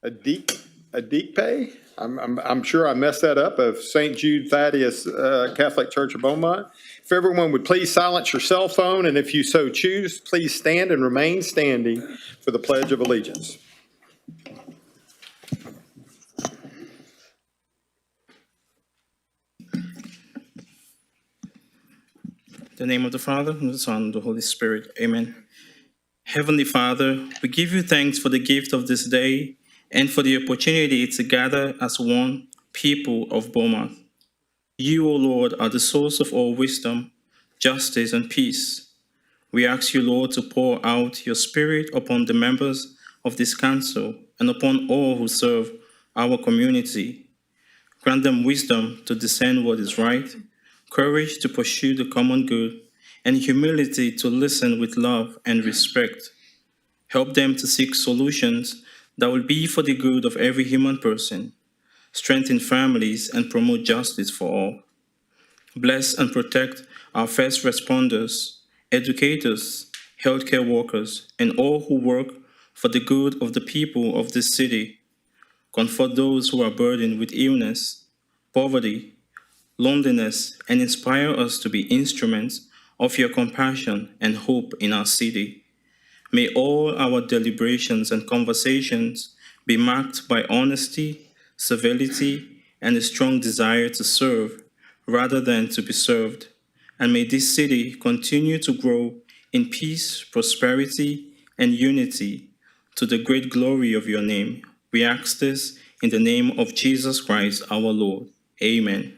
Adikpe. I'm sure I messed that up, of St. Jude Thaddeus Catholic Church of Beaumont. If everyone would please silence your cell phone, and if you so choose, please stand and remain standing for the Pledge of Allegiance. In the name of the Father, and the Son, and the Holy Spirit. Amen. Heavenly Father, we give you thanks for the gift of this day and for the opportunity to gather as one people of Beaumont. You, O Lord, are the source of all wisdom, justice, and peace. We ask you, Lord, to pour out your Spirit upon the members of this council and upon all who serve our community. Grant them wisdom to discern what is right, courage to pursue the common good, and humility to listen with love and respect. Help them to seek solutions that will be for the good of every human person, strengthen families, and promote justice for all. Bless and protect our first responders, educators, healthcare workers, and all who work for the good of the people of this city. Comfort those who are burdened with illness, poverty, loneliness, and inspire us to be instruments of your compassion and hope in our city. May all our deliberations and conversations be marked by honesty, civility, and a strong desire to serve rather than to be served. And may this city continue to grow in peace, prosperity, and unity to the great glory of your name. We ask this in the name of Jesus Christ, our Lord. Amen.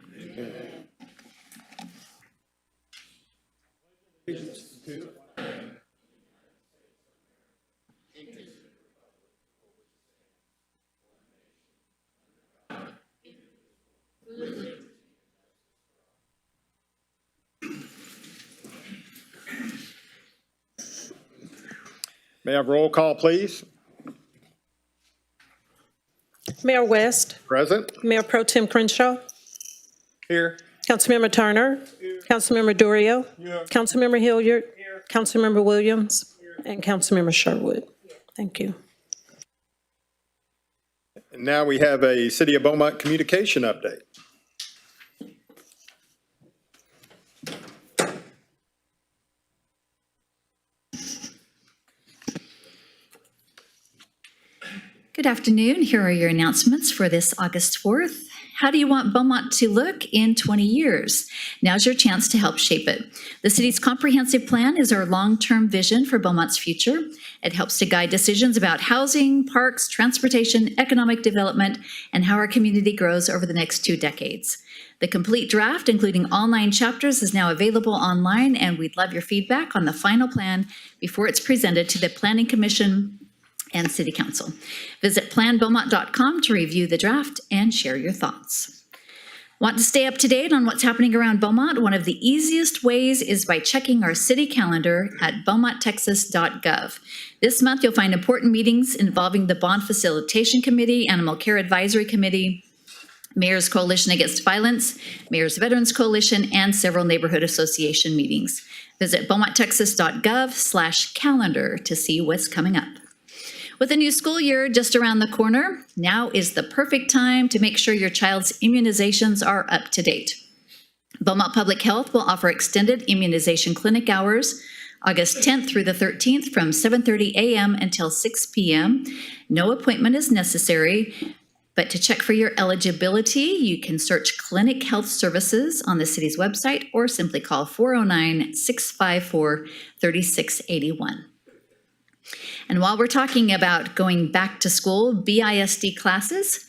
May I have roll call, please? Mayor West. Present. Mayor Pro Tem Crenshaw. Here. Councilmember Turner. Councilmember Durio. Councilmember Hilliard. Councilmember Williams. And Councilmember Sherwood. Thank you. And now we have a City of Beaumont communication update. Good afternoon. Here are your announcements for this August 4th. How do you want Beaumont to look in 20 years? Now's your chance to help shape it. The city's comprehensive plan is our long-term vision for Beaumont's future. It helps to guide decisions about housing, parks, transportation, economic development, and how our community grows over the next 2 decades. The complete draft, including all 9 chapters, is now available online, and we'd love your feedback on the final plan before it's presented to the Planning Commission and City Council. Visit planbeaumont.com to review the draft and share your thoughts. Want to stay up to date on what's happening around Beaumont? One of the easiest ways is by checking our city calendar at beaumonttexas.gov. This month, you'll find important meetings involving the Bond Facilitation Committee, Animal Care Advisory Committee, Mayor's Coalition Against Violence, Mayor's Veterans Coalition, and several neighborhood association meetings. Visit beaumonttexas.gov/calendar to see what's coming up. With a new school year just around the corner, now is the perfect time to make sure your child's immunizations are up to date. Beaumont Public Health will offer extended immunization clinic hours August 10th through the 13th from 7:30 a.m. until 6 p.m. No appointment is necessary, but to check for your eligibility, you can search Clinic Health Services on the city's website or simply call 409-654-3681. And while we're talking about going back to school, BISD classes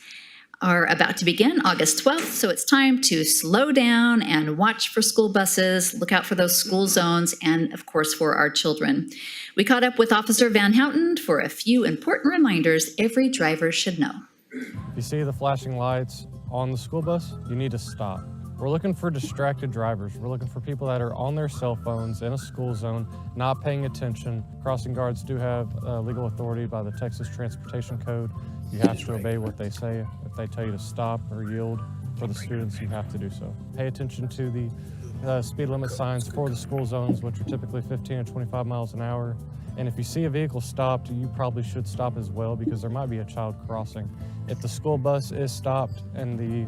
are about to begin August 12th, so it's time to slow down and watch for school buses, look out for those school zones, and of course for our children. We caught up with Officer Van Houten for a few important reminders every driver should know. If you see the flashing lights on the school bus, you need to stop. We're looking for distracted drivers. We're looking for people that are on their cell phones in a school zone, not paying attention. Crossing guards do have legal authority by the Texas Transportation Code. You have to obey what they say. If they tell you to stop or yield for the students, you have to do so. Pay attention to the speed limit signs for the school zones, which are typically 15 or 25 miles an hour. And if you see a vehicle stopped, you probably should stop as well because there might be a child crossing. If the school bus is stopped and the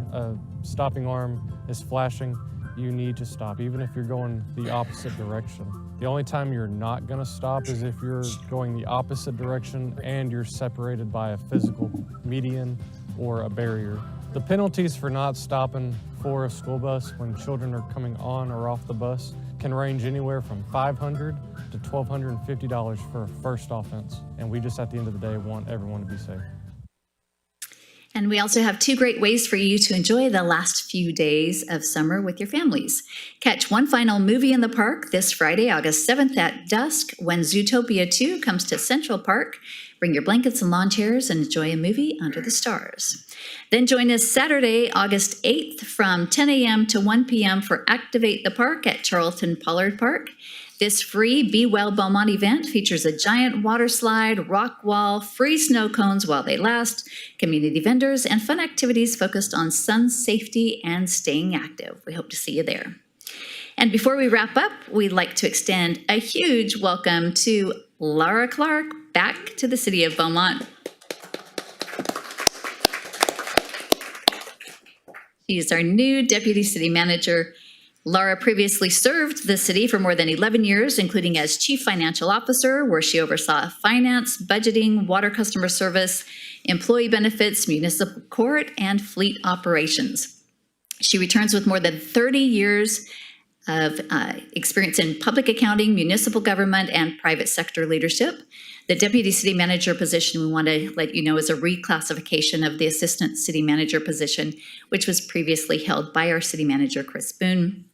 stopping arm is flashing, you need to stop, even if you're going the opposite direction. The only time you're not gonna stop is if you're going the opposite direction and you're separated by a physical median or a barrier. The penalties for not stopping for a school bus when children are coming on or off the bus can range anywhere from $500 to $1,250 for a first offense. And we just, at the end of the day, want everyone to be safe. And we also have 2 great ways for you to enjoy the last few days of summer with your families. Catch one final movie in the park this Friday, August 7th at dusk when Zootopia 2 comes to Central Park. Bring your blankets and lawn chairs and enjoy a movie under the stars. Then join us Saturday, August 8th from 10 a.m. to 1 p.m. for Activate the Park at Charlton Pollard Park. This free Be Well Beaumont event features a giant water slide, rock wall, free snow cones while they last, community vendors, and fun activities focused on sun safety and staying active. We hope to see you there. And before we wrap up, we'd like to extend a huge welcome to Laura Clark back to the City of Beaumont. She is our new Deputy City Manager. Laura previously served the city for more than 11 years, including as Chief Financial Officer, where she oversaw finance, budgeting, water customer service, employee benefits, municipal court, and fleet operations. She returns with more than 30 years of experience in public accounting, municipal government, and private sector leadership. The Deputy City Manager position, we want to let you know, is a reclassification of the Assistant City Manager position, which was previously held by our City Manager, Chris Boone.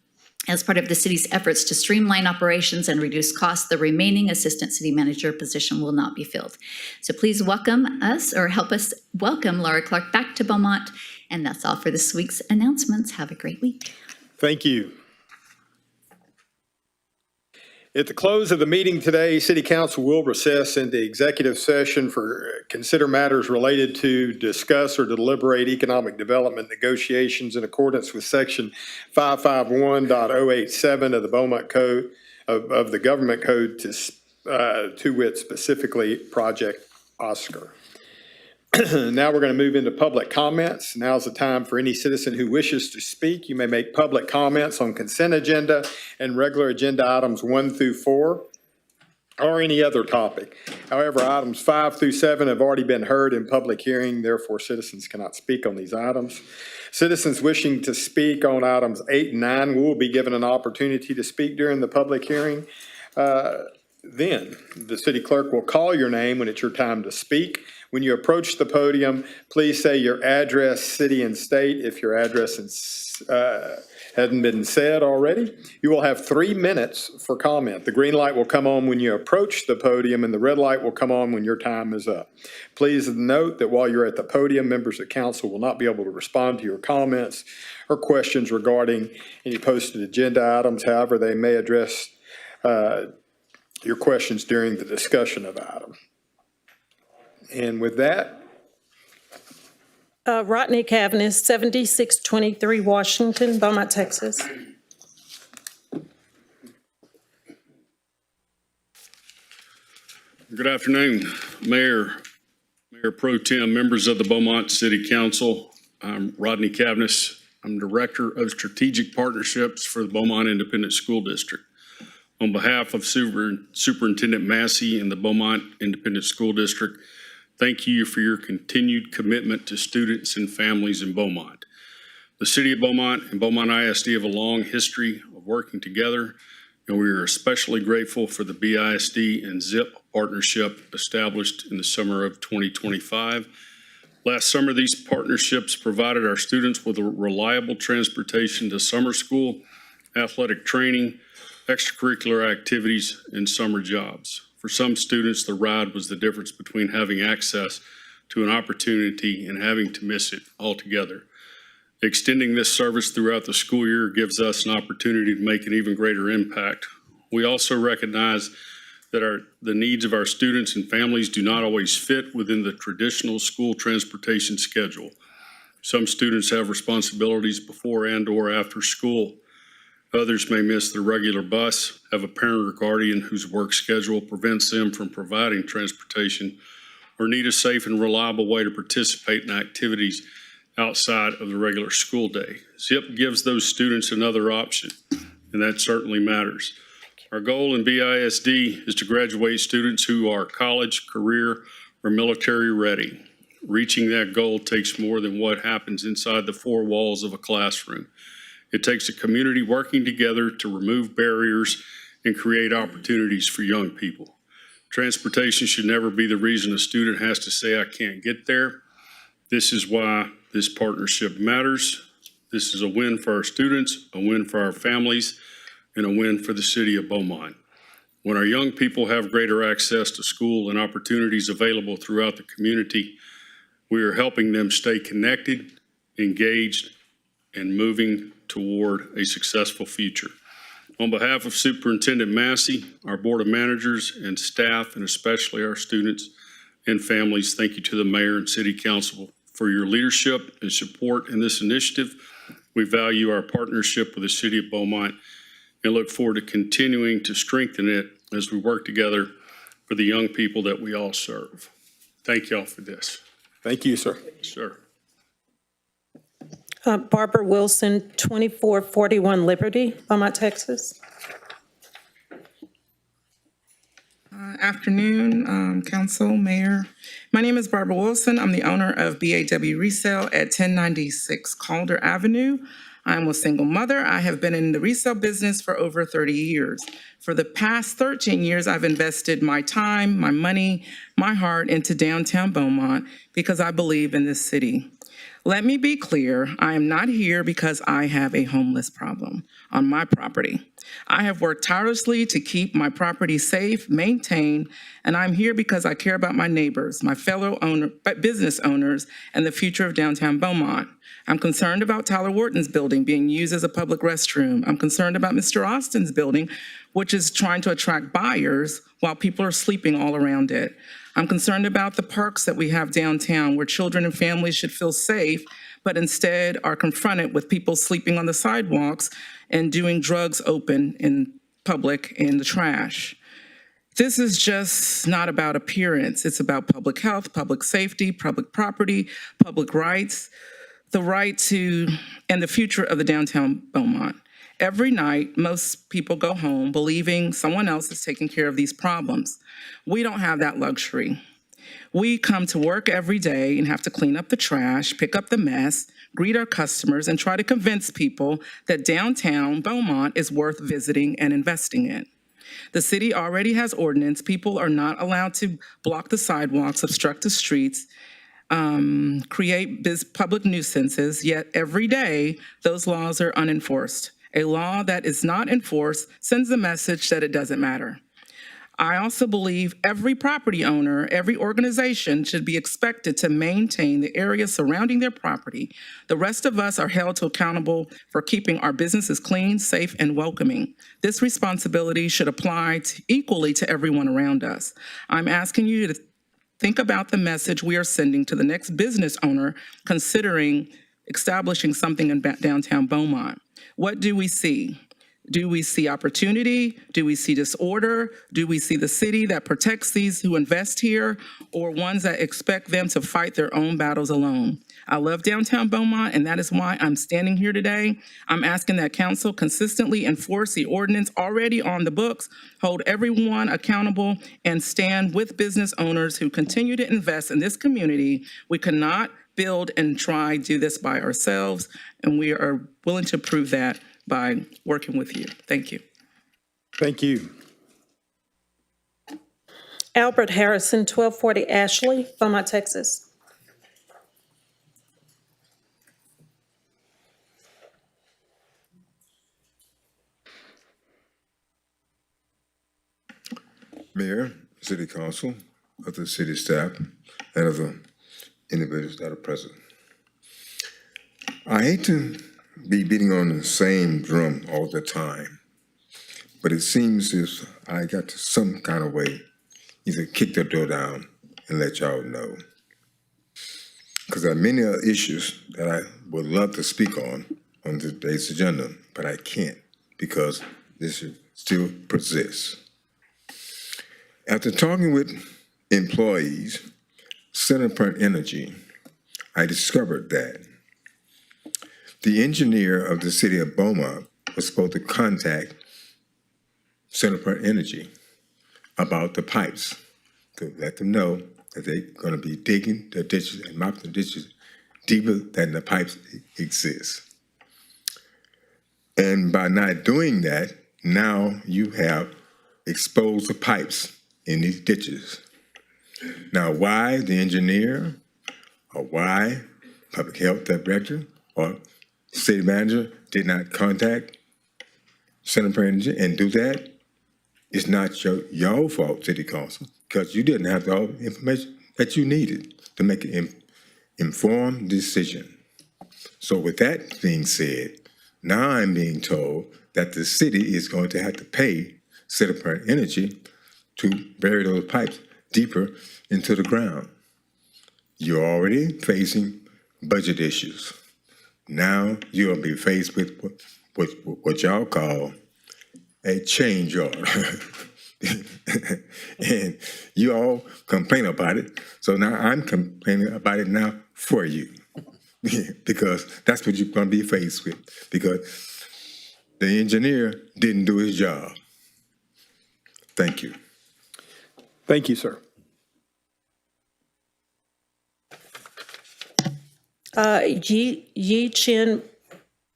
As part of the city's efforts to streamline operations and reduce costs, the remaining Assistant City Manager position will not be filled. So please welcome us, or help us welcome Laura Clark back to Beaumont. And that's all for this week's announcements. Have a great week. Thank you. At the close of the meeting today, City Council will recess into executive session for consider matters related to discuss or deliberate economic development negotiations in accordance with Section 551.087 of the Beaumont Code of the Government Code to wit specifically Project Oscar. Now we're going to move into public comments. Now's the time for any citizen who wishes to speak. You may make public comments on consent agenda and regular agenda items 1 through 4 or any other topic. However, items 5 through 7 have already been heard in public hearing, therefore citizens cannot speak on these items. Citizens wishing to speak on items 8 and 9 will be given an opportunity to speak during the public hearing. Then the city clerk will call your name when it's your time to speak. When you approach the podium, please say your address, city, and state if your address hadn't been said already. You will have 3 minutes for comment. The green light will come on when you approach the podium, and the red light will come on when your time is up. Please note that while you're at the podium, members of council will not be able to respond to your comments or questions regarding any posted agenda items. However, they may address your questions during the discussion of the item. And with that, Rodney Cavness, 7623 Washington, Beaumont, Texas. Good afternoon, Mayor Pro Tem, members of the Beaumont City Council. I'm Rodney Cavness. I'm Director of Strategic Partnerships for the Beaumont Independent School District. On behalf of Superintendent Massey and the Beaumont Independent School District, thank you for your continued commitment to students and families in Beaumont. The City of Beaumont and Beaumont ISD have a long history of working together, and we are especially grateful for the BISD and ZIP partnership established in the summer of 2025. Last summer, these partnerships provided our students with a reliable transportation to summer school, athletic training, extracurricular activities, and summer jobs. For some students, the ride was the difference between having access to an opportunity and having to miss it altogether. Extending this service throughout the school year gives us an opportunity to make an even greater impact. We also recognize that the needs of our students and families do not always fit within the traditional school transportation schedule. Some students have responsibilities before and or after school. Others may miss their regular bus, have a parent or guardian whose work schedule prevents them from providing transportation, or need a safe and reliable way to participate in activities outside of the regular school day. ZIP gives those students another option, and that certainly matters. Our goal in BISD is to graduate students who are college, career, or military ready. Reaching that goal takes more than what happens inside the four walls of a classroom. It takes a community working together to remove barriers and create opportunities for young people. Transportation should never be the reason a student has to say, I can't get there. This is why this partnership matters. This is a win for our students, a win for our families, and a win for the city of Beaumont. When our young people have greater access to school and opportunities available throughout the community, we are helping them stay connected, engaged, and moving toward a successful future. On behalf of Superintendent Massey, our Board of Managers and staff, and especially our students and families, thank you to the Mayor and City Council for your leadership and support in this initiative. We value our partnership with the City of Beaumont and look forward to continuing to strengthen it as we work together for the young people that we all serve. Thank you all for this. Thank you, sir. Sir. Barbara Wilson, 2441 Liberty, Beaumont, Texas. Afternoon, Council, Mayor. My name is Barbara Wilson. I'm the owner of BAW Resale at 1096 Calder Avenue. I'm a single mother. I have been in the resale business for over 30 years. For the past 13 years, I've invested my time, my money, my heart into downtown Beaumont because I believe in this city. Let me be clear, I am not here because I have a homeless problem on my property. I have worked tirelessly to keep my property safe, maintained, and I'm here because I care about my neighbors, my fellow business owners, and the future of downtown Beaumont. I'm concerned about Tyler Wharton's building being used as a public restroom. I'm concerned about Mr. Austin's building, which is trying to attract buyers while people are sleeping all around it. I'm concerned about the parks that we have downtown where children and families should feel safe, but instead are confronted with people sleeping on the sidewalks and doing drugs open in public in the trash. This is just not about appearance. It's about public health, public safety, public property, public rights, the right to, and the future of the downtown Beaumont. Every night, most people go home believing someone else is taking care of these problems. We don't have that luxury. We come to work every day and have to clean up the trash, pick up the mess, greet our customers, and try to convince people that downtown Beaumont is worth visiting and investing in. The city already has ordinance. People are not allowed to block the sidewalks, obstruct the streets, create public nuisances, yet every day those laws are unenforced. A law that is not enforced sends a message that it doesn't matter. I also believe every property owner, every organization should be expected to maintain the area surrounding their property. The rest of us are held accountable for keeping our businesses clean, safe, and welcoming. This responsibility should apply equally to everyone around us. I'm asking you to think about the message we are sending to the next business owner considering establishing something in downtown Beaumont. What do we see? Do we see opportunity? Do we see disorder? Do we see the city that protects these who invest here, or ones that expect them to fight their own battles alone? I love downtown Beaumont, and that is why I'm standing here today. I'm asking that council consistently enforce the ordinance already on the books, hold everyone accountable, and stand with business owners who continue to invest in this community. We cannot build and try to do this by ourselves, and we are willing to prove that by working with you. Thank you. Thank you. Albert Harrison, 1240 Ashley, Beaumont, Texas. Mayor, City Council, other city staff, and other individuals that are present. I hate to be beating on the same drum all the time, but it seems as if I got to some kind of way either kick the door down and let y'all know. Because there are many other issues that I would love to speak on today's agenda, but I can't because this still persists. After talking with employees, CenterPoint Energy, I discovered that the engineer of the city of Beaumont was supposed to contact CenterPoint Energy about the pipes to let them know that they're going to be digging the ditches and mopping the ditches deeper than the pipes exist. And by not doing that, now you have exposed the pipes in these ditches. Now, why the engineer or why public health director or city manager did not contact CenterPoint Energy and do that, it's not your fault, city council, because you didn't have all the information that you needed to make an informed decision. So with that being said, now I'm being told that the city is going to have to pay CenterPoint Energy to bury those pipes deeper into the ground. You're already facing budget issues. Now you'll be faced with what y'all call a change order. And you all complain about it. So now I'm complaining about it now for you. Because that's what you're going to be faced with. Because the engineer didn't do his job. Thank you. Thank you, sir. Yi Chin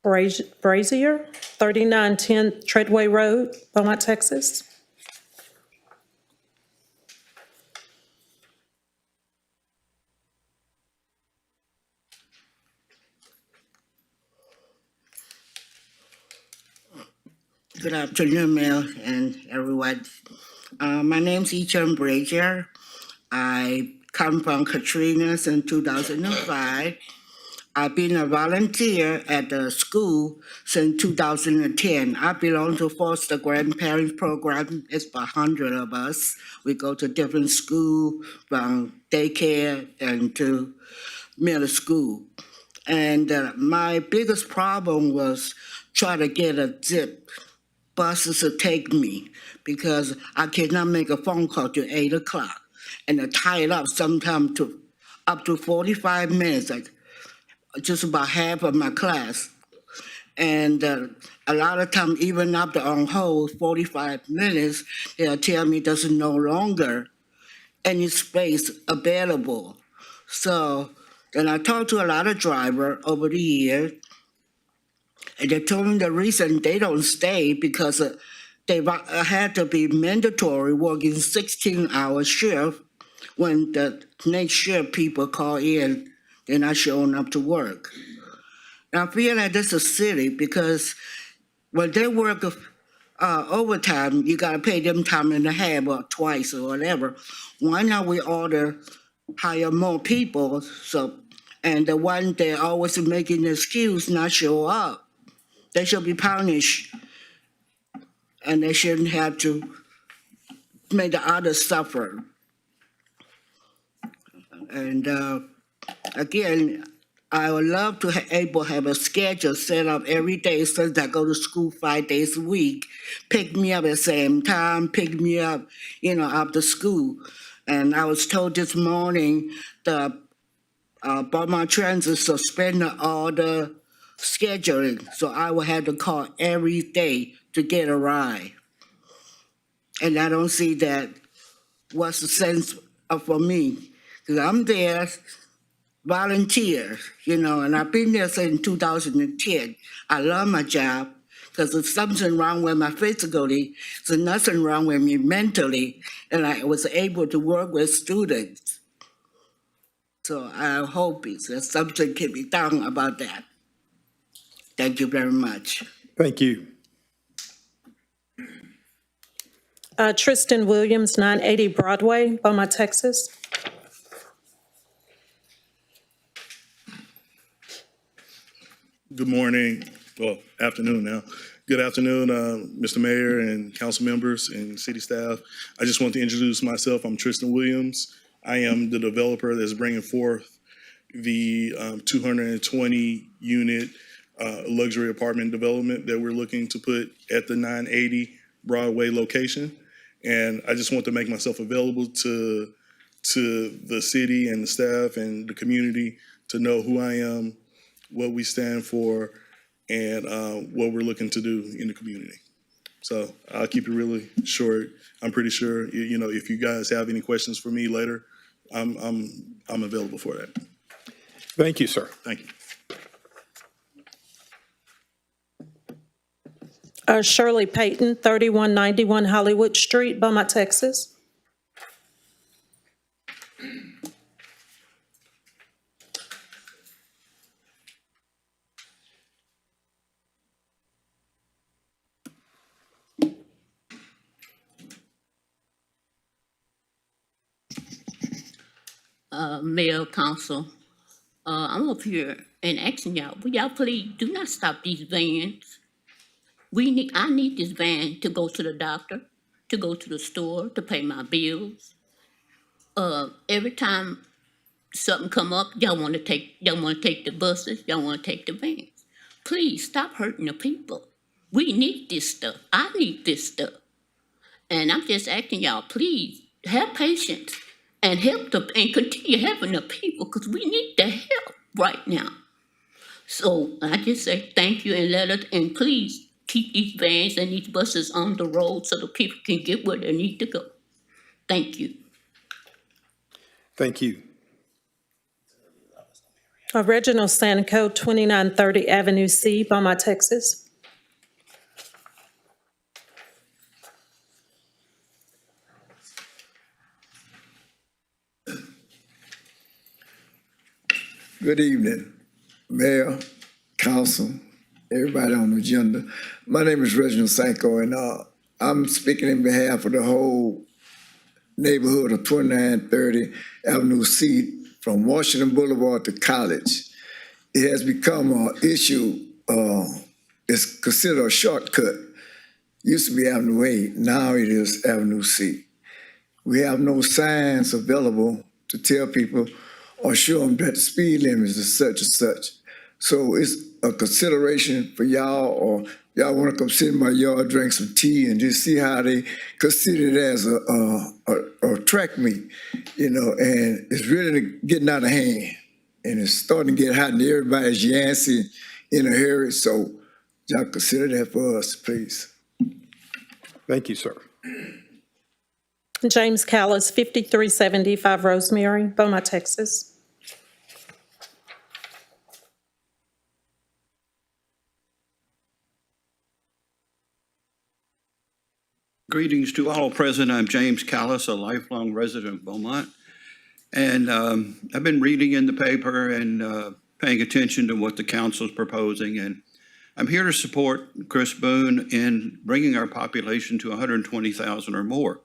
Brazier, 3910 Treadway Road, Beaumont, Texas. Good afternoon, Mayor and everyone. My name's Echem Brazier. I come from Katrina since 2005. I've been a volunteer at the school since 2010. I belong to foster grandparents program. It's about 100 of us. We go to different schools, from daycare and to middle school. And my biggest problem was trying to get a zip buses to take me, because I cannot make a phone call till 8 o'clock. And I tie it up sometimes to up to 45 minutes, like just about half of my class. And a lot of times, even after on hold 45 minutes, they'll tell me there's no longer any space available. So then I talked to a lot of drivers over the years, and they told me the reason they don't stay because they had to be mandatory working 16-hour shift. When the next shift people call in, they're not showing up to work. And I feel like this is silly because when they work overtime, you got to pay them time and a half or twice or whatever. Why not we hire more people? So, and the one they're always making an excuse not show up, they should be punished, and they shouldn't have to make the others suffer. And again, I would love to able have a schedule set up every day since I go to school 5 days a week. Pick me up at the same time, pick me up, after school. And I was told this morning the Beaumont Transit suspended all the scheduling, so I will have to call every day to get a ride. And I don't see that what's the sense for me, because I'm there volunteer, and I've been there since 2010. I love my job because there's something wrong with my physically, there's nothing wrong with me mentally, and I was able to work with students. So I hope that something can be done about that. Thank you very much. Thank you. Tristan Williams, 980 Broadway, Beaumont, Texas. Good morning, well, afternoon now. Good afternoon, Mr. Mayor and council members and city staff. I just want to introduce myself. I'm Tristan Williams. I am the developer that's bringing forth the 220 unit luxury apartment development that we're looking to put at the 980 Broadway location. And I just want to make myself available to the city and the staff and the community to know who I am, what we stand for, and what we're looking to do in the community. So I'll keep it really short. I'm pretty sure, you know, if you guys have any questions for me later, I'm available for that. Thank you, sir. Thank you. Shirley Payton, 3191 Hollywood Street, Beaumont, Texas. Mayor, council, I'm up here and asking y'all, will y'all please do not stop these vans? I need this van to go to the doctor, to go to the store, to pay my bills. Every time something come up, y'all want to take the buses, y'all want to take the vans. Please stop hurting the people. We need this stuff. I need this stuff. And I'm just asking y'all, please have patience and and continue helping the people because we need the help right now. So I just say thank you and please keep these vans and these buses on the road so the people can get where they need to go. Thank you. Thank you. Reginald Sanico, 2930 Avenue C, Beaumont, Texas. Good evening, Mayor, Council, everybody on the agenda. My name is Reginald Sanko, and I'm speaking in behalf of the whole neighborhood of 2930 Avenue C, from Washington Boulevard to College. It has become an issue. It's considered a shortcut. Used to be Avenue A, now it is Avenue C. We have no signs available to tell people or show them that the speed limit is such and such. So it's a consideration for y'all, or y'all want to come sit in my yard, drink some tea, and just see how they consider it as a track meet, you know, and it's really getting out of hand. And it's starting to get hot, and everybody's yancy in a hurry. So y'all consider that for us, please. Thank you, sir. James Callis, 5375 Rosemary, Beaumont, Texas. Greetings to all present. I'm James Callis, a lifelong resident of Beaumont. And I've been reading in the paper and paying attention to what the council is proposing. And I'm here to support Chris Boone in bringing our population to 120,000 or more.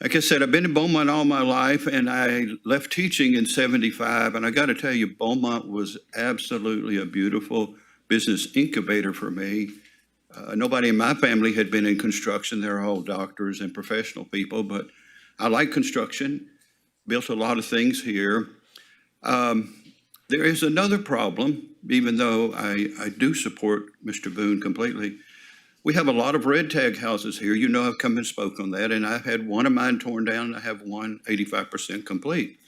Like I said, I've been in Beaumont all my life, and I left teaching in '75. And I got to tell you, Beaumont was absolutely a beautiful business incubator for me. Nobody in my family had been in construction. They're all doctors and professional people, but I like construction, built a lot of things here. There is another problem, even though I do support Mr. Boone completely. We have a lot of red tag houses here. You know, I've come and spoke on that, and I've had one of mine torn down, and I have one 85% complete.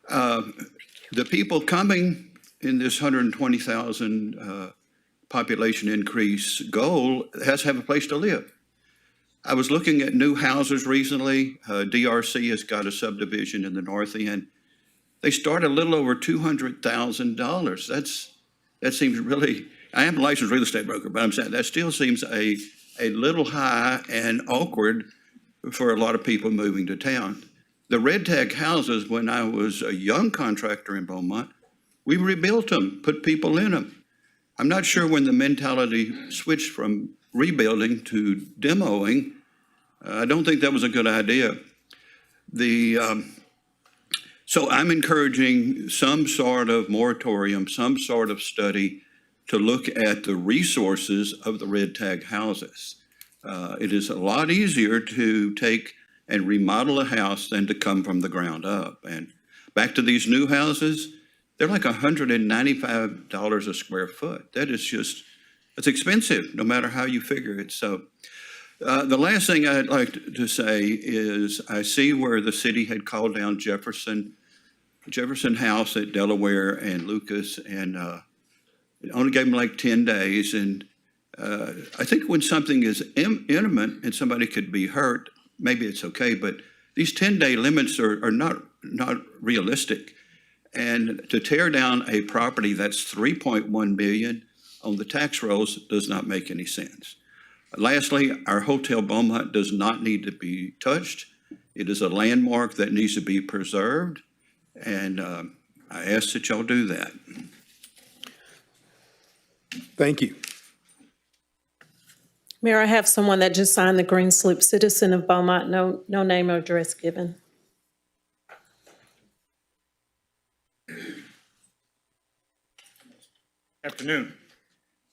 The people coming in this 120,000 population increase goal has to have a place to live. I was looking at new houses recently. DRC has got a subdivision in the north end. They start a little over $200,000. That seems really, I am a licensed real estate broker, but I'm saying that still seems a little high and awkward for a lot of people moving to town. The red tag houses, when I was a young contractor in Beaumont, we rebuilt them, put people in them. I'm not sure when the mentality switched from rebuilding to demoing. I don't think that was a good idea. So I'm encouraging some sort of moratorium, some sort of study to look at the resources of the red tag houses. It is a lot easier to take and remodel a house than to come from the ground up. And back to these new houses, they're like $195 a square foot. That is just, it's expensive, no matter how you figure it. So the last thing I'd like to say is I see where the city had called down Jefferson House at Delaware and Lucas, and it only gave them like 10 days. And I think when something is intimate and somebody could be hurt, maybe it's okay, but these 10-day limits are not realistic. And to tear down a property that's $3.1 million on the tax rolls does not make any sense. Lastly, our Hotel Beaumont does not need to be touched. It is a landmark that needs to be preserved, and I ask that y'all do that. Thank you. Mayor, I have someone that just signed the green slip, citizen of Beaumont, no name or address given. Afternoon.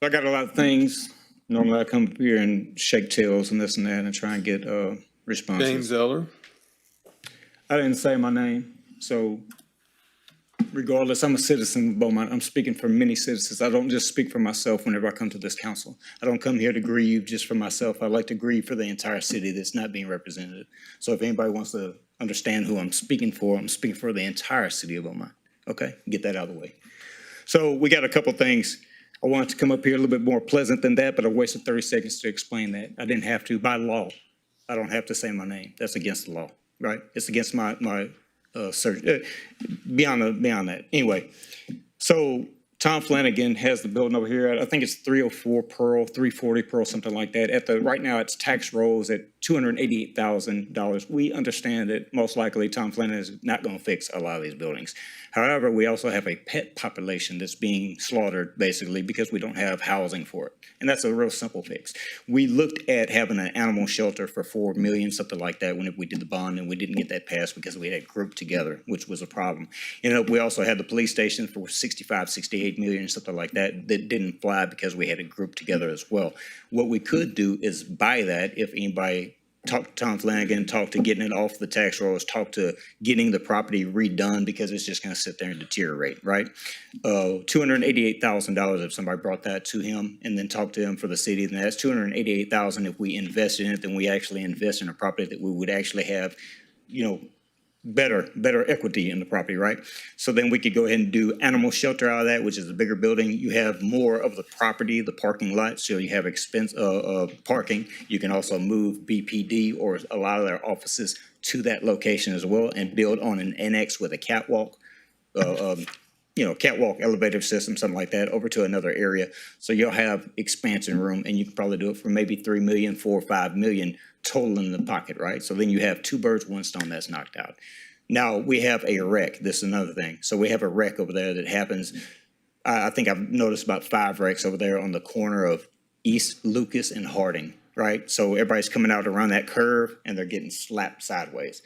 So I got a lot of things. Normally I come up here and shake tails and this and that and try and get responses. James Zeller. I didn't say my name, so regardless, I'm a citizen of Beaumont. I'm speaking for many citizens. I don't just speak for myself whenever I come to this council. I don't come here to grieve just for myself. I like to grieve for the entire city that's not being represented. So if anybody wants to understand who I'm speaking for the entire city of Beaumont. Okay, get that out of the way. So we got a couple things. I wanted to come up here a little bit more pleasant than that, but I wasted 30 seconds to explain that. I didn't have to by law. I don't have to say my name. That's against the law, right? It's against my search. Beyond that. Anyway, so Tom Flanagan has the building over here. I think it's 304 Pearl, 340 Pearl, something like that. Right now, it's tax rolls at $288,000. We understand that most likely Tom Flanagan is not going to fix a lot of these buildings. However, we also have a pet population that's being slaughtered basically because we don't have housing for it. And that's a real simple fix. We looked at having an animal shelter for $4 million, something like that, when we did the bond, and we didn't get that passed because we had grouped together, which was a problem. We also had the police station for 65, 68 million, something like that didn't fly because we had it grouped together as well. What we could do is buy that if anybody talk to Tom Flanagan, talk to getting it off the tax rolls, talk to getting the property redone because it's just going to sit there and deteriorate, right? $288,000 if somebody brought that to him and then talked to him for the city, then that's $288,000 if we invest in it, then we actually invest in a property that we would actually have, better equity in the property, right? So then we could go ahead and do animal shelter out of that, which is a bigger building. You have more of the property, the parking lot, so you have parking. You can also move BPD or a lot of their offices to that location as well and build on an annex with a catwalk, catwalk elevator system, something like that, over to another area. So you'll have expansion room, and you can probably do it for maybe 3 million, 4 or 5 million total in the pocket, right? So then you have 2 birds, 1 stone that's knocked out. Now we have a wreck. This is another thing. So we have a wreck over there that happens. I think I've noticed about 5 wrecks over there on the corner of East Lucas and Harding, right? So everybody's coming out around that curve and they're getting slapped sideways.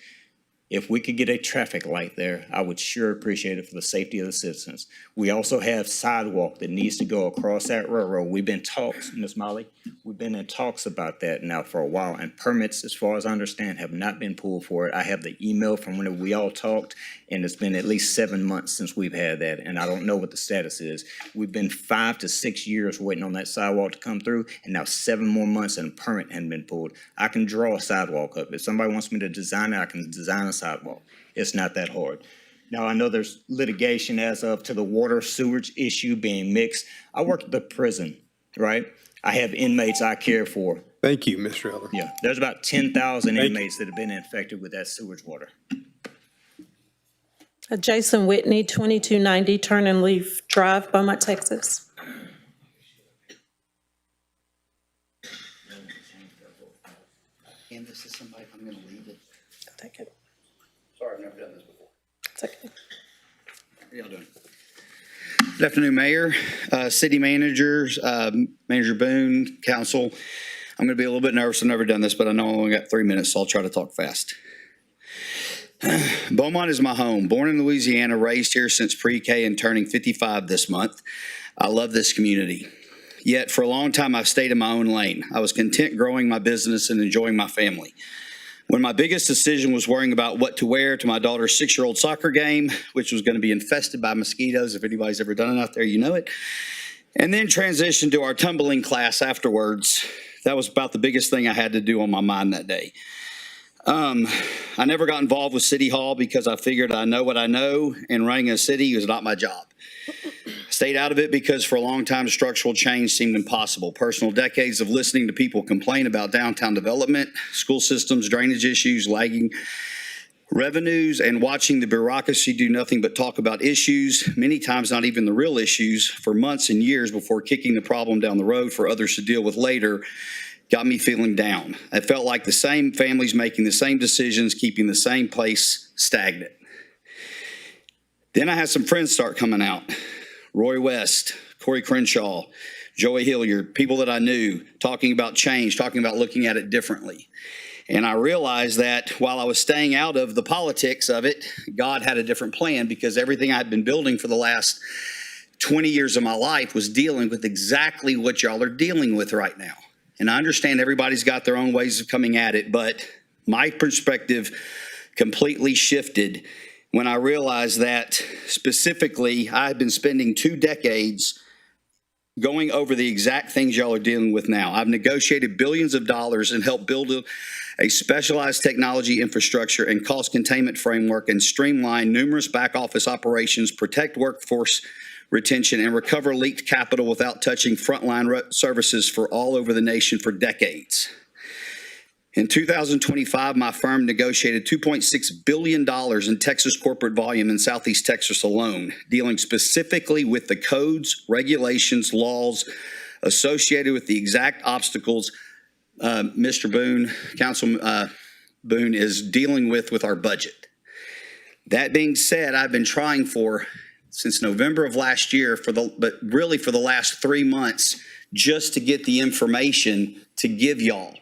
If we could get a traffic light there, I would sure appreciate it for the safety of the citizens. We also have sidewalk that needs to go across that railroad. We've been talks, Ms. Molly, we've been in talks about that now for a while, and permits, as far as I understand, have not been pulled for it. I have the email from when we all talked, and it's been at least 7 months since we've had that, and I don't know what the status is. We've been 5 to 6 years waiting on that sidewalk to come through, and now 7 more months and a permit hadn't been pulled. I can draw a sidewalk up. If somebody wants me to design it, I can design a sidewalk. It's not that hard. Now, I know there's litigation as of to the water sewage issue being mixed. I work at the prison, right? I have inmates I care for. Thank you, Mr. Eller. Yeah, there's about 10,000 inmates that have been infected with that sewage water. Jason Whitney, 2290 Turn and Leaf Drive, Beaumont, Texas. And this is somebody, I'm going to leave it. I'll take it. Sorry, I've never done this before. It's okay. How y'all doing? Good afternoon, Mayor, City Managers, Manager Boone, Council. I'm going to be a little bit nervous. I've never done this, but I know I only got 3 minutes, so I'll try to talk fast. Beaumont is my home. Born in Louisiana, raised here since pre-K and turning 55 this month. I love this community. Yet for a long time, I've stayed in my own lane. I was content growing my business and enjoying my family. When my biggest decision was worrying about what to wear to my daughter's 6-year-old soccer game, which was going to be infested by mosquitoes. If anybody's ever done it out there, you know it. And then transitioned to our tumbling class afterwards. That was about the biggest thing I had to do on my mind that day. I never got involved with City Hall because I figured I know what I know, and running a city was not my job. Stayed out of it because for a long time, structural change seemed impossible. Personal decades of listening to people complain about downtown development, school systems, drainage issues, lagging revenues, and watching the bureaucracy do nothing but talk about issues, many times not even the real issues, for months and years before kicking the problem down the road for others to deal with later, got me feeling down. I felt like the same families making the same decisions, keeping the same place stagnant. Then I had some friends start coming out. Roy West, Corey Crenshaw, Joey Hilliard, people that I knew, talking about change, talking about looking at it differently. And I realized that while I was staying out of the politics of it, God had a different plan, because everything I had been building for the last 20 years of my life was dealing with exactly what y'all are dealing with right now. And I understand everybody's got their own ways of coming at it, but my perspective completely shifted when I realized that specifically I had been spending 2 decades going over the exact things y'all are dealing with now. I've negotiated billions of dollars and helped build a specialized technology infrastructure and cost containment framework, and streamline numerous back office operations, protect workforce retention, and recover leaked capital without touching frontline services for all over the nation for decades. In 2025, my firm negotiated $2.6 billion in Texas corporate volume in Southeast Texas alone, dealing specifically with the codes, regulations, laws associated with the exact obstacles Mr. Boone, Councilman Boone, is dealing with our budget. That being said, I've been trying since November of last year, but really for the last 3 months, just to get the information to give y'all.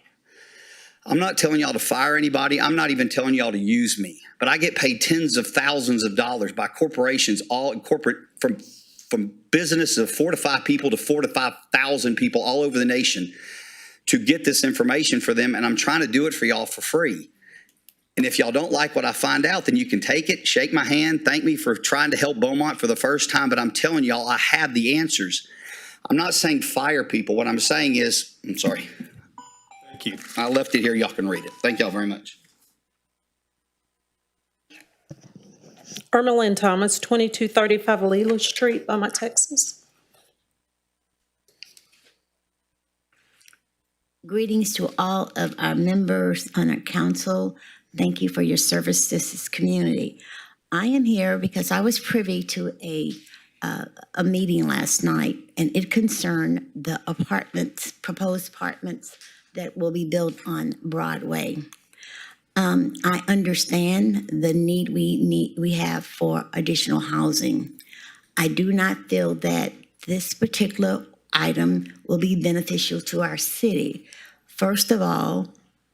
I'm not telling y'all to fire anybody. I'm not even telling y'all to use me. But I get paid tens of thousands of dollars by corporations, all corporate, from businesses of 4 to 5 people to 4 to 5,000 people all over the nation, to get this information for them. And I'm trying to do it for y'all for free. And if y'all don't like what I find out, then you can take it, shake my hand, thank me for trying to help Beaumont for the first time. But I'm telling y'all, I have the answers. I'm not saying fire people. What I'm saying is, I'm sorry. Thank you. I left it here. Y'all can read it. Thank y'all very much. Irma Lynn Thomas, 2235 Leland Street, Beaumont, Texas. Greetings to all of our members on our council. Thank you for your service to this community. I am here because I was privy to a meeting last night, and it concerned the proposed apartments that will be built on Broadway. I understand the need we have for additional housing. I do not feel that this particular item will be beneficial to our city. First of all,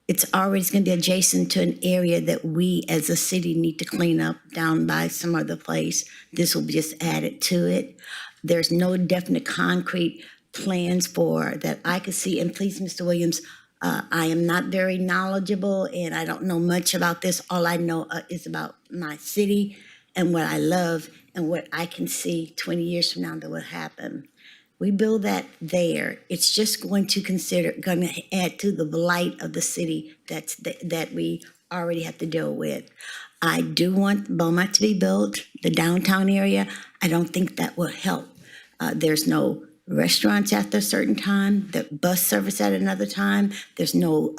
it's always going to be adjacent to an area that we as a city need to clean up down by some other place. This will be just added to it. There's no definite concrete plans for that I could see. And please, Mr. Williams, I am not very knowledgeable and I don't know much about this. All I know is about my city and what I love and what I can see 20 years from now that will happen. We build that there. It's just going to add to the blight of the city that we already have to deal with. I do want Beaumont to be built, the downtown area. I don't think that will help. There's no restaurants after a certain time, the bus service at another time. There's no,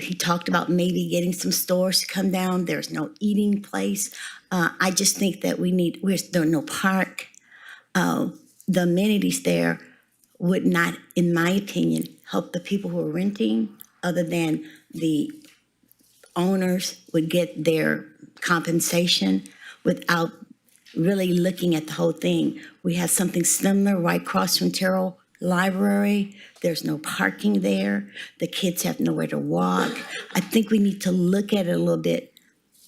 he talked about maybe getting some stores to come down. There's no eating place. I just think that there's no park. The amenities there would not, in my opinion, help the people who are renting, other than the owners would get their compensation without really looking at the whole thing. We have something similar right across from Terrell Library. There's no parking there. The kids have nowhere to walk. I think we need to look at it a little bit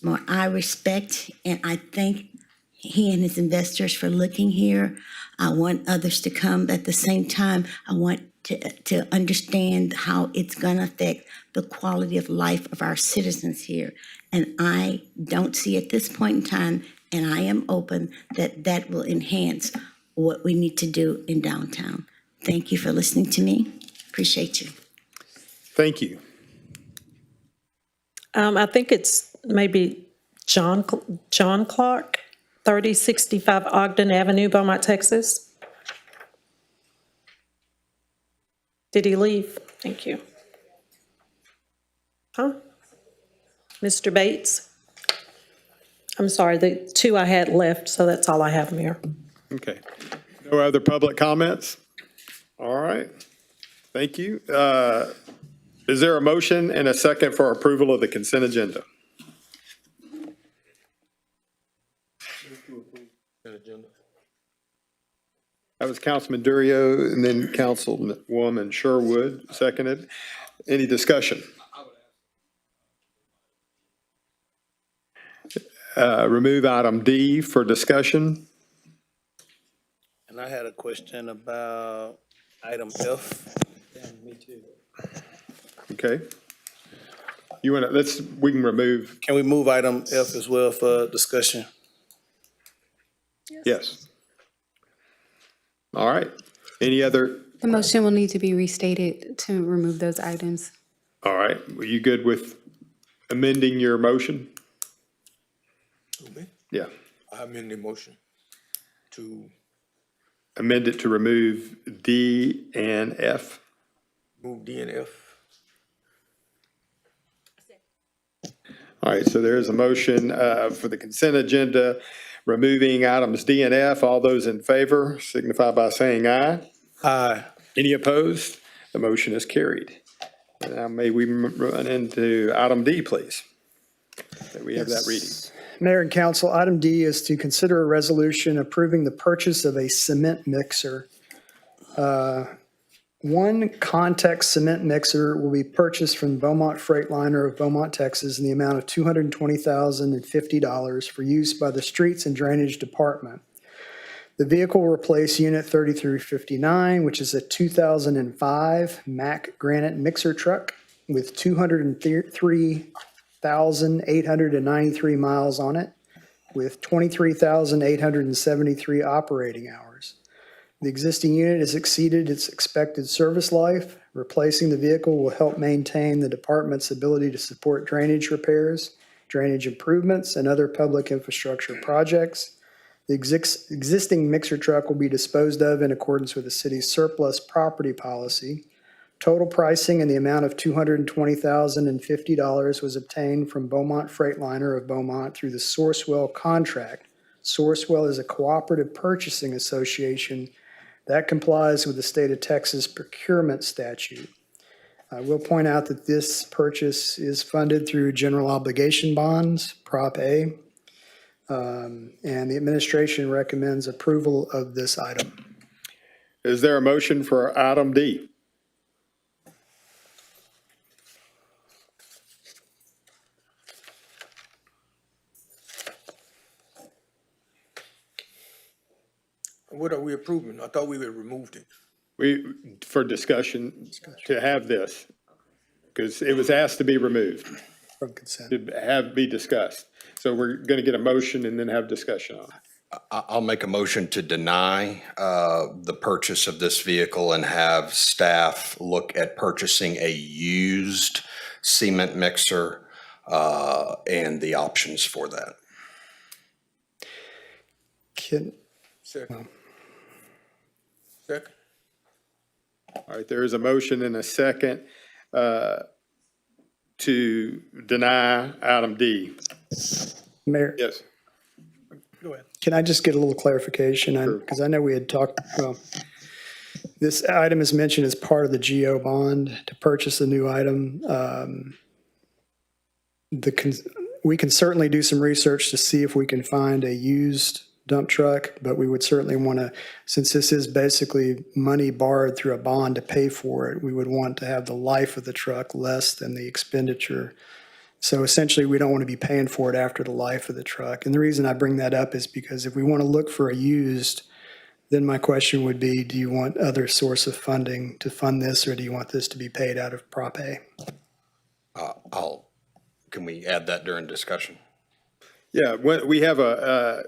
more. I respect and I thank he and his investors for looking here. I want others to come. At the same time, I want to understand how it's going to affect the quality of life of our citizens here. And I don't see at this point in time, and I am open, that that will enhance what we need to do in downtown. Thank you for listening to me. Appreciate you. Thank you. I think it's maybe John Clark, 3065 Ogden Avenue, Beaumont, Texas. Did he leave? Thank you. Huh? Mr. Bates? I'm sorry, the two I had left, so that's all I have, Mayor. Okay. No other public comments? All right. Thank you. Is there a motion and a second for approval of the consent agenda? That was Councilman Durio and then Councilwoman Sherwood, seconded. Any discussion? Remove item D for discussion. And I had a question about item F. Me too. Okay. You want to, we can remove. Can we move item F as well for discussion? Yes. All right. Any other? The motion will need to be restated to remove those items. All right. Were you good with amending your motion? Me? Yeah. I amend the motion to Amend it to remove D and F. move D and F. All right. So there is a motion for the consent agenda, removing items D and F. All those in favor signify by saying aye. Aye. Any opposed? The motion is carried. Now may we run into item D, please? That we have that reading. Mayor and Council, item D is to consider a resolution approving the purchase of a cement mixer. One context cement mixer will be purchased from Beaumont Freightliner of Beaumont, Texas, in the amount of $220,050 for use by the Streets and Drainage Department. The vehicle will replace Unit 3359, which is a 2005 Mack Granite mixer truck with 203,893 miles on it, with 23,873 operating hours. The existing unit has exceeded its expected service life. Replacing the vehicle will help maintain the department's ability to support drainage repairs, drainage improvements, and other public infrastructure projects. The existing mixer truck will be disposed of in accordance with the city's surplus property policy. Total pricing in the amount of $220,050 was obtained from Beaumont Freightliner of Beaumont through the Sourcewell contract. Sourcewell is a cooperative purchasing association that complies with the state of Texas procurement statute. I will point out that this purchase is funded through general obligation bonds, Prop A, and the administration recommends approval of this item. Is there a motion for item D? What are we approving? I thought we had removed it. For discussion, to have this, because it was asked to be removed. From consent. To be discussed. So we're going to get a motion and then have discussion on it. I'll make a motion to deny the purchase of this vehicle and have staff look at purchasing a used cement mixer and the options for that. Second. Second. All right, there is a motion and a second to deny item D. Mayor? Yes. Go ahead. Can I just get a little clarification? Because I know we had talked, well, this item is mentioned as part of the GO bond to purchase a new item. We can certainly do some research to see if we can find a used dump truck, but we would certainly want to, since this is basically money borrowed through a bond to pay for it, we would want to have the life of the truck less than the expenditure. So essentially, we don't want to be paying for it after the life of the truck. And the reason I bring that up is because if we want to look for a used then my question would be, do you want other source of funding to fund this, or do you want this to be paid out of Prop A? Can we add that during discussion? Yeah, we have a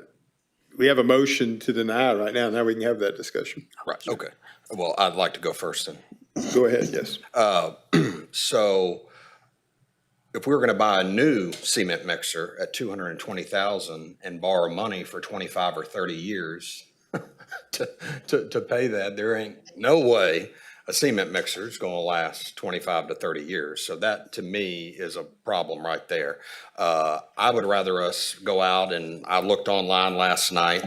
motion to deny right now. Now we can have that discussion. Right, okay. Well, I'd like to go first then. Go ahead, yes. So if we were going to buy a new cement mixer at $220,000 and borrow money for 25 or 30 years to pay that, there ain't no way a cement mixer is going to last 25 to 30 years. So that, to me, is a problem right there. I would rather us go out, and I looked online last night.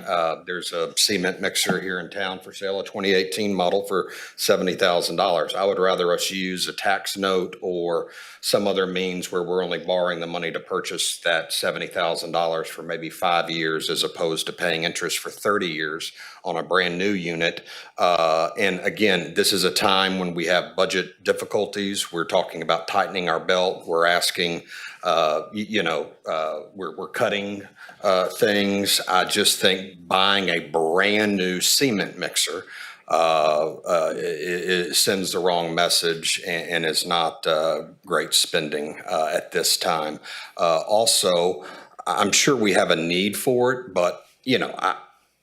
There's a cement mixer here in town for sale, a 2018 model for $70,000. I would rather us use a tax note or some other means where we're only borrowing the money to purchase that $70,000 for maybe 5 years, as opposed to paying interest for 30 years on a brand new unit. And again, this is a time when we have budget difficulties. We're talking about tightening our belt. We're asking, we're cutting things. I just think buying a brand new cement mixer it sends the wrong message and is not great spending at this time. Also, I'm sure we have a need for it, but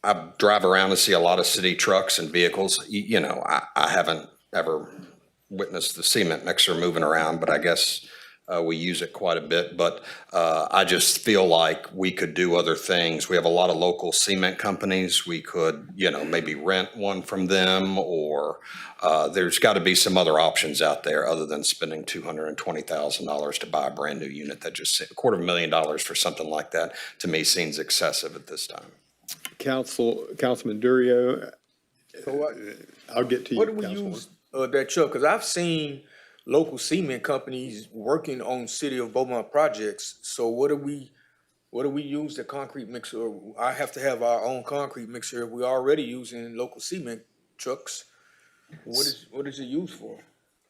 I drive around and see a lot of city trucks and vehicles. I haven't ever witnessed the cement mixer moving around, but I guess we use it quite a bit. But I just feel like we could do other things. We have a lot of local cement companies. We could, maybe rent one from them, or there's got to be some other options out there other than spending $220,000 to buy a brand new unit. That just $250,000 for something like that, to me, seems excessive at this time. Councilman Durio, So what, I'll get to you, what do we Councilwoman. use that truck? Because I've seen local cement companies working on City of Beaumont projects. So what do we use the concrete mixer? I have to have our own concrete mixer. We're already using local cement trucks. What is it used for?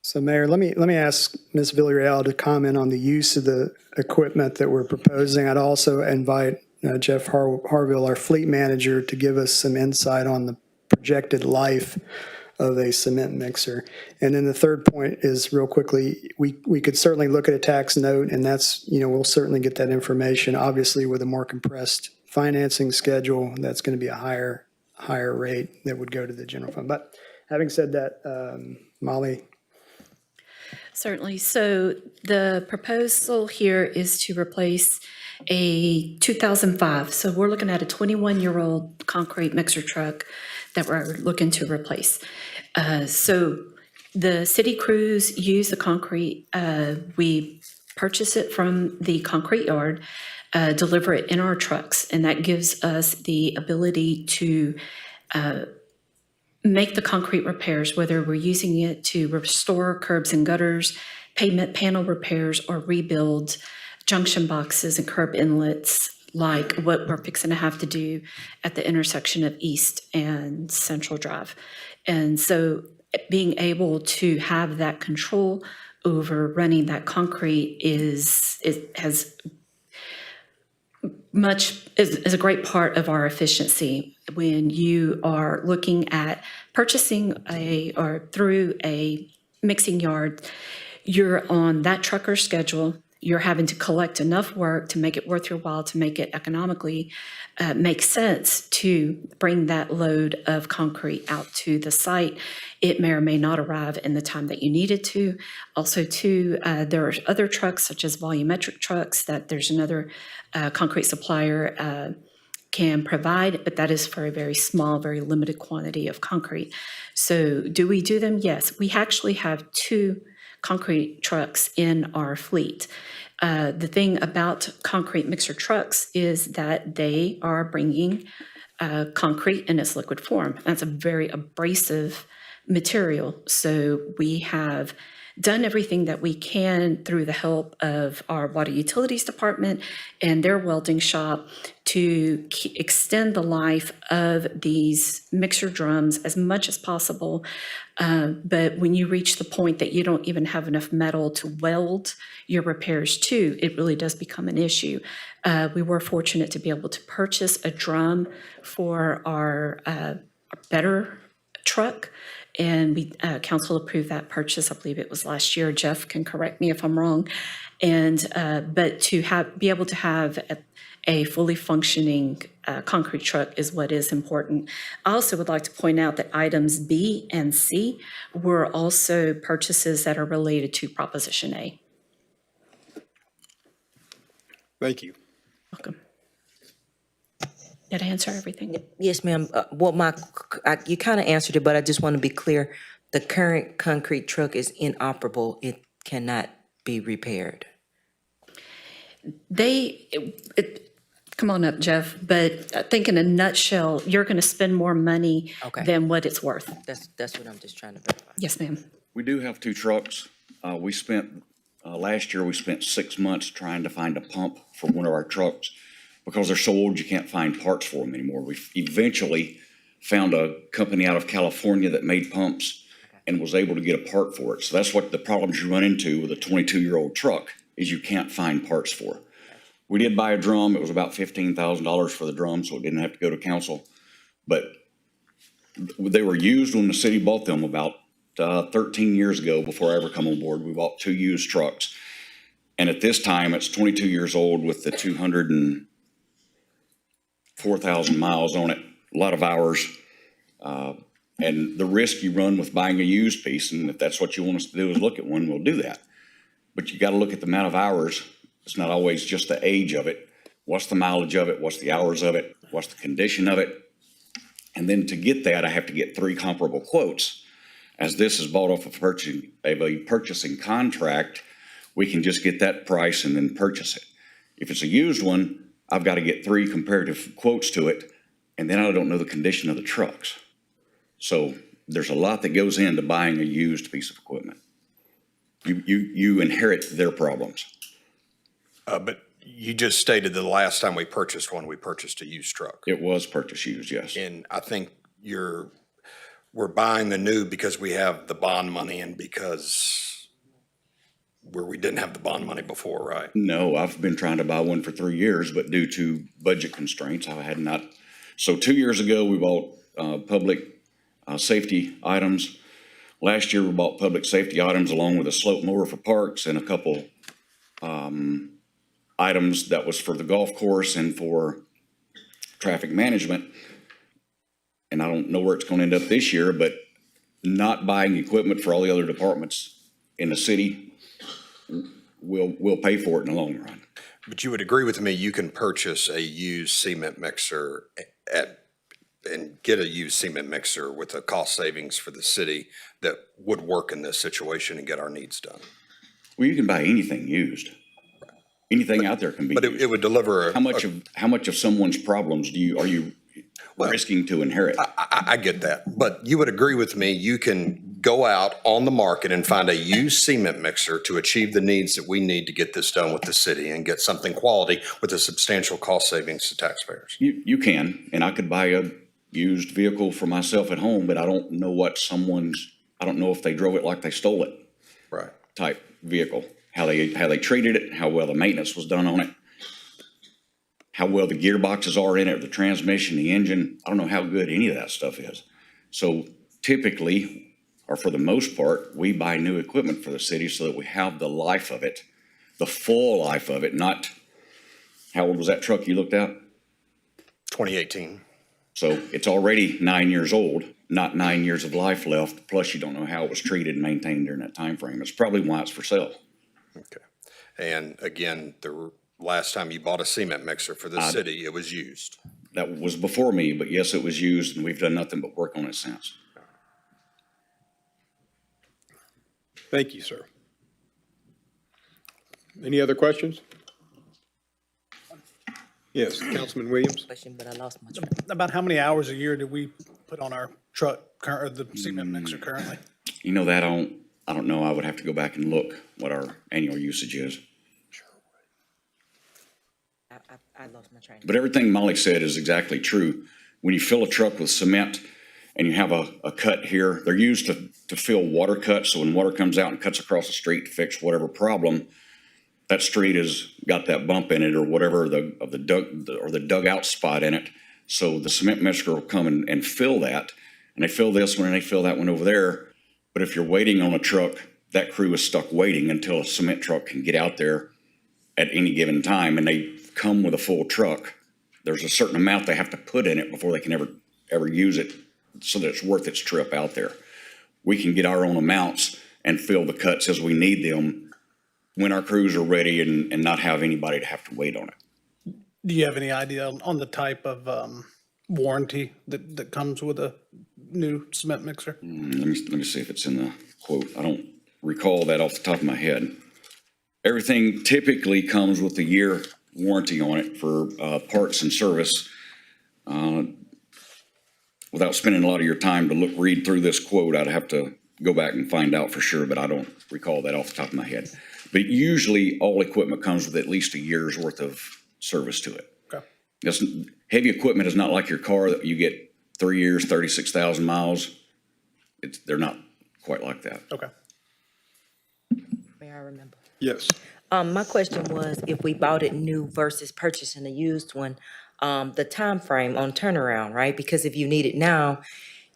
So Mayor, let me ask Ms. Villarreal to comment on the use of the equipment that we're proposing. I'd also invite Jeff Harville, our fleet manager, to give us some insight on the projected life of a cement mixer. And then the third point is, real quickly, we could certainly look at a tax note, and that's, we'll certainly get that information. Obviously, with a more compressed financing schedule, that's going to be a higher rate that would go to the general fund. But having said that, Molly. Certainly. So the proposal here is to replace a 2005. So we're looking at a 21-year-old concrete mixer truck that we're looking to replace. So the city crews use the concrete. We purchase it from the concrete yard, deliver it in our trucks, and that gives us the ability to make the concrete repairs, whether we're using it to restore curbs and gutters, pavement panel repairs, or rebuild junction boxes and curb inlets, like what we're fixing to have to do at the intersection of East and Central Drive. And so being able to have that control over running that concrete is a great part of our efficiency. When you are looking at purchasing through a mixing yard, you're on that trucker schedule. You're having to collect enough work to make it worth your while, to make it economically make sense to bring that load of concrete out to the site. It may or may not arrive in the time that you need it to. Also, too, there are other trucks, such as volumetric trucks, that there's another concrete supplier can provide, but that is for a very small, very limited quantity of concrete. So do we do them? Yes. We actually have 2 concrete trucks in our fleet. The thing about concrete mixer trucks is that they are bringing concrete in its liquid form. That's a very abrasive material. So we have done everything that we can through the help of our water utilities department and their welding shop to extend the life of these mixer drums as much as possible. But when you reach the point that you don't even have enough metal to weld your repairs to, it really does become an issue. We were fortunate to be able to purchase a drum for our better truck. And we, council approved that purchase. I believe it was last year. Jeff can correct me if I'm wrong. And, but to be able to have a fully functioning concrete truck is what is important. I also would like to point out that items B and C were also purchases that are related to Proposition A. Thank you. Welcome. Did I answer everything? Yes, ma'am. You kind of answered it, but I just want to be clear. The current concrete truck is inoperable. It cannot be repaired. Come on up, Jeff, but I think in a nutshell, you're going to spend more money than what it's worth. That's what I'm just trying to verify. Yes, ma'am. We do have two trucks. Last year, we spent 6 months trying to find a pump for one of our trucks because they're so old you can't find parts for them anymore. We eventually found a company out of California that made pumps and was able to get a part for it. So that's what the problems you run into with a 22-year-old truck is you can't find parts for. We did buy a drum. It was about $15,000 for the drum, so it didn't have to go to council. But they were used when the city bought them about 13 years ago before I ever come on board. We bought 2 used trucks. And at this time, it's 22 years old with the 204,000 miles on it, a lot of hours. And the risk you run with buying a used piece, and if that's what you want us to do is look at one, we'll do that. But you got to look at the amount of hours. It's not always just the age of it. What's the mileage of it? What's the hours of it? What's the condition of it? And then to get that, I have to get 3 comparable quotes. As this is bought off of a purchasing contract, we can just get that price and then purchase it. If it's a used one, I've got to get 3 comparative quotes to it, and then I don't know the condition of the trucks. So there's a lot that goes into buying a used piece of equipment. You inherit their problems. But you just stated that the last time we purchased one, we purchased a used truck. It was purchased used, yes. And I think we're buying the new because we have the bond money and because we didn't have the bond money before, right? No, I've been trying to buy one for 3 years, but due to budget constraints, I had not. So 2 years ago, we bought public safety items. Last year, we bought public safety items along with a slope mower for parks and a couple items that was for the golf course and for traffic management. And I don't know where it's going to end up this year, but not buying equipment for all the other departments in the city will pay for it in the long run. But you would agree with me, you can purchase a used cement mixer and get a used cement mixer with a cost savings for the city that would work in this situation and get our needs done. Well, you can buy anything used. Anything out there can be But used. it would deliver How much of someone's problems are you risking to inherit? I get that, but you would agree with me, you can go out on the market and find a used cement mixer to achieve the needs that we need to get this done with the city and get something quality with a substantial cost savings to taxpayers. You can, and I could buy a used vehicle for myself at home, but I don't know I don't know if they drove it like they stole it. Right. Type vehicle, how they treated it, how well the maintenance was done on it, how well the gearboxes are in it, the transmission, the engine. I don't know how good any of that stuff is. So typically, or for the most part, we buy new equipment for the city so that we have the life of it, the full life of it, not, how old was that truck you looked at? 2018. So it's already 9 years old, not 9 years of life left, plus you don't know how it was treated and maintained during that time frame. It's probably why it's for sale. Okay. And again, the last time you bought a cement mixer for the city, it was used. That was before me, but yes, it was used, and we've done nothing but work on it since. Thank you, sir. Any other questions? Yes, Councilman Williams. Question, but I lost my train. About how many hours a year do we put on our truck, or the cement mixer currently? You know that I don't know. I would have to go back and look what our annual usage is. I lost my train. But everything Molly said is exactly true. When you fill a truck with cement and you have a cut here, they're used to fill water cuts. So when water comes out and cuts across the street to fix whatever problem, that street has got that bump in it or whatever the dugout spot in it. So the cement mixer will come and fill that, and they fill this one and they fill that one over there. But if you're waiting on a truck, that crew is stuck waiting until a cement truck can get out there at any given time, and they come with a full truck. There's a certain amount they have to put in it before they can ever use it so that it's worth its trip out there. We can get our own amounts and fill the cuts as we need them when our crews are ready and not have anybody to have to wait on it. Do you have any idea on the type of warranty that comes with a new cement mixer? Let me see if it's in the quote. I don't recall that off the top of my head. Everything typically comes with a year warranty on it for parts and service. Without spending a lot of your time to read through this quote, I'd have to go back and find out for sure, but I don't recall that off the top of my head. But usually all equipment comes with at least a year's worth of service to it. Okay. Heavy equipment is not like your car that you get 3 years, 36,000 miles. They're not quite like that. Okay. May I remember? Yes. My question was, if we bought it new versus purchasing a used one, the time frame on turnaround, right? Because if you need it now,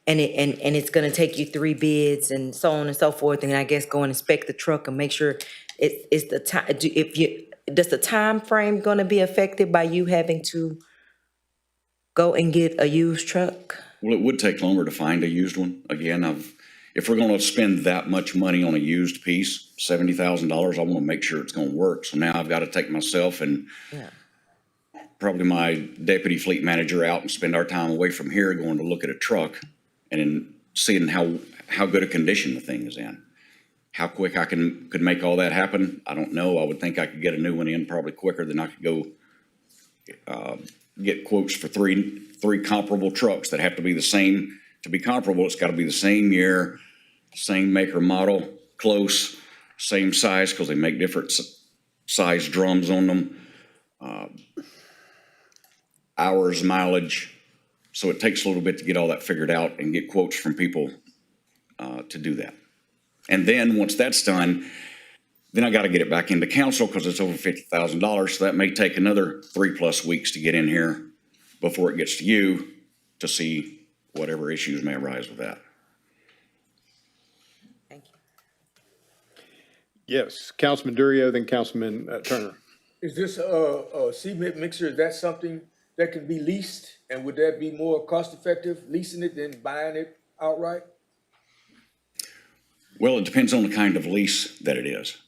and it's gonna take you 3 bids and so on and so forth, and I guess go and inspect the truck and make sure it's the time. Does the time frame gonna be affected by you having to go and get a used truck? Well, it would take longer to find a used one. Again, if we're gonna spend that much money on a used piece, $70,000, I wanna make sure it's gonna work. So now I've gotta take myself and probably my deputy fleet manager out and spend our time away from here going to look at a truck and then seeing how good a condition the thing is in. How quick I could make all that happen, I don't know. I would think I could get a new one in probably quicker than I could go get quotes for three comparable trucks that have to be the same. To be comparable, it's got to be the same year, same make or model, close, same size, because they make different size drums on them. Hours, mileage. So it takes a little bit to get all that figured out and get quotes from people to do that. And then once that's done, then I got to get it back into council because it's over $50,000. So that may take another 3+ weeks to get in here before it gets to you to see whatever issues may arise with that. Thank you. Yes, Councilman Durio, then Councilman Turner. Is this a cement mixer, is that something that can be leased? And would that be more cost effective, leasing it than buying it outright? Well, it depends on the kind of lease that it is.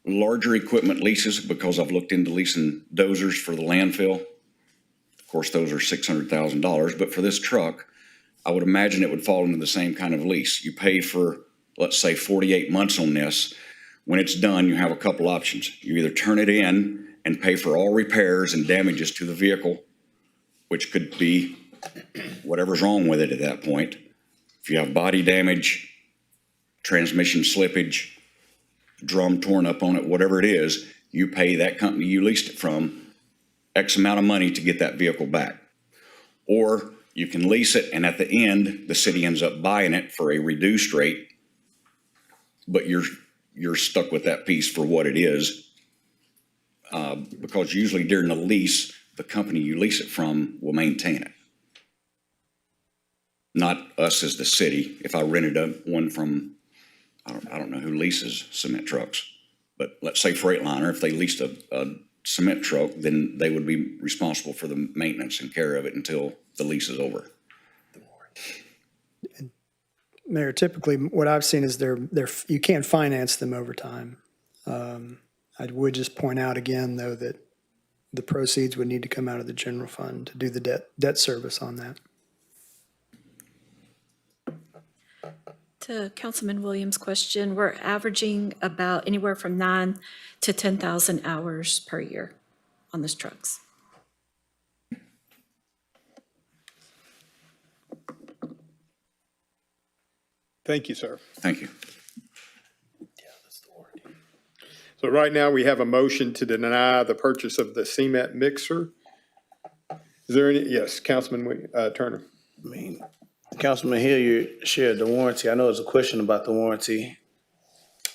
Larger equipment leases, because I've looked into leasing dozers for the landfill. Of course, those are $600,000, but for this truck, I would imagine it would fall into the same kind of lease. You pay for, let's say, 48 months on this. When it's done, you have a couple options. You either turn it in and pay for all repairs and damages to the vehicle, which could be whatever's wrong with it at that point. If you have body damage, transmission slippage, drum torn up on it, whatever it is, you pay that company you leased it from X amount of money to get that vehicle back. Or you can lease it, and at the end, the city ends up buying it for a reduced rate, but you're stuck with that piece for what it is. Because usually during the lease, the company you lease it from will maintain it. Not us as the city. If I rented one from, I don't know who leases cement trucks, but let's say Freightliner, if they leased a cement truck, then they would be responsible for the maintenance and care of it until the lease is over. Mayor, typically what I've seen is you can't finance them over time. I would just point out again, though, that the proceeds would need to come out of the general fund to do the debt service on that. To Councilman Williams' question, we're averaging about anywhere from 9,000 to 10,000 hours per year on these trucks. Thank you, sir. Thank you. So right now, we have a motion to deny the purchase of the cement mixer. Is there any, yes, Councilman Turner. I mean, Councilman Hill, you shared the warranty. I know there's a question about the warranty.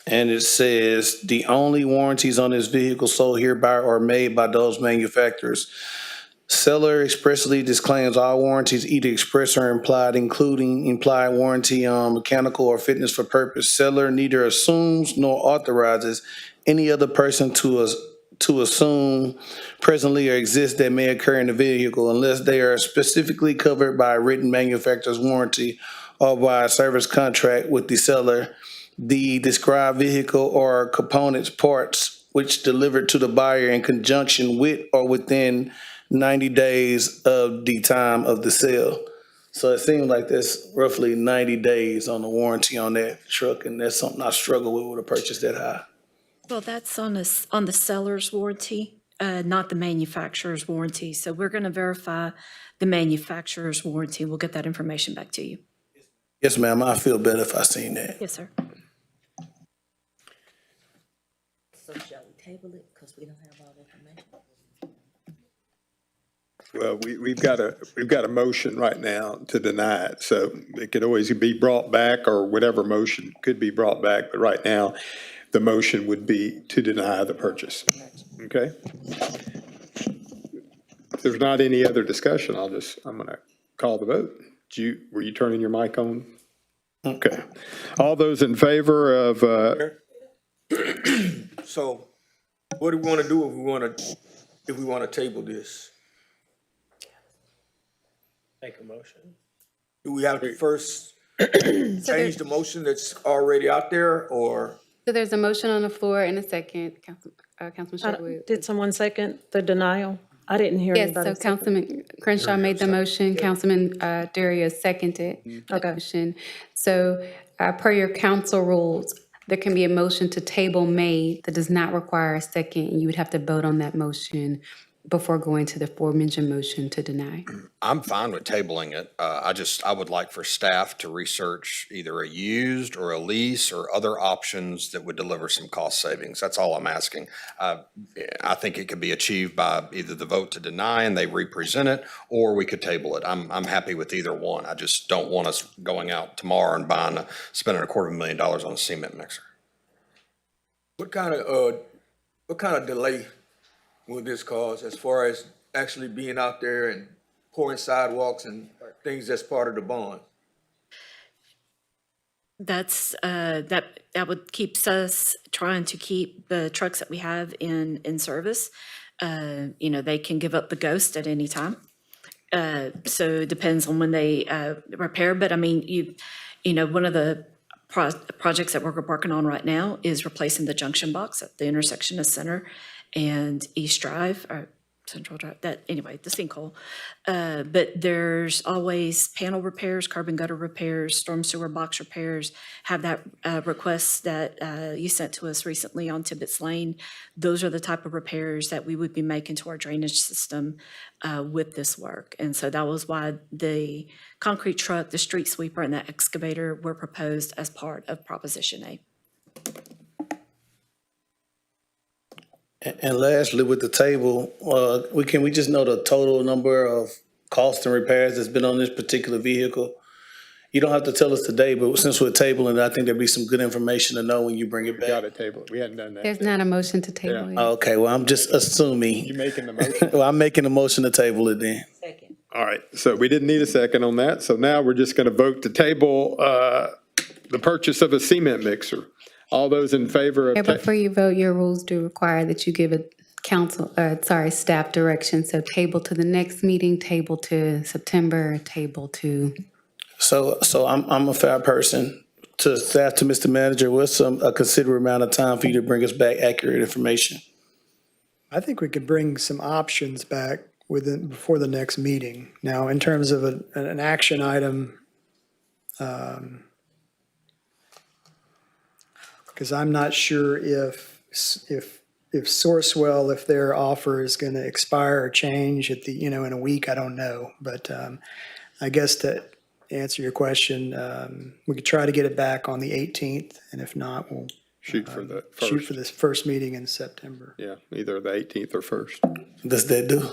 And it says, the only warranties on this vehicle sold hereby are made by those manufacturers. Seller expressly disclaims all warranties, either express or implied, including implied warranty on mechanical or fitness for purpose. Seller neither assumes nor authorizes any other person to assume presently or exist that may occur in the vehicle unless they are specifically covered by a written manufacturer's warranty or by a service contract with the seller. The described vehicle or components, parts, which delivered to the buyer in conjunction with or within 90 days of the time of the sale. So it seems like there's roughly 90 days on the warranty on that truck, and that's something I struggle with a purchase that high. Well, that's on the seller's warranty, not the manufacturer's warranty. So we're going to verify the manufacturer's warranty. We'll get that information back to you. Yes, ma'am, I feel better if I seen that. Yes, sir. So shall we table it, because we don't have all the information? Well, we've got a motion right now to deny it, so it could always be brought back, or whatever motion could be brought back, but right now, the motion would be to deny the purchase. Okay? If there's not any other discussion, I'm gonna call the vote. Were you turning your mic on? Okay. All those in favor of, So what do we want to do if we want to table this? Make a motion. Do we have to first change the motion that's already out there, or? So there's a motion on the floor and a second, Councilman Sherwood. Did someone second the denial? I didn't hear Yes, anybody. so Councilman Crenshaw made the motion, Councilman Dario seconded the Okay. motion. So per your council rules, there can be a motion to table made that does not require a second, and you would have to vote on that motion before going to the aforementioned motion to deny. I'm fine with tabling it. I would like for staff to research either a used or a lease or other options that would deliver some cost savings. That's all I'm asking. I think it could be achieved by either the vote to deny and they represent it, or we could table it. I'm happy with either one. I just don't want us going out tomorrow and spending $250,000 on a cement mixer. What kind of delay will this cause as far as actually being out there and pouring sidewalks and things that's part of the bond? That's, that would keeps us trying to keep the trucks that we have in service. They can give up the ghost at any time. So it depends on when they repair, but I mean, one of the projects that we're working on right now is replacing the junction box at the intersection of Center and East Drive, or Central Drive, the sinkhole. But there's always panel repairs, curb and gutter repairs, storm sewer box repairs. Have that request that you sent to us recently on Tibbetts Lane. Those are the type of repairs that we would be making to our drainage system with this work. And so that was why the concrete truck, the street sweeper, and the excavator were proposed as part of Proposition A. And lastly, with the table, can we just know the total number of costs and repairs that's been on this particular vehicle? You don't have to tell us today, but since we're tabling it, I think there'd be some good information to know when you bring it We got back. to table it. We hadn't done that. There's not a motion to table it. Okay, well, I'm just assuming. You making the motion? Well, I'm making a motion to table it then. Second. All right, so we didn't need a second on that, so now we're just going to vote to table the purchase of a cement mixer. All those in favor of, Before you vote, your rules do require that you give a staff direction. So table to the next meeting, table to September, table to. So I'm a fair person. To staff, to Mr. Manager, what's a considerable amount of time for you to bring us back accurate information? I think we could bring some options back before the next meeting. Now, in terms of an action item, because I'm not sure if Sourcewell, if their offer is going to expire or change at in a week, I don't know. But I guess to answer your question, we could try to get it back on the 18th, and if not, we'll shoot for the shoot first? for this first meeting in September. Yeah, either the 18th or 1st. Does that do?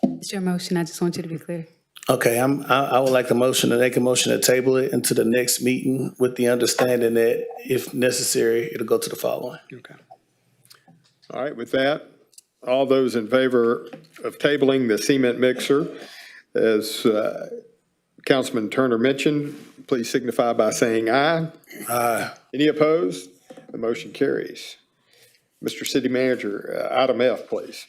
It's your motion. I just want you to be clear. Okay, I would like to make a motion to table it into the next meeting with the understanding that if necessary, it'll go to the following. Okay. All right, with that, All those in favor of tabling the cement mixer, as Councilman Turner mentioned, please signify by saying aye. Aye. Any opposed? The motion carries. Mr. City Manager, item F, please.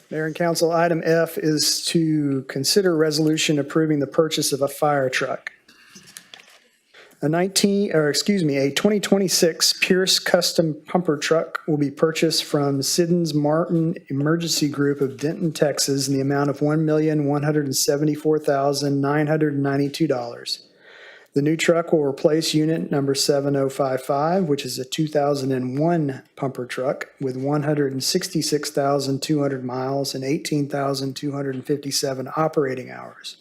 Mayor and council, item F is to consider resolution approving the purchase of a fire truck. A 2026 Pierce Custom Pumper Truck will be purchased from Siddons Martin Emergency Group of Denton, Texas, in the amount of $1,174,992. The new truck will replace unit number 7055, which is a 2001 pumper truck with 166,200 miles and 18,257 operating hours.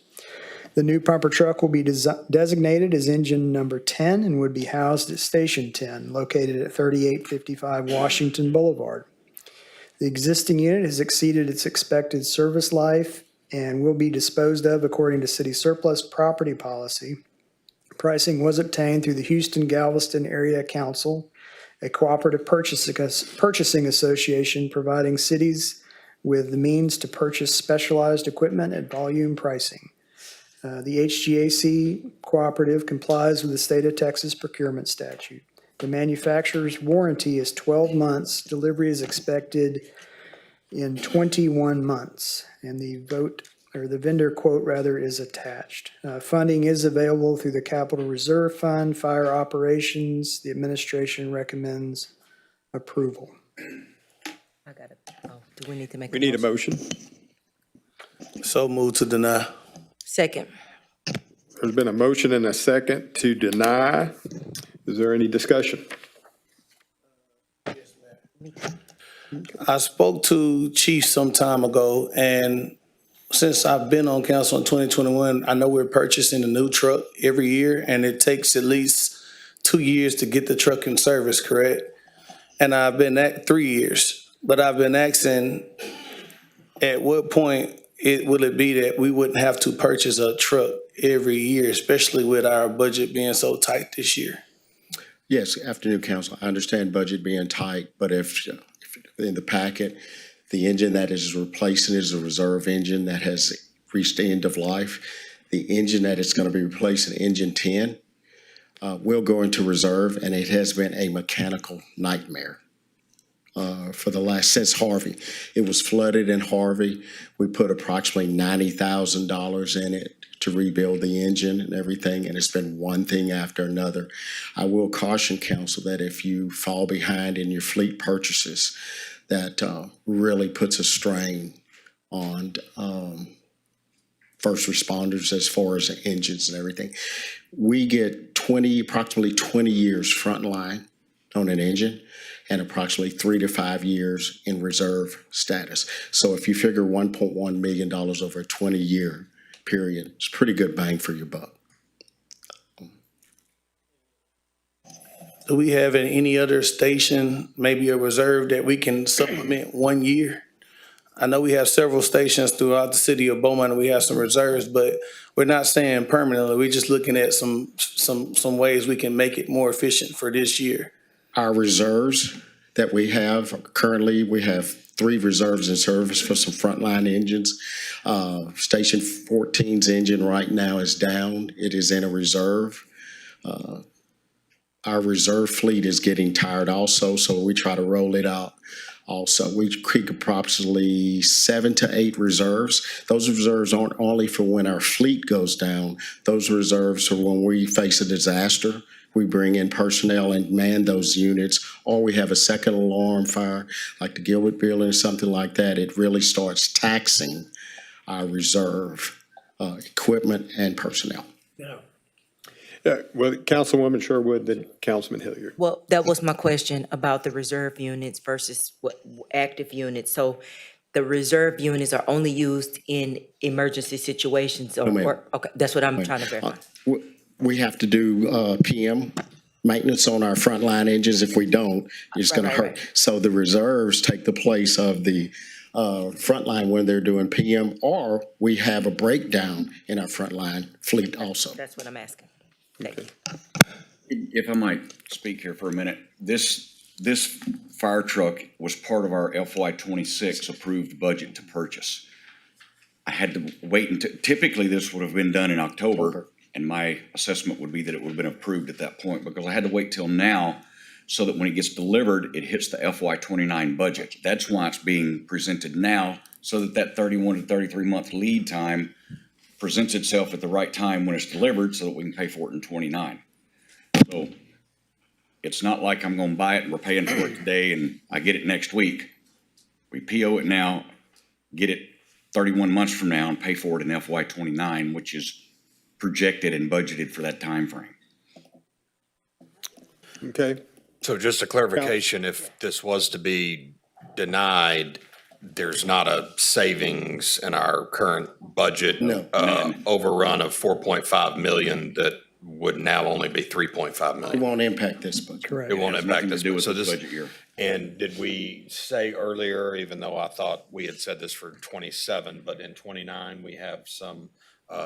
The new pumper truck will be designated as engine number 10 and would be housed at Station 10, located at 3855 Washington Boulevard. The existing unit has exceeded its expected service life and will be disposed of according to city surplus property policy. Pricing was obtained through the Houston-Galveston Area Council, a cooperative purchasing association providing cities with the means to purchase specialized equipment at volume pricing. The HGAC cooperative complies with the state of Texas procurement statute. The manufacturer's warranty is 12 months. Delivery is expected in 21 months, and the vendor quote is attached. Funding is available through the Capital Reserve Fund, Fire Operations. The administration recommends approval. I got it. Oh, do we need to make? We need a motion. So moved to deny. Second. There's been a motion and a second to deny. Is there any discussion? I spoke to Chief some time ago, and since I've been on council in 2021, I know we're purchasing a new truck every year, and it takes at least 2 years to get the truck in service, correct? And I've been at 3 years, but I've been asking, at what point will it be that we wouldn't have to purchase a truck every year, especially with our budget being so tight this year? Yes, afternoon, council. I understand budget being tight, but if in the packet, the engine that is replacing is a reserve engine that has reached the end of life. The engine that it's going to be replacing, engine 10, will go into reserve, and it has been a mechanical nightmare for the since Harvey. It was flooded in Harvey. We put approximately $90,000 in it to rebuild the engine and everything, and it's been one thing after another. I will caution council that if you fall behind in your fleet purchases, that really puts a strain on first responders as far as engines and everything. We get approximately 20 years frontline on an engine and approximately 3 to 5 years in reserve status. So if you figure $1.1 million over a 20-year period, it's pretty good bang for your buck. Do we have in any other station, maybe a reserve that we can supplement 1 year? I know we have several stations throughout the city of Beaumont, and we have some reserves, but we're not saying permanently. We're just looking at some ways we can make it more efficient for this year. Our reserves that we have, currently we have 3 reserves in service for some frontline engines. Station 14's engine right now is down. It is in a reserve. Our reserve fleet is getting tired also, so we try to roll it out. Also, we keep approximately 7 to 8 reserves. Those reserves aren't only for when our fleet goes down. Those reserves are when we face a disaster. We bring in personnel and man those units, or we have a second alarm fire, like the Gilbert building or something like that. It really starts taxing our reserve equipment and personnel. Yeah. Well, Councilwoman Sherwood, then Councilman Hilliard. Well, that was my question about the reserve units versus active units. So the reserve units are only used in emergency situations or okay, that's what I'm trying to verify. We have to do PM maintenance on our frontline engines. If we don't, it's going to hurt. Right. So the reserves take the place of the frontline when they're doing PM, or we have a breakdown in our frontline fleet also. That's what I'm asking. Thank you. If I might speak here for a minute, this this fire truck was part of our FY '26 approved budget to purchase. I had to wait until, typically this would have been done in October, and my assessment would be that it would have been approved at that point, because I had to wait till now so that when it gets delivered, it hits the FY '29 budget. That's why it's being presented now, so that that 31 to 33 month lead time presents itself at the right time when it's delivered, so that we can pay for it in '29. So it's not like I'm gonna buy it and we're paying for it today and I get it next week. We PO it now, get it 31 months from now and pay for it in FY '29, which is projected and budgeted for that time frame. Okay. So just a clarification, if this was to be denied, there's not a savings in our current budget? No. Overrun of 4.5 million that would now only be 3.5 It million? won't impact this budget. Correct. It won't Has impact nothing to this. do with So this this, budget year. and did we say earlier, even though I thought we had said this for 27, but in 29, we have some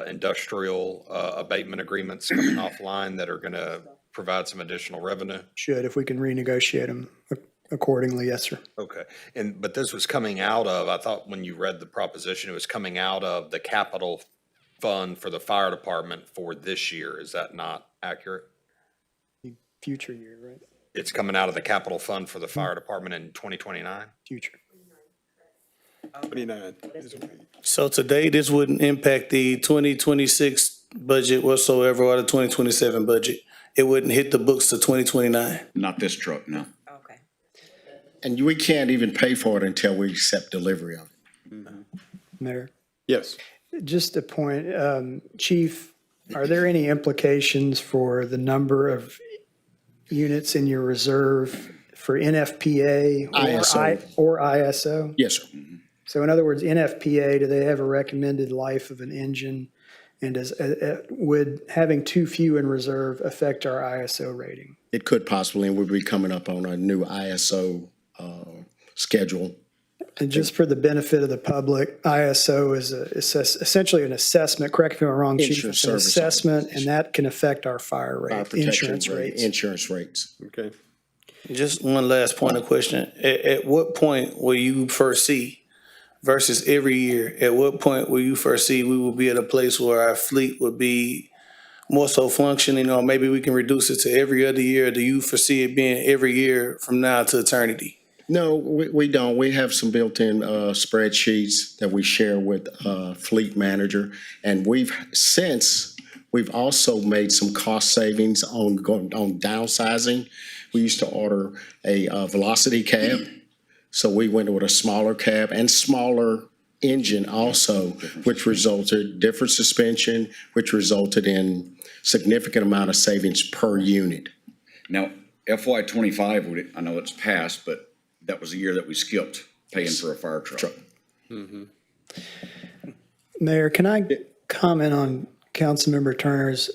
industrial abatement agreements coming offline that are going to provide some additional revenue? Should, if we can renegotiate them accordingly, yes, sir. Okay. But this was coming out of, I thought when you read the proposition, it was coming out of the capital fund for the fire department for this year. Is that not accurate? Future year, right? It's coming out of the capital fund for the fire department in 2029? Future. 29. So today, this wouldn't impact the 2026 budget whatsoever or the 2027 budget. It wouldn't hit the books to 2029. Not this truck, no. Okay. And we can't even pay for it until we accept delivery of it. Mayor? Yes. Just a point, Chief, are there any implications for the number of units in your reserve for NFPA or ISO? Yes, sir. So in other words, NFPA, do they have a recommended life of an engine? And would having too few in reserve affect our ISO rating? It could possibly, and we'll be coming up on a new ISO schedule. And just for the benefit of the public, ISO is essentially an assessment, correct me if I'm wrong, Chief, Insurance it's an service assessment, and that can affect our fire Fire rate, protection insurance rate, rates. Insurance rates. Okay. Just one last point of question. At what point will you foresee, versus every year, at what point will you foresee we will be at a place where our fleet would be more so functioning, or maybe we can reduce it to every other year? Do you foresee it being every year from now to eternity? No, we don't. We have some built-in spreadsheets that we share with Fleet Manager. And we've also made some cost savings on downsizing. We used to order a velocity cab. So we went with a smaller cab and smaller engine also, which resulted different suspension, which resulted in significant amount of savings per unit. Now, FY '25, I know it's passed, but that was a year that we skipped paying for a fire truck. Mayor, can I comment on Councilmember Turner's,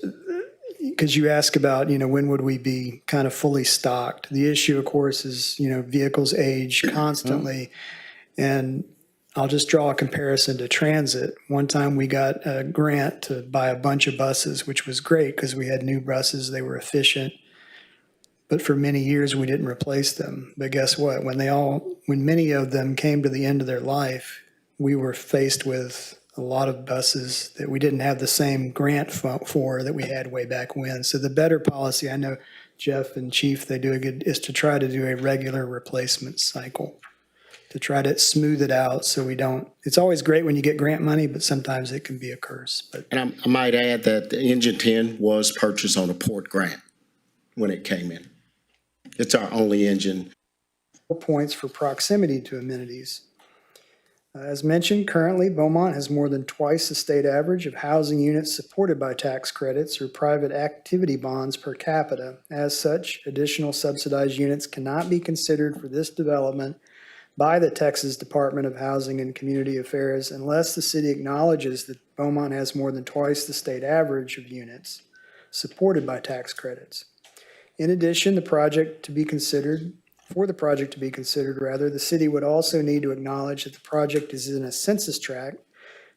because you asked about, when would we be kind of fully stocked? The issue, of course, is, vehicles age constantly. And I'll just draw a comparison to transit. One time we got a grant to buy a bunch of buses, which was great because we had new buses, they were efficient. But for many years, we didn't replace them. But guess what? When many of them came to the end of their life, we were faced with a lot of buses that we didn't have the same grant for that we had way back when. So the better policy, I know Jeff and Chief, they do a good, is to try to do a regular replacement cycle, to try to smooth it out so we don't, it's always great when you get grant money, but sometimes it can be a curse. But And I might add that the Engine 10 was purchased on a port grant when it came in. It's our only engine. 4 points for proximity to amenities. As mentioned, currently Beaumont has more than twice the state average of housing units supported by tax credits or private activity bonds per capita. As such, additional subsidized units cannot be considered for this development by the Texas Department of Housing and Community Affairs unless the city acknowledges that Beaumont has more than twice the state average of units supported by tax credits. In addition, the project to be considered, the city would also need to acknowledge that the project is in a census tract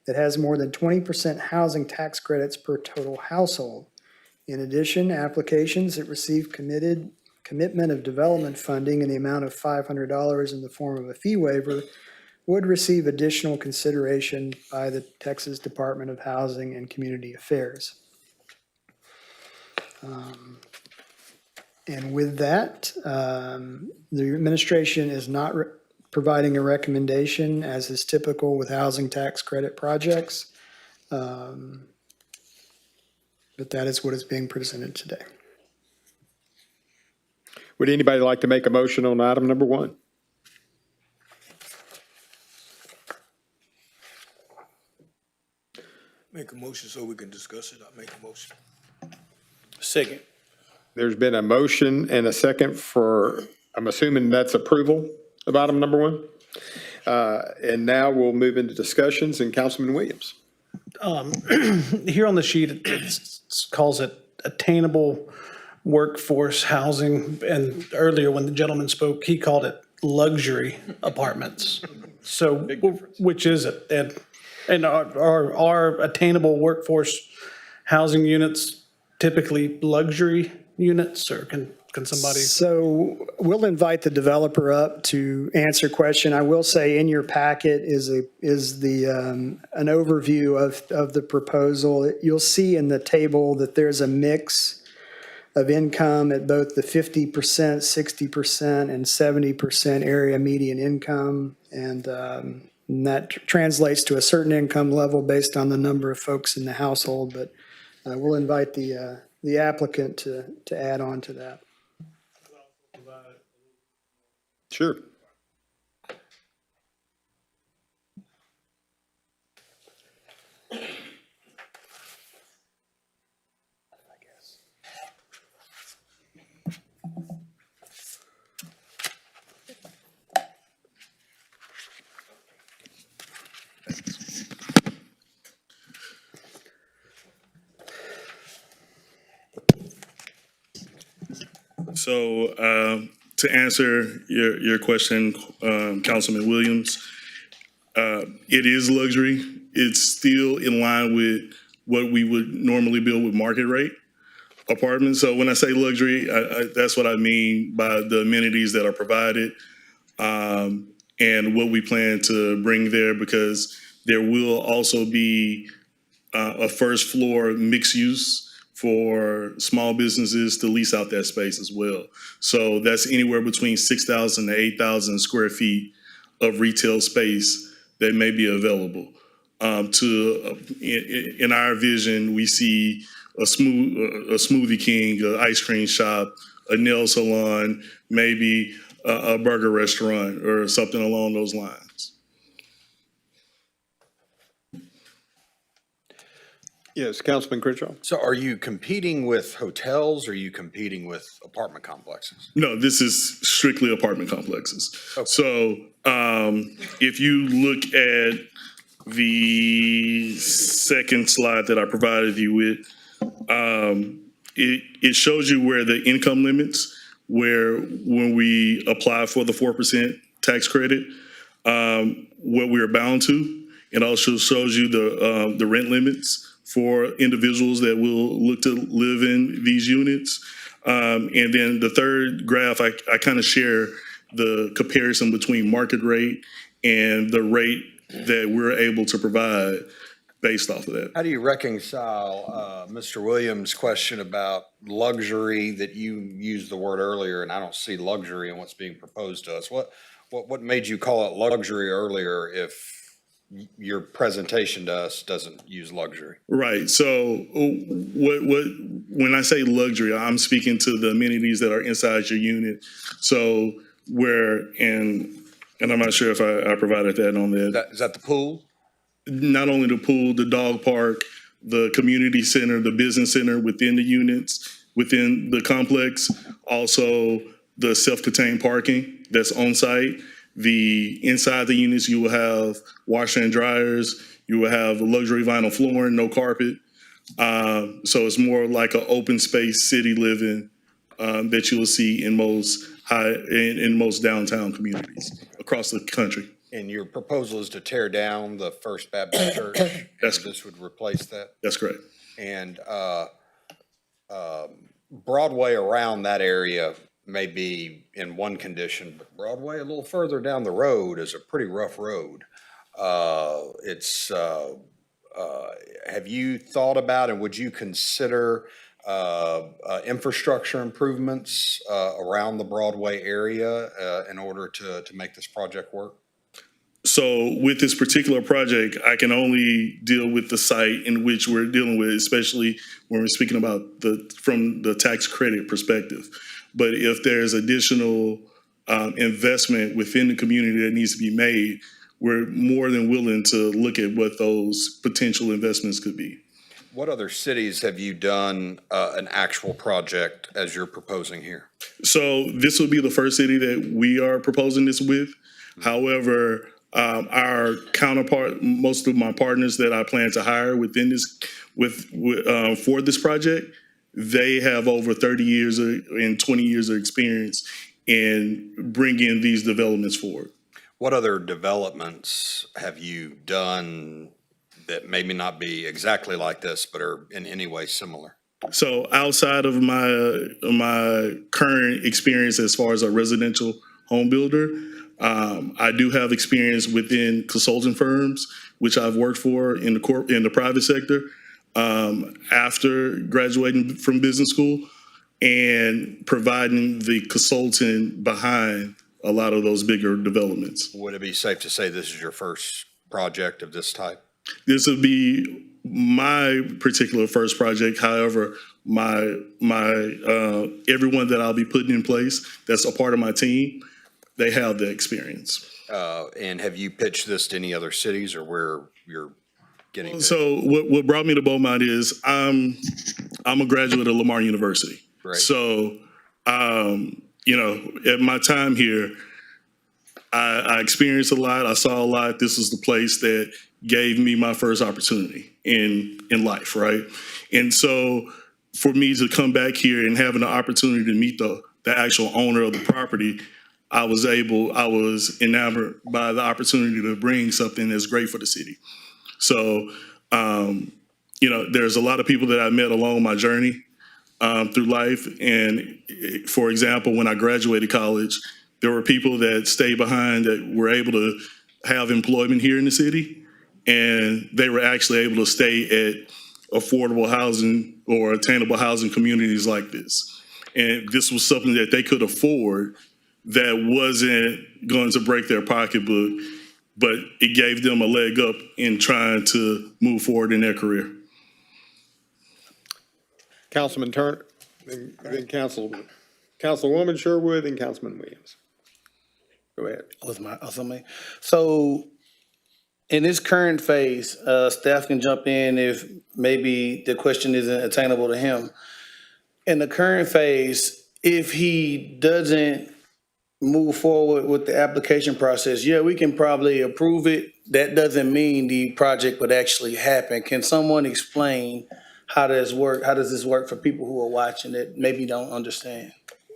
that has more than 20% housing tax credits per total household. In addition, applications that receive committed commitment of development funding in the amount of $500 in the form of a fee waiver would receive additional consideration by the Texas Department of Housing and Community Affairs. And with that, the administration is not providing a recommendation, as is typical with housing tax credit projects. But that is what is being presented today. Would anybody like to make a motion on item number 1? Make a motion so we can discuss it. I make a motion. Second. There's been a motion and a second for, I'm assuming that's approval of item number 1. And now we'll move into discussions, and Councilman Williams. Here on the sheet, it calls it attainable workforce housing. And earlier when the gentleman spoke, he called it luxury apartments. So which is it? And are attainable workforce housing units typically luxury units, or can somebody? So we'll invite the developer up to answer question. I will say in your packet is an overview of the proposal. You'll see in the table that there's a mix of income at both the 50%, 60%, and 70% area median income. And that translates to a certain income level based on the number of folks in the household. But we'll invite the applicant to add on to that. Sure. So to answer your question, Councilman Williams, it is luxury. It's still in line with what we would normally build with market rate apartments. So when I say luxury, that's what I mean by the amenities that are provided and what we plan to bring there, because there will also be a first floor mixed use for small businesses to lease out that space as well. So that's anywhere between 6,000 to 8,000 square feet of retail space that may be available. In our vision, we see a Smoothie King, an ice cream shop, a nail salon, maybe a burger restaurant or something along those lines. Yes, Councilman Critchlow. So are you competing with hotels, or are you competing with apartment complexes? No, this is strictly apartment complexes. Okay. So if you look at the second slide that I provided you with, it shows you where the income limits, where when we apply for the 4% tax credit, what we're bound to. It also shows you the rent limits for individuals that will look to live in these units. And then the third graph, I kind of share the comparison between market rate and the rate that we're able to provide based off of that. How do you reconcile Mr. Williams' question about luxury, that you used the word earlier, and I don't see luxury in what's being proposed to us? What made you call it luxury earlier if your presentation to us doesn't use luxury? Right. So when I say luxury, I'm speaking to the amenities that are inside your unit. So and I'm not sure if I provided that on there. Is that the pool? Not only the pool, the dog park, the community center, the business center within the units, within the complex, also the self-contained parking that's on site. Inside the units, you will have washer and dryers. You will have luxury vinyl flooring, no carpet. So it's more like an open space city living that you will see in most downtown communities across the country. And your proposal is to tear down the First Baptist Church? This would replace that? That's correct. And Broadway around that area, may be in one condition, but Broadway a little further down the road is a pretty rough road. Have you thought about and would you consider infrastructure improvements around the Broadway area in order to make this project work? So with this particular project, I can only deal with the site in which we're dealing with, especially when we're speaking about from the tax credit perspective. But if there's additional investment within the community that needs to be made, we're more than willing to look at what those potential investments could be. What other cities have you done an actual project as you're proposing here? So this will be the first city that we are proposing this with. However, our counterpart, most of my partners that I plan to hire within this, for this project, they have over 30 years and 20 years of experience in bringing these developments forward. What other developments have you done that maybe not be exactly like this, but are in any way similar? So outside of my current experience as far as a residential home builder, I do have experience within consulting firms, which I've worked for in the private sector after graduating from business school and providing the consulting behind a lot of those bigger developments. Would it be safe to say this is your first project of this type? This would be my particular first project. However, everyone that I'll be putting in place that's a part of my team, they have the experience. And have you pitched this to any other cities or where you're getting pitched? So what brought me to Beaumont is I'm a graduate of Lamar University. Right. So, at my time here, I experienced a lot. I saw a lot. This was the place that gave me my first opportunity in life, right? And so for me to come back here and having the opportunity to meet the actual owner of the property, I was enamored by the opportunity to bring something that's great for the city. So, there's a lot of people that I met along my journey through life. And for example, when I graduated college, there were people that stayed behind that were able to have employment here in the city. And they were actually able to stay at affordable housing or attainable housing communities like this. And this was something that they could afford that wasn't going to break their pocketbook, but it gave them a leg up in trying to move forward in their career. Councilman Turner, then Councilwoman Sherwood, and Councilman Williams. Go ahead. So in this current phase, staff can jump in if maybe the question isn't attainable to him. In the current phase, if he doesn't move forward with the application process, yeah, we can probably approve it. That doesn't mean the project would actually happen. Can someone explain how does this work for people who are watching that maybe don't understand?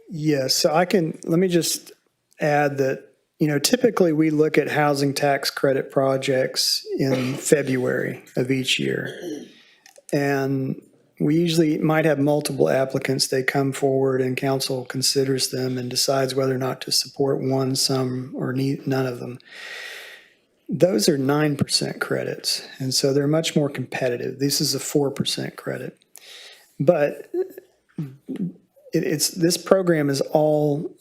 Yes, so let me just add that, typically we look at housing tax credit projects in February of each year. And we usually might have multiple applicants. They come forward and council considers them and decides whether or not to support one, some, or none of them. Those are 9% credits, and so they're much more competitive. This is a 4% credit. But this program is all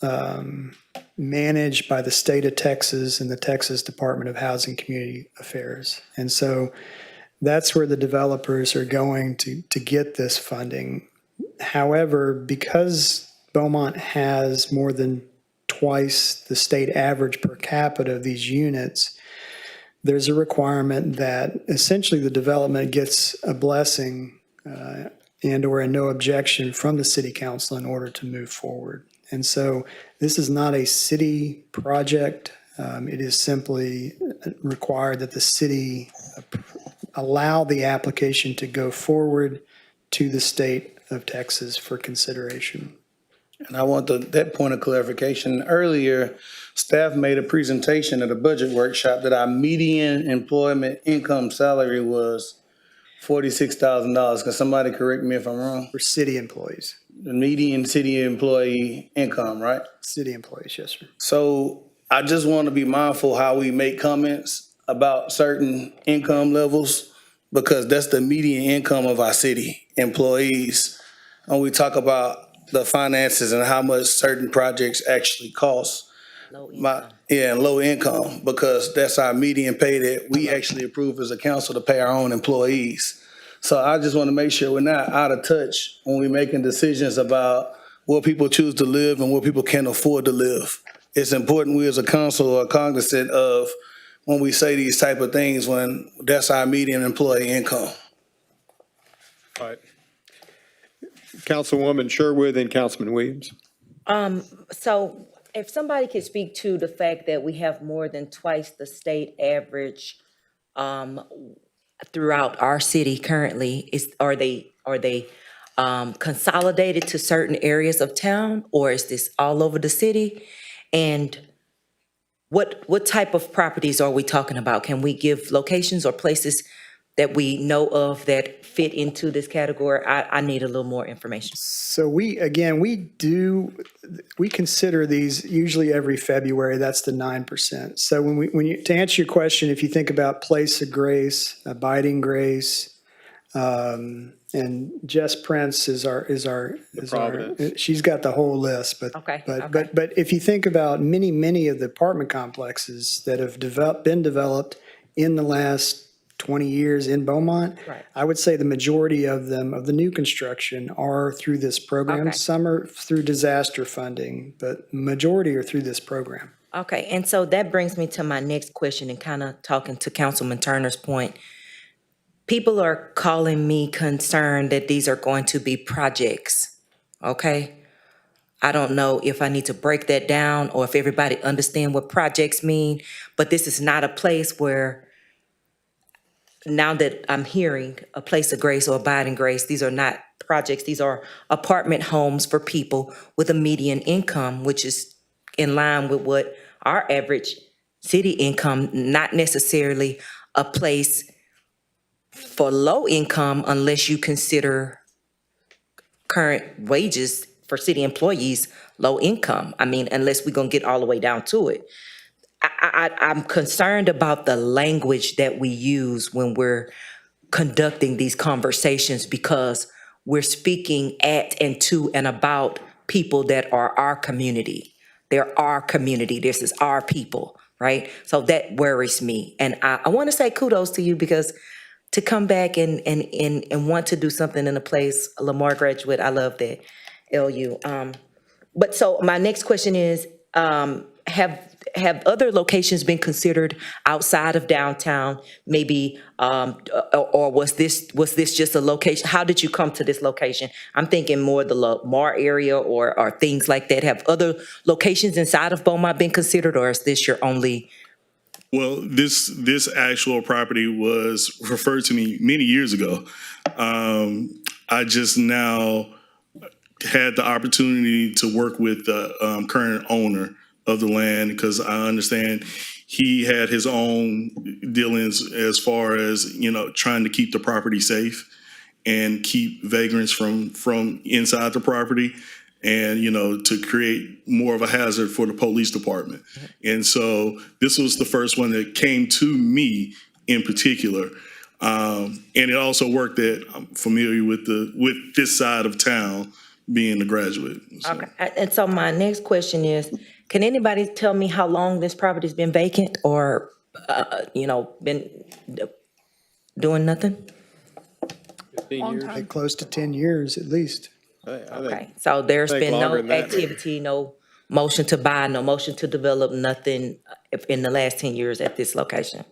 managed by the state of Texas and the Texas Department of Housing and Community Affairs. And so that's where the developers are going to get this funding. However, because Beaumont has more than twice the state average per capita of these units, there's a requirement that essentially the development gets a blessing and or a no objection from the city council in order to move forward. And so this is not a city project. It is simply required that the city allow the application to go forward to the state of Texas for consideration. And I want that point of clarification. Earlier, staff made a presentation at a budget workshop that our median employment income salary was $46,000. Can somebody correct me if I'm wrong? For city employees. The median city employee income, right? City employees, yes, sir. So I just want to be mindful how we make comments about certain income levels because that's the median income of our city employees. And we talk about the finances and how much certain projects actually cost. Low income. And low income, because that's our median pay that we actually approve as a council to pay our own employees. So I just want to make sure we're not out of touch when we're making decisions about where people choose to live and where people can afford to live. It's important we as a council are cognizant of when we say these type of things when that's our median employee income. All right. Councilwoman Sherwood and Councilman Williams. So if somebody could speak to the fact that we have more than twice the state average throughout our city currently, are they consolidated to certain areas of town, or is this all over the city? And what type of properties are we talking about? Can we give locations or places that we know of that fit into this category? I need a little more information. So we consider these usually every February. That's the 9%. So to answer your question, if you think about place of grace, abiding grace, and Jess Prince is our she's got the whole list, but if you think about many of the apartment complexes that have been developed in the last 20 years in Beaumont, Right. I would say the majority of them, of the new construction, are through this program. Okay. Some are through disaster funding, but majority are through this program. Okay, and so that brings me to my next question and kind of talking to Councilman Turner's point. People are calling me concerned that these are going to be projects, okay? I don't know if I need to break that down or if everybody understand what projects mean, but this is not a place where, now that I'm hearing a place of grace or abiding grace, these are not projects, these are apartment homes for people with a median income, which is in line with what our average city income, not necessarily a place for low income unless you consider current wages for city employees low income. I mean, unless we're gonna get all the way down to it. I'm concerned about the language that we use when we're conducting these conversations because we're speaking at and to and about people that are our community. They're our community. This is our people, right? So that worries me. And I want to say kudos to you because to come back and want to do something in a place, a Lamar graduate, I love that, LU. But so my next question is, have other locations been considered outside of downtown, maybe, or was this just a location? How did you come to this location? I'm thinking more the Lamar area or things like that. Have other locations inside of Beaumont been considered, or is this your only? Well, this actual property was referred to me many years ago. I just now had the opportunity to work with the current owner of the land because I understand he had his own dealings as far as, trying to keep the property safe and keep vagrants from inside the property and, to create more of a hazard for the police department. And so this was the first one that came to me in particular. And it also worked that I'm familiar with this side of town being a graduate. So. Okay, and so my next question is, can anybody tell me how long this property's been vacant or, been doing nothing? 15 years. Close to 10 years at least. Okay, so there's been no activity, no motion to buy, no motion to develop, nothing in the last 10 years at this location?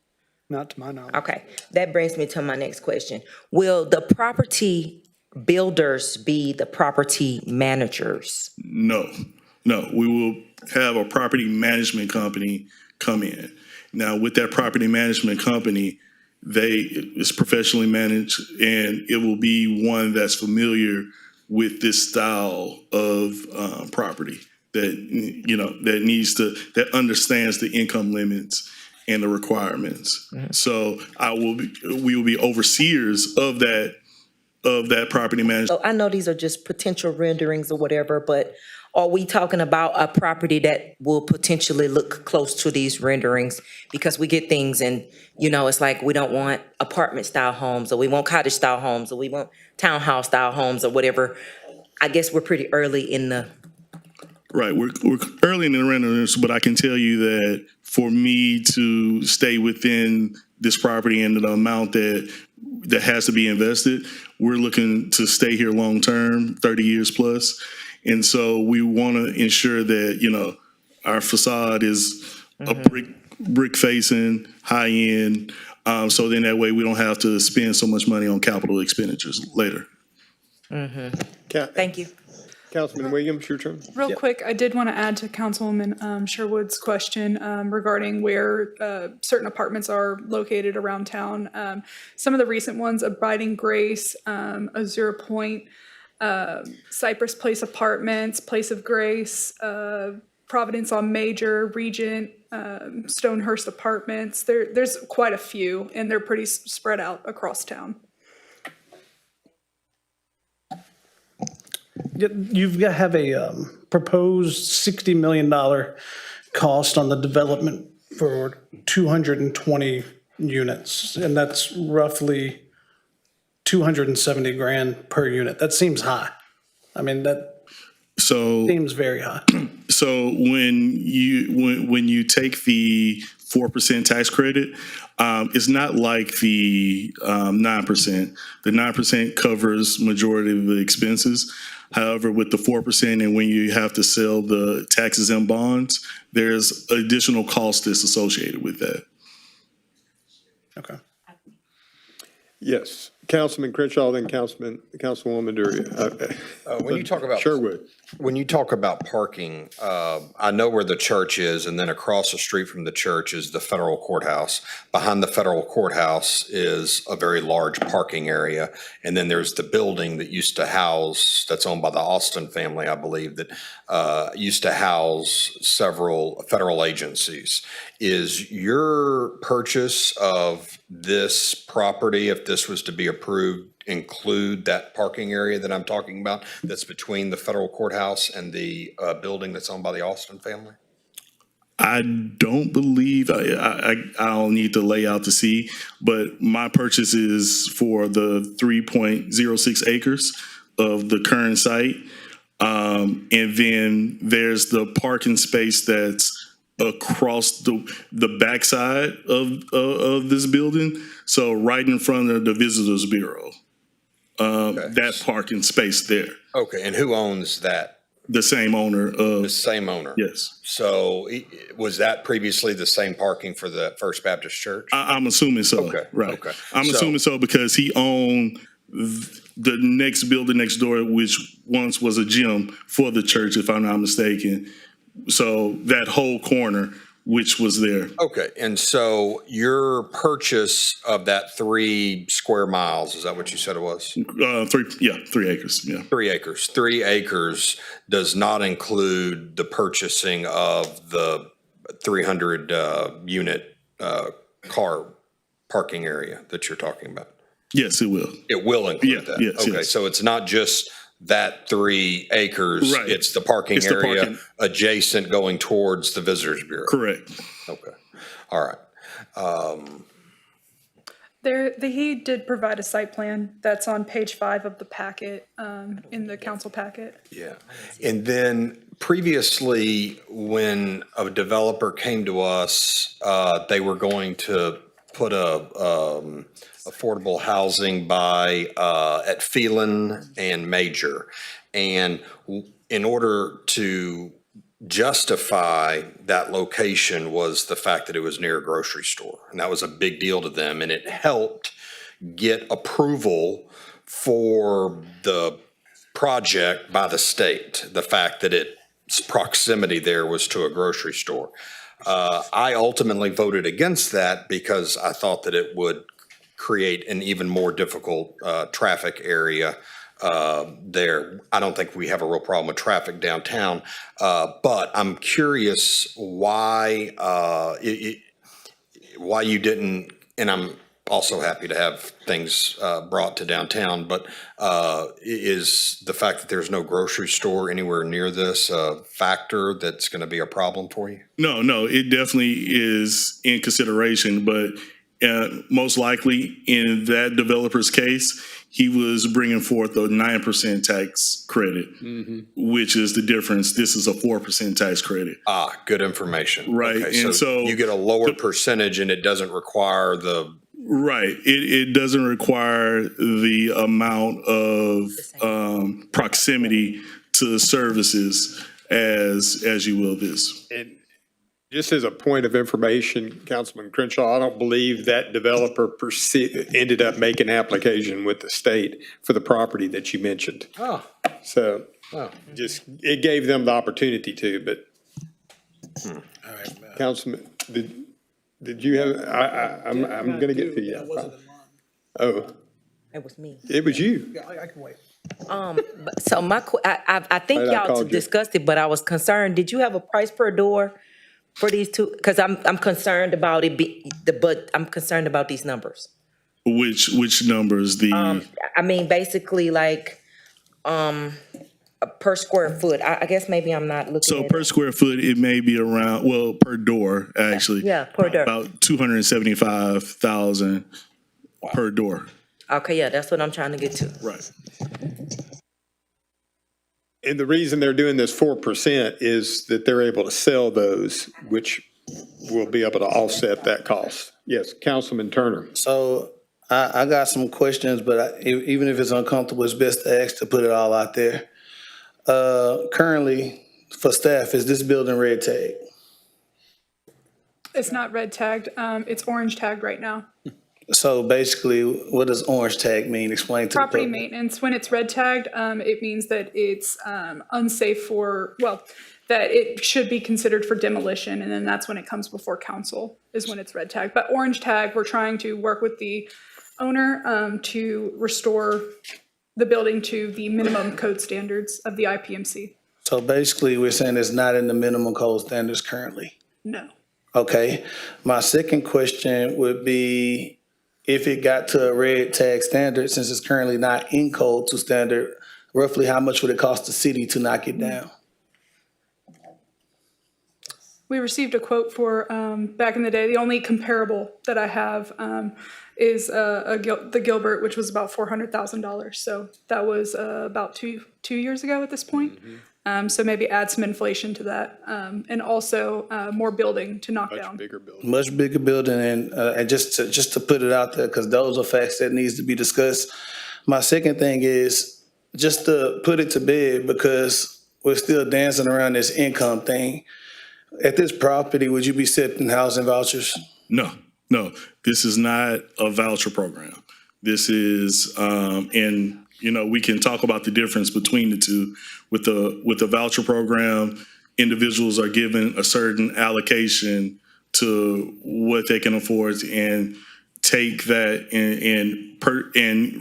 Not to my knowledge. Okay, that brings me to my next question. Will the property builders be the property managers? No, we will have a property management company come in. Now, with that property management company, it's professionally managed and it will be one that's familiar with this style of property that understands the income limits and the requirements. So we will be overseers of that property management. So I know these are just potential renderings or whatever, but are we talking about a property that will potentially look close to these renderings? Because we get things and, it's like, we don't want apartment style homes, or we want cottage style homes, or we want townhouse style homes or whatever. I guess we're pretty early in the. Right, we're early in the renderings, but I can tell you that for me to stay within this property and the amount that has to be invested, we're looking to stay here long term, 30 years plus. And so we want to ensure that, our facade is a brick facing, high end. So then that way we don't have to spend so much money on capital expenditures later. Thank you. Councilman Williams, your turn. Real quick, I did want to add to Councilwoman Sherwood's question regarding where certain apartments are located around town. Some of the recent ones, Abiding Grace, Azure Point, Cypress Place Apartments, Place of Grace, Providence on Major, Regent, Stonehurst Apartments. There's quite a few, and they're pretty spread out across town. You have a proposed $60 million cost on the development for 220 units, and that's roughly 270 grand per unit. That seems high. I mean, that seems very high. So when you take the 4% tax credit, it's not like the 9%. The 9% covers majority of the expenses. However, with the 4% and when you have to sell the taxes and bonds, there's additional cost that's associated with that. Okay. Yes, Councilman Crenshaw, then Councilwoman Duria. When you talk about Sherwood. When you talk about parking, I know where the church is, and then across the street from the church is the federal courthouse. Behind the federal courthouse is a very large parking area, and then there's the building that used to house, that's owned by the Austin family, I believe, that used to house several federal agencies. Is your purchase of this property, if this was to be approved, include that parking area that I'm talking about that's between the federal courthouse and the building that's owned by the Austin family? I don't believe, I'll need to lay out to see, but my purchase is for the 3.06 acres of the current site. And then there's the parking space that's across the backside of this building. So right in front of the Visitors Bureau, that parking space there. Okay, and who owns that? The same owner. The same owner? Yes. So was that previously the same parking for the First Baptist Church? I'm assuming so. Okay. Right. Okay. I'm assuming so because he owned the next building next door, which once was a gym for the church, if I'm not mistaken. So that whole corner, which was there. Okay, and so your purchase of that 3 square miles, is that what you said it was? 3 acres, yeah. 3 acres. 3 acres does not include the purchasing of the 300 unit car parking area that you're talking about? Yes, it will. It will include that? Yes, Okay, yes. so it's not just that 3 acres, Right. it's the parking It's the area parking. adjacent going towards the Visitors Bureau? Correct. Okay, all right. He did provide a site plan that's on page 5 of the packet, in the council packet. Yeah, and then previously, when a developer came to us, they were going to put affordable housing at Phelan and Major. And in order to justify that location was the fact that it was near a grocery store. And that was a big deal to them. And it helped get approval for the project by the state, the fact that its proximity there was to a grocery store. I ultimately voted against that because I thought that it would create an even more difficult traffic area there. I don't think we have a real problem with traffic downtown, but I'm curious why why you didn't, and I'm also happy to have things brought to downtown, but is the fact that there's no grocery store anywhere near this a factor that's going to be a problem for you? No, it definitely is in consideration, but most likely in that developer's case, he was bringing forth a 9% tax credit, which is the difference. This is a 4% tax credit. Ah, good information. Right, Okay, and so you get a lower percentage and it doesn't require the. Right. It doesn't require the amount of proximity to services as you will this. And just as a point of information, Councilman Crenshaw, I don't believe that developer ended up making application with the state for the property that you mentioned. Oh, So just, it gave them the opportunity to, but. All right. Councilman, did you have, I'm going to get to you. Oh, It was me. it was you. yeah, I can wait. So I think Right, I y'all called you. discussed it, but I was concerned, did you have a price per door for these two? Because I'm concerned about but I'm concerned about these numbers. Which numbers? I mean, basically like, per square foot. I guess maybe I'm not looking So at per it. square foot, it may be around, well, per door, actually. Yeah, per door. About 275,000 per door. Okay, yeah, that's what I'm trying to get to. Right. And the reason they're doing this 4% is that they're able to sell those, which will be able to offset that cost. Yes, Councilman Turner. So I got some questions, but even if it's uncomfortable, it's best to ask to put it all out there. Currently, for staff, is this building red tag? It's not red tagged, it's orange tagged right now. So basically, what does orange tag mean? Explain to the Property public. maintenance, when it's red tagged, it means that it's unsafe for, well, that it should be considered for demolition, and then that's when it comes before council, is when it's red tagged. But orange tag, we're trying to work with the owner to restore the building to the minimum code standards of the IPMC. So basically, we're saying it's not in the minimum code standards currently. No. Okay. My second question would be, if it got to a red tag standard, since it's currently not in code to standard, roughly how much would it cost the city to knock it down? We received a quote for, back in the day, the only comparable that I have is the Gilbert, which was about $400,000. So that was about two years ago at this point. So maybe add some inflation to that, and also more building to knock down. Much bigger building, and just to put it out there, because those are facts that needs to be discussed. My second thing is just to put it to bed, because we're still dancing around this income thing. At this property, would you be accepting housing vouchers? No. This is not a voucher program. This is, and we can talk about the difference between the two. With the voucher program, individuals are given a certain allocation to what they can afford and take that and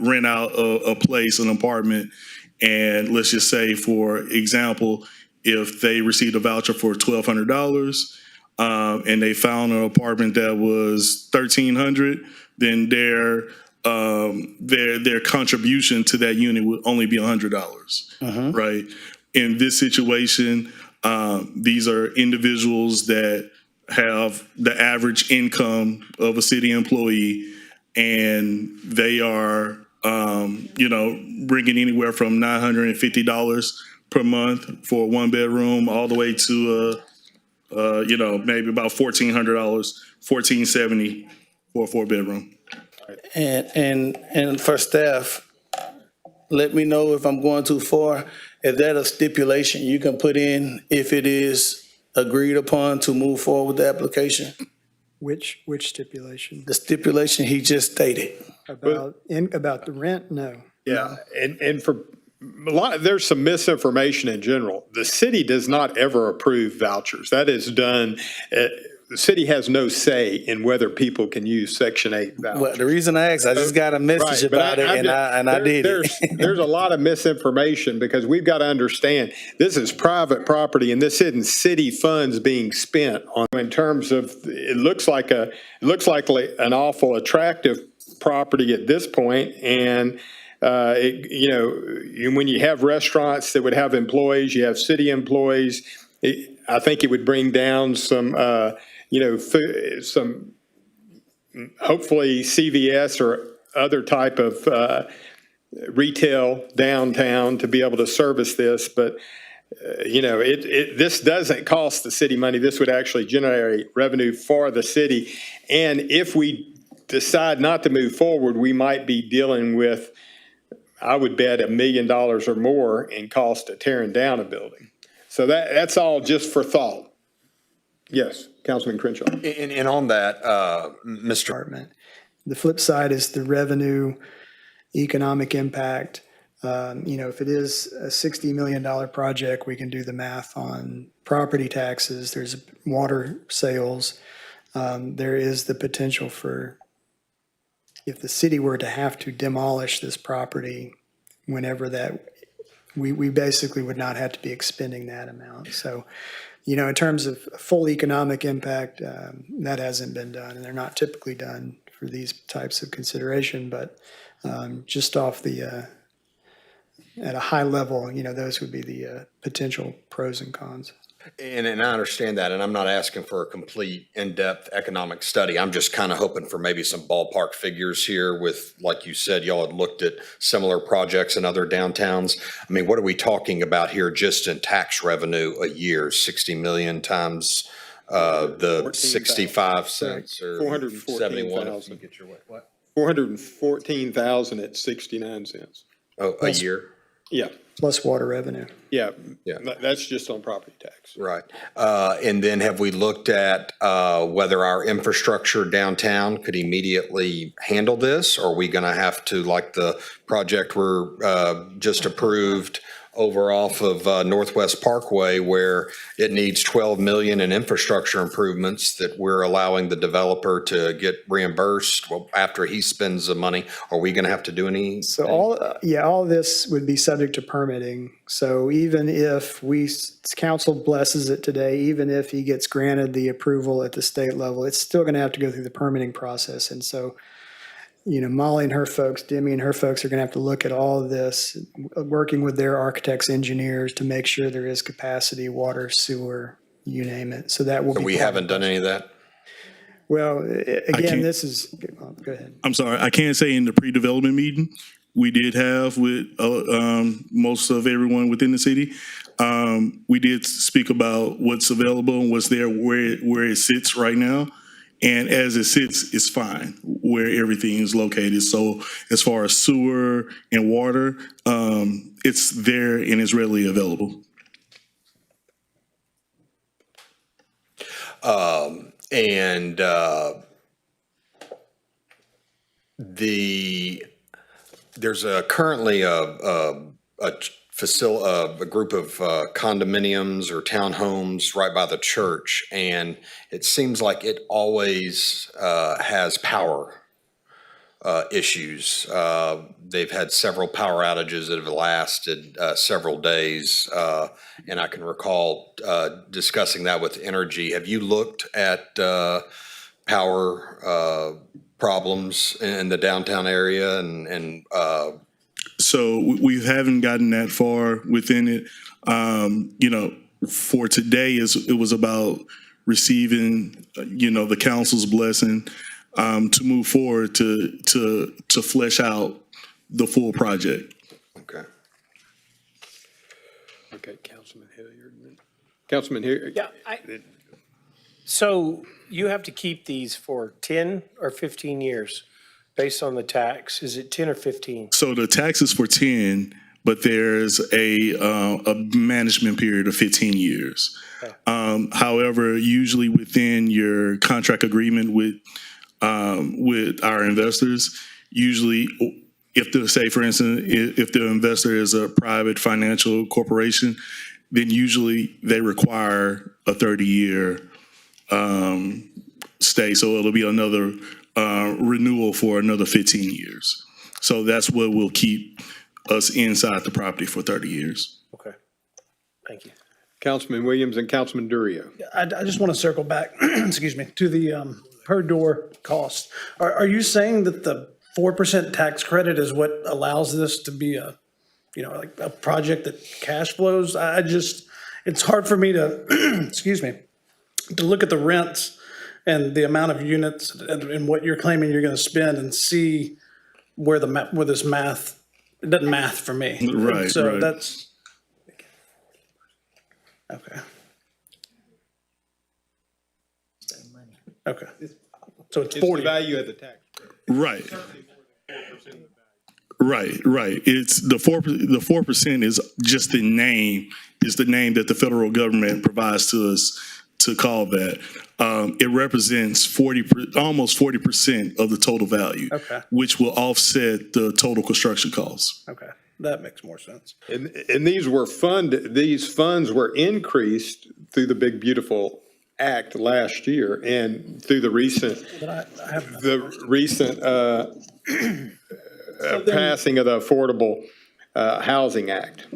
rent out a place, an apartment. And let's just say, for example, if they received a voucher for $1,200 and they found an apartment that was $1,300, then their contribution to that unit would only be $100, right? In this situation, these are individuals that have the average income of a city employee, and they are, bringing anywhere from $950 per month for a one bedroom, all the way to, maybe about $1,400, $1,470 for a four bedroom. And for staff, let me know if I'm going too far. Is that a stipulation you can put in if it is agreed upon to move forward with the application? Which stipulation? The stipulation he just stated. About the rent? No. Yeah, and for a lot, there's some misinformation in general. The city does not ever approve vouchers. That is done, the city has no say in whether people can use Section 8 vouchers. Well, the reason I asked, I just got a message Right, but about it, and I did it. There's a lot of misinformation because we've got to understand this is private property and this isn't city funds being spent on. In terms of, it looks like an awful attractive property at this point, and when you have restaurants that would have employees, you have city employees. I think it would bring down some hopefully CVS or other type of retail downtown to be able to service this. But, this doesn't cost the city money. This would actually generate revenue for the city. And if we decide not to move forward, we might be dealing with, I would bet, $1 million or more in cost of tearing down a building. So that's all just for thought. Yes, Councilman Crenshaw. And on that, Mr. Department. The flip side is the revenue, economic impact. If it is a $60 million project, we can do the math on property taxes. There's water sales. There is the potential for, if the city were to have to demolish this property, whenever that, we basically would not have to be expending that amount. So, in terms of full economic impact, that hasn't been done, and they're not typically done for these types of consideration. But just off the, at a high level, those would be the potential pros and cons. And I understand that, and I'm not asking for a complete in-depth economic study. I'm just kind of hoping for maybe some ballpark figures here with, like you said, y'all had looked at similar projects in other downtowns. I mean, what are we talking about here just in tax revenue a year? 60 million times the 65 cents or 71? If you get your way. What? 414,000 at 69 cents. Oh, a year? Yeah. Plus water revenue. Yeah. Yeah. That's just on property tax. Right. And then have we looked at whether our infrastructure downtown could immediately handle this? Or are we going to have to, like the project we're just approved over off of Northwest Parkway, where it needs 12 million in infrastructure improvements that we're allowing the developer to get reimbursed after he spends the money? Are we going to have to do any? So all this would be subject to permitting. So even if council blesses it today, even if he gets granted the approval at the state level, it's still going to have to go through the permitting process. And so, Molly and her folks, Demi and her folks are going to have to look at all of this, working with their architects, engineers to make sure there is capacity, water, sewer, you name it. So that will be. We haven't done any of that? Well, again, this is, go ahead. I'm sorry, I can't say in the pre-development meeting we did have with most of everyone within the city. We did speak about what's available and what's there, where it sits right now. And as it sits, it's fine where everything is located. So as far as sewer and water, it's there and it's readily available. There's currently a group of condominiums or townhomes right by the church, and it seems like it always has power issues. They've had several power outages that have lasted several days, and I can recall discussing that with Energy. Have you looked at power problems in the downtown area and So we haven't gotten that far within it. For today, it was about receiving, the council's blessing to move forward to flesh out the full project. Okay. Okay, Councilman Hilliard. Councilman Hilliard. Yeah. So you have to keep these for 10 or 15 years based on the tax. Is it 10 or 15? So the tax is for 10, but there's a management period of 15 years. Okay. However, usually within your contract agreement with our investors, usually if for instance, if the investor is a private financial corporation, then usually they require a 30-year stay. So it'll be another renewal for another 15 years. So that's what will keep us inside the property for 30 years. Okay. Thank you. Councilman Williams and Councilman Durio. I just want to circle back, excuse me, to the per door cost. Are you saying that the 4% tax credit is what allows this to be a, like a project that cash flows? It's hard for me to, excuse me, to look at the rents and the amount of units and what you're claiming you're going to spend and see where this math, it doesn't math for me. Right, So right. that's, okay. Okay. So it's 40. Value of the tax. Right. Right. It's the 4% is just the name that the federal government provides to us to call that. It represents almost 40% of the total value, Okay. which will offset the total construction costs. Okay, that makes more sense. And these funds were increased through the Big Beautiful Act last year and through the recent passing of the Affordable Housing Act.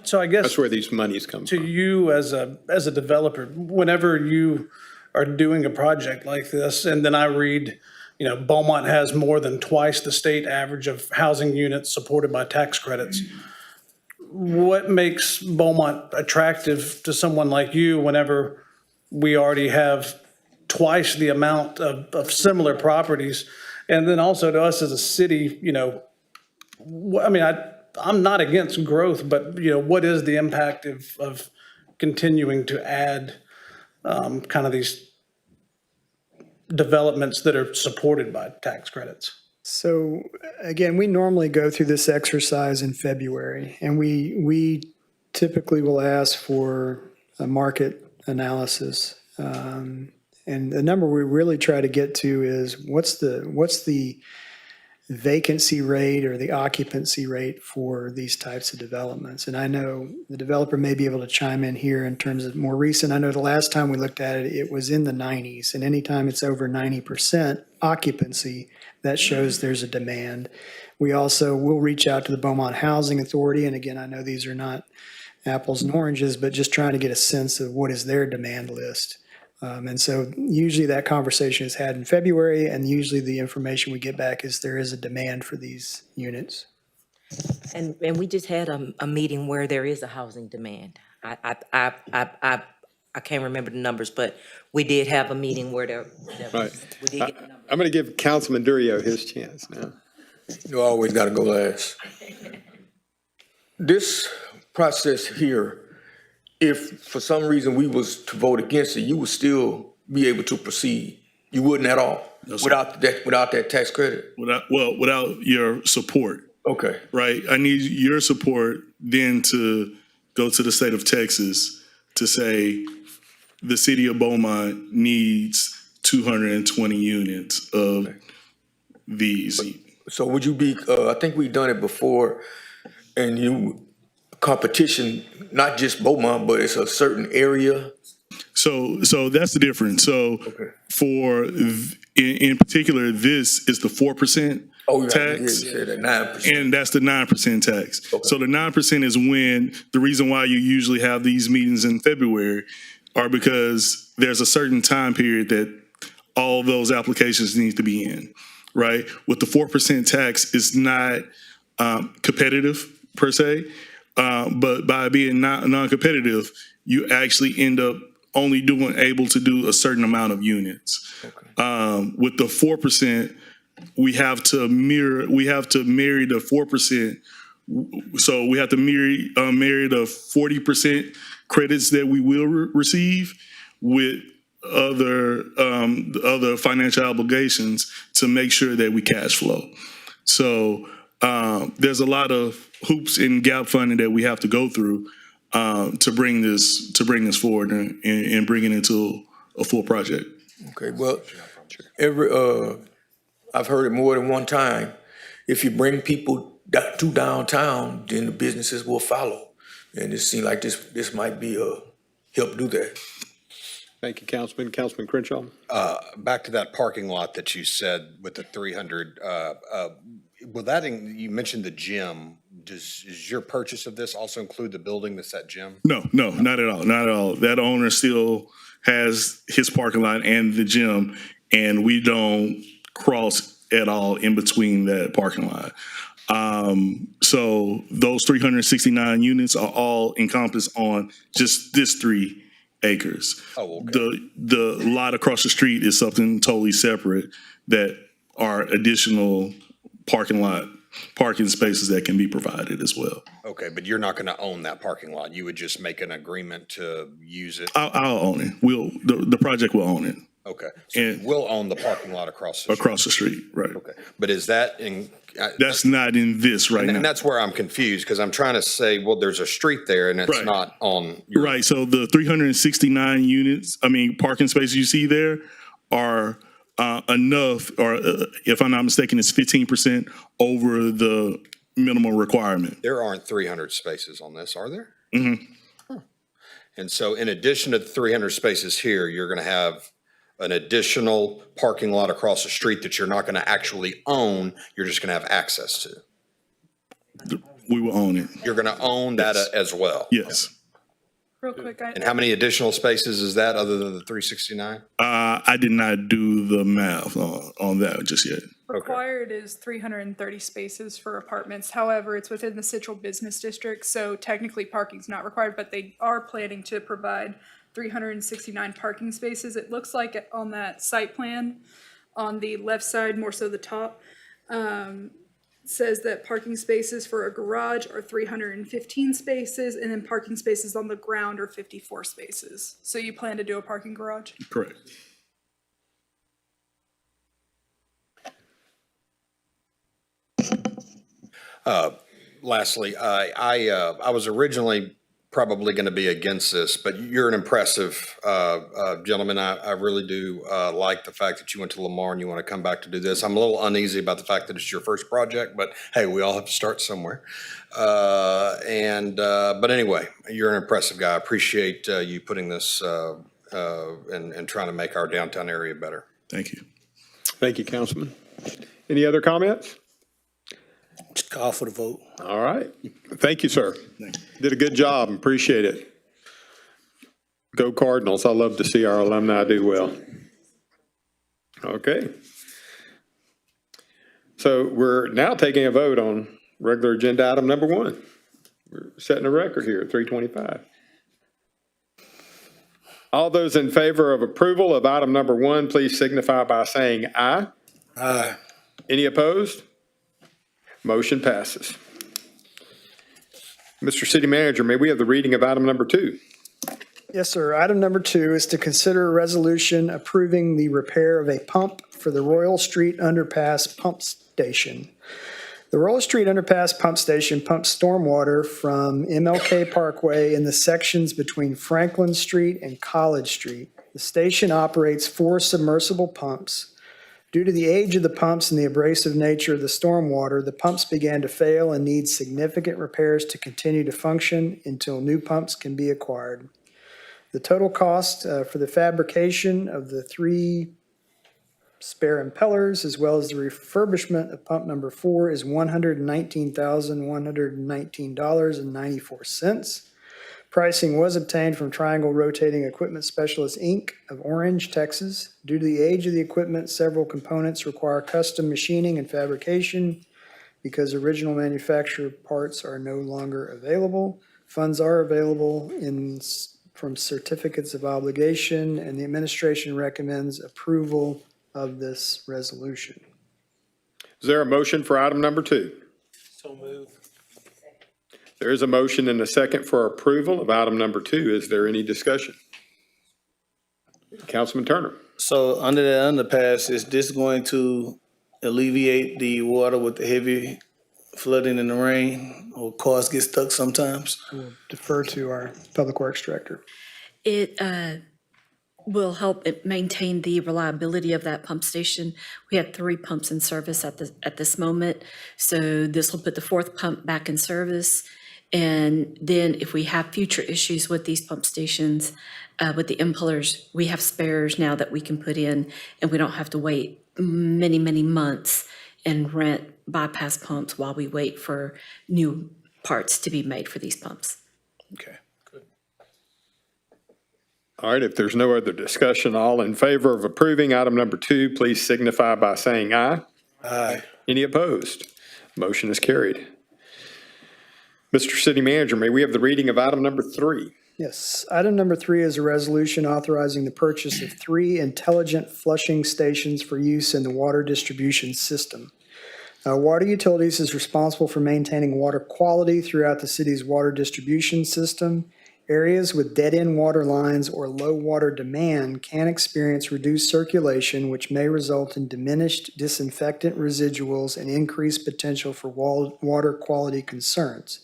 So I guess That's where these monies come to from. you as a developer, whenever you are doing a project like this, and then I read, Beaumont has more than twice the state average of housing units supported by tax credits. What makes Beaumont attractive to someone like you whenever we already have twice the amount of similar properties? And then also to us as a city, I'm not against growth, but what is the impact of continuing to add kind of these developments that are supported by tax credits? So again, we normally go through this exercise in February, and we typically will ask for a market analysis. And the number we really try to get to is what's the vacancy rate or the occupancy rate for these types of developments. And I know the developer may be able to chime in here in terms of more recent. I know the last time we looked at it, it was in the 90s. And anytime it's over 90% occupancy, that shows there's a demand. We also will reach out to the Beaumont Housing Authority. And again, I know these are not apples and oranges, but just trying to get a sense of what is their demand list. And so usually that conversation is had in February, and usually the information we get back is there is a demand for these units. And we just had a meeting where there is a housing demand. I can't remember the numbers, but we did have a meeting where Right. we did get the numbers. I'm going to give Councilman Durio his chance now. You always got to go last. This process here, if for some reason we was to vote against it, you would still be able to proceed. You wouldn't at all without that tax credit. Without your support. Okay. Right. I need your support then to go to the state of Texas to say the city of Beaumont needs 220 units of these. So would you be, I think we've done it before, and competition, not just Beaumont, but it's a certain area. So that's the difference. So in particular, this is the 4% tax. You said that 9%. And that's the 9% tax. Okay. So the 9% is when the reason why you usually have these meetings in February are because there's a certain time period that all those applications need to be in, right? With the 4% tax, it's not competitive per se, but by being non-competitive, you actually end up only able to do a certain amount of units. Okay. With the 4%, we have to marry the 4%. So we have to marry the 40% credits that we will receive with other financial obligations to make sure that we cash flow. So there's a lot of hoops and gap funding that we have to go through to bring this forward and bring it into a full project. Okay, well, I've heard it more than one time. If you bring people to downtown, then the businesses will follow. And it seems like this might be help do that. Thank you, Councilman. Councilman Crenshaw? Back to that parking lot that you said with the 300, will that, you mentioned the gym. Does your purchase of this also include the building that's that gym? No, not at all, not at all. That owner still has his parking lot and the gym, and we don't cross at all in between that parking lot. So those 369 units are all encompassed on just this 3 acres. Oh, okay. The lot across the street is something totally separate that are additional parking spaces that can be provided as well. Okay, but you're not going to own that parking lot. You would just make an agreement to use it? I'll own it. The project will own it. Okay, so you will own the parking lot across the street? Across the street, right. Okay, but is that in? That's not in this right now. And that's where I'm confused, because I'm trying to say, well, there's a street there and it's Right. not on. Right, so the 369 parking spaces you see there are enough, or if I'm not mistaken, it's 15% over the minimum requirement. There aren't 300 spaces on this, are there? Mm-hmm. And so in addition to the 300 spaces here, you're going to have an additional parking lot across the street that you're not going to actually own, you're just going to have access to. We will own it. You're going to own that as well? Yes. Real quick, And how many additional spaces is that other than the 369? I did not do the math on that just yet. required is 330 spaces for apartments. However, it's within the Central Business District, so technically parking's not required, but they are planning to provide 369 parking spaces. It looks like on that site plan, on the left side, more so the top, says that parking spaces for a garage are 315 spaces, and then parking spaces on the ground are 54 spaces. So you plan to do a parking garage? Correct. Lastly, I was originally probably going to be against this, but you're an impressive gentleman. I really do like the fact that you went to Lamar and you want to come back to do this. I'm a little uneasy about the fact that it's your first project, but hey, we all have to start somewhere. But anyway, you're an impressive guy. I appreciate you putting this and trying to make our downtown area better. Thank you. Thank you, Councilman. Any other comments? Just call for the vote. All right. Thank you, sir. Did a good job. Appreciate it. Go Cardinals. I love to see our alumni do well. Okay. So we're now taking a vote on regular agenda item number 1. We're setting a record here at 3:25. All those in favor of approval of item number 1, please signify by saying aye. Aye. Any opposed? Motion passes. Mr. City Manager, may we have the reading of item number 2? Yes, sir. Item number 2 is to consider a resolution approving the repair of a pump for the Royal Street Underpass Pump Station. The Royal Street Underpass Pump Station pumps stormwater from MLK Parkway in the sections between Franklin Street and College Street. The station operates 4 submersible pumps. Due to the age of the pumps and the abrasive nature of the stormwater, the pumps began to fail and need significant repairs to continue to function until new pumps can be acquired. The total cost for the fabrication of the 3 spare impellers, as well as the refurbishment of pump number 4, is $119,119.94. Pricing was obtained from Triangle Rotating Equipment Specialists, Inc. of Orange, Texas. Due to the age of the equipment, several components require custom machining and fabrication. Because original manufacturer parts are no longer available, funds are available from certificates of obligation, and the administration recommends approval of this resolution. Is there a motion for item number 2? So moved. There is a motion and a second for approval of item number 2. Is there any discussion? Councilman Turner. So under the underpass, is this going to alleviate the water with the heavy flooding in the rain, or cars get stuck sometimes? We'll defer to our Public Works Director. It will help it maintain the reliability of that pump station. We have 3 pumps in service at this moment, so this will put the 4th pump back in service. And then if we have future issues with these pump stations, with the impellers, we have spares now that we can put in, and we don't have to wait many, many months and rent bypass pumps while we wait for new parts to be made for these pumps. Okay. All right, if there's no other discussion, all in favor of approving item number 2, please signify by saying aye. Aye. Any opposed? Motion is carried. Mr. City Manager, may we have the reading of item number 3? Yes. Item number 3 is a resolution authorizing the purchase of 3 intelligent flushing stations for use in the water distribution system. Water Utilities is responsible for maintaining water quality throughout the city's water distribution system. Areas with dead-end water lines or low water demand can experience reduced circulation, which may result in diminished disinfectant residuals and increased potential for water quality concerns.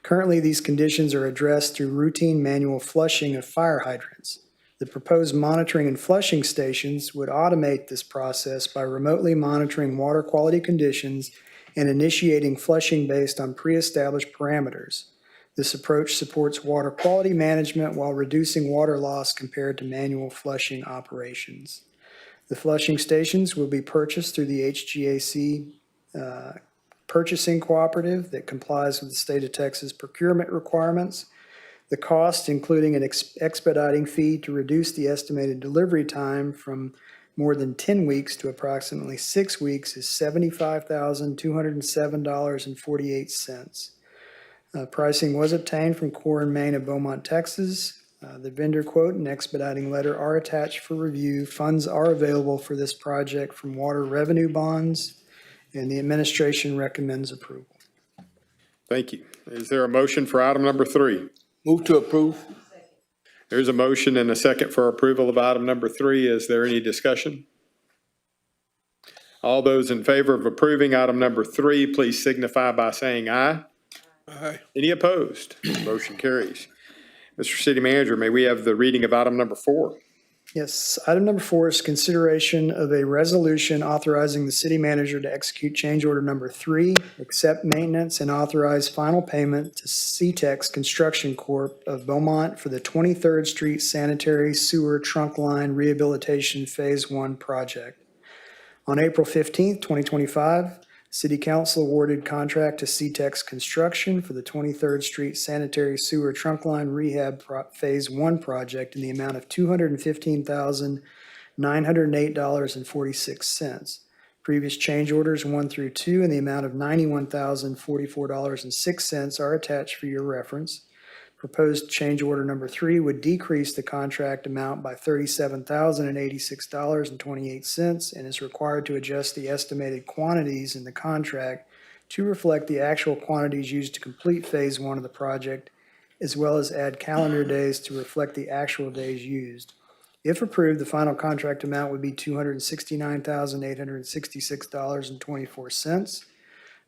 Currently, these conditions are addressed through routine manual flushing of fire hydrants. The proposed monitoring and flushing stations would automate this process by remotely monitoring water quality conditions and initiating flushing based on pre-established parameters. This approach supports water quality management while reducing water loss compared to manual flushing operations. The flushing stations will be purchased through the HGAC purchasing cooperative that complies with the state of Texas procurement requirements. The cost, including an expediting fee to reduce the estimated delivery time from more than 10 weeks to approximately 6 weeks, is $75,207.48. Pricing was obtained from Core and Main of Beaumont, Texas. The vendor quote and expediting letter are attached for review. Funds are available for this project from water revenue bonds, and the administration recommends approval. Thank you. Is there a motion for item number 3? Move to approve. There's a motion and a second for approval of item number 3. Is there any discussion? All those in favor of approving item number 3, please signify by saying aye. Aye. Any opposed? Motion carries. Mr. City Manager, may we have the reading of item number 4? Yes, item number 4 is consideration of a resolution authorizing the city manager to execute change order number 3, accept maintenance and authorize final payment to CTEX Construction Corp. of Beaumont for the 23rd Street Sanitary Sewer Trunk Line Rehabilitation Phase 1 project. On April 15th, 2025, City Council awarded contract to CTEX Construction for the 23rd Street Sanitary Sewer Trunk Line Rehab Phase 1 project in the amount of $215,908.46. Previous change orders 1 through 2 in the amount of $91,044.06 are attached for your reference. Proposed change order number 3 would decrease the contract amount by $37,086.28 and is required to adjust the estimated quantities in the contract to reflect the actual quantities used to complete Phase 1 of the project, as well as add calendar days to reflect the actual days used. If approved, the final contract amount would be $269,866.24.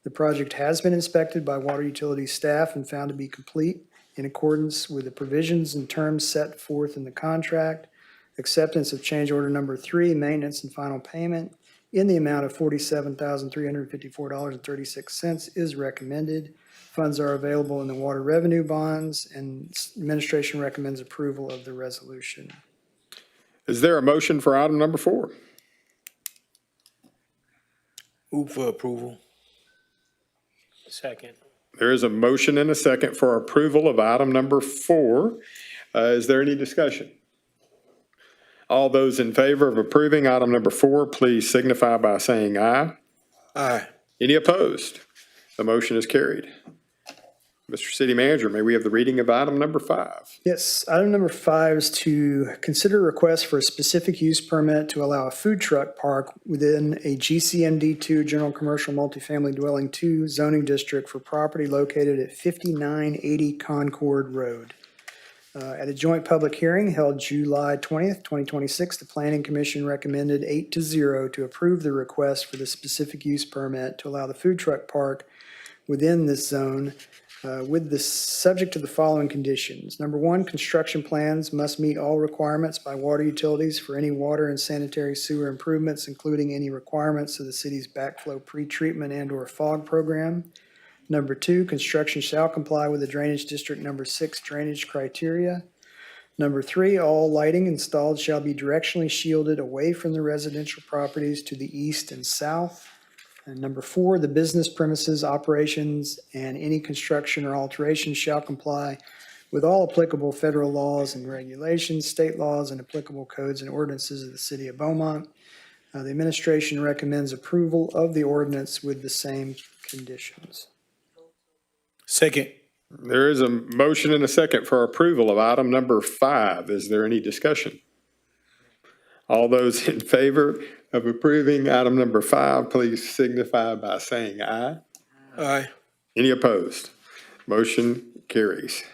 The project has been inspected by Water Utilities staff and found to be complete in accordance with the provisions and terms set forth in the contract. Acceptance of change order number 3, maintenance and final payment in the amount of $47,354.36 is recommended. Funds are available in the water revenue bonds, and administration recommends approval of the resolution. Is there a motion for item number 4? Move for approval. Second. There is a motion and a second for approval of item number 4. Is there any discussion? All those in favor of approving item number 4, please signify by saying aye. Aye. Any opposed? The motion is carried. Mr. City Manager, may we have the reading of item number 5? Yes, item number 5 is to consider a request for a specific use permit to allow a food truck park within a GCMD2 General Commercial Multifamily Dwelling 2 zoning district for property located at 5980 Concord Road. At a joint public hearing held July 20th, 2026, the Planning Commission recommended 8-0 to approve the request for the specific use permit to allow the food truck park within this zone with the subject to the following conditions. Number 1, construction plans must meet all requirements by Water Utilities for any water and sanitary sewer improvements, including any requirements of the city's backflow pretreatment and/or fog program. Number 2, construction shall comply with the Drainage District Number 6 drainage criteria. Number 3, all lighting installed shall be directionally shielded away from the residential properties to the east and south. And number 4, the business premises operations and any construction or alteration shall comply with all applicable federal laws and regulations, state laws, and applicable codes and ordinances of the city of Beaumont. The administration recommends approval of the ordinance with the same conditions. Second. There is a motion and a second for approval of item number 5. Is there any discussion? All those in favor of approving item number 5, please signify by saying aye. Aye. Any opposed? Motion carries.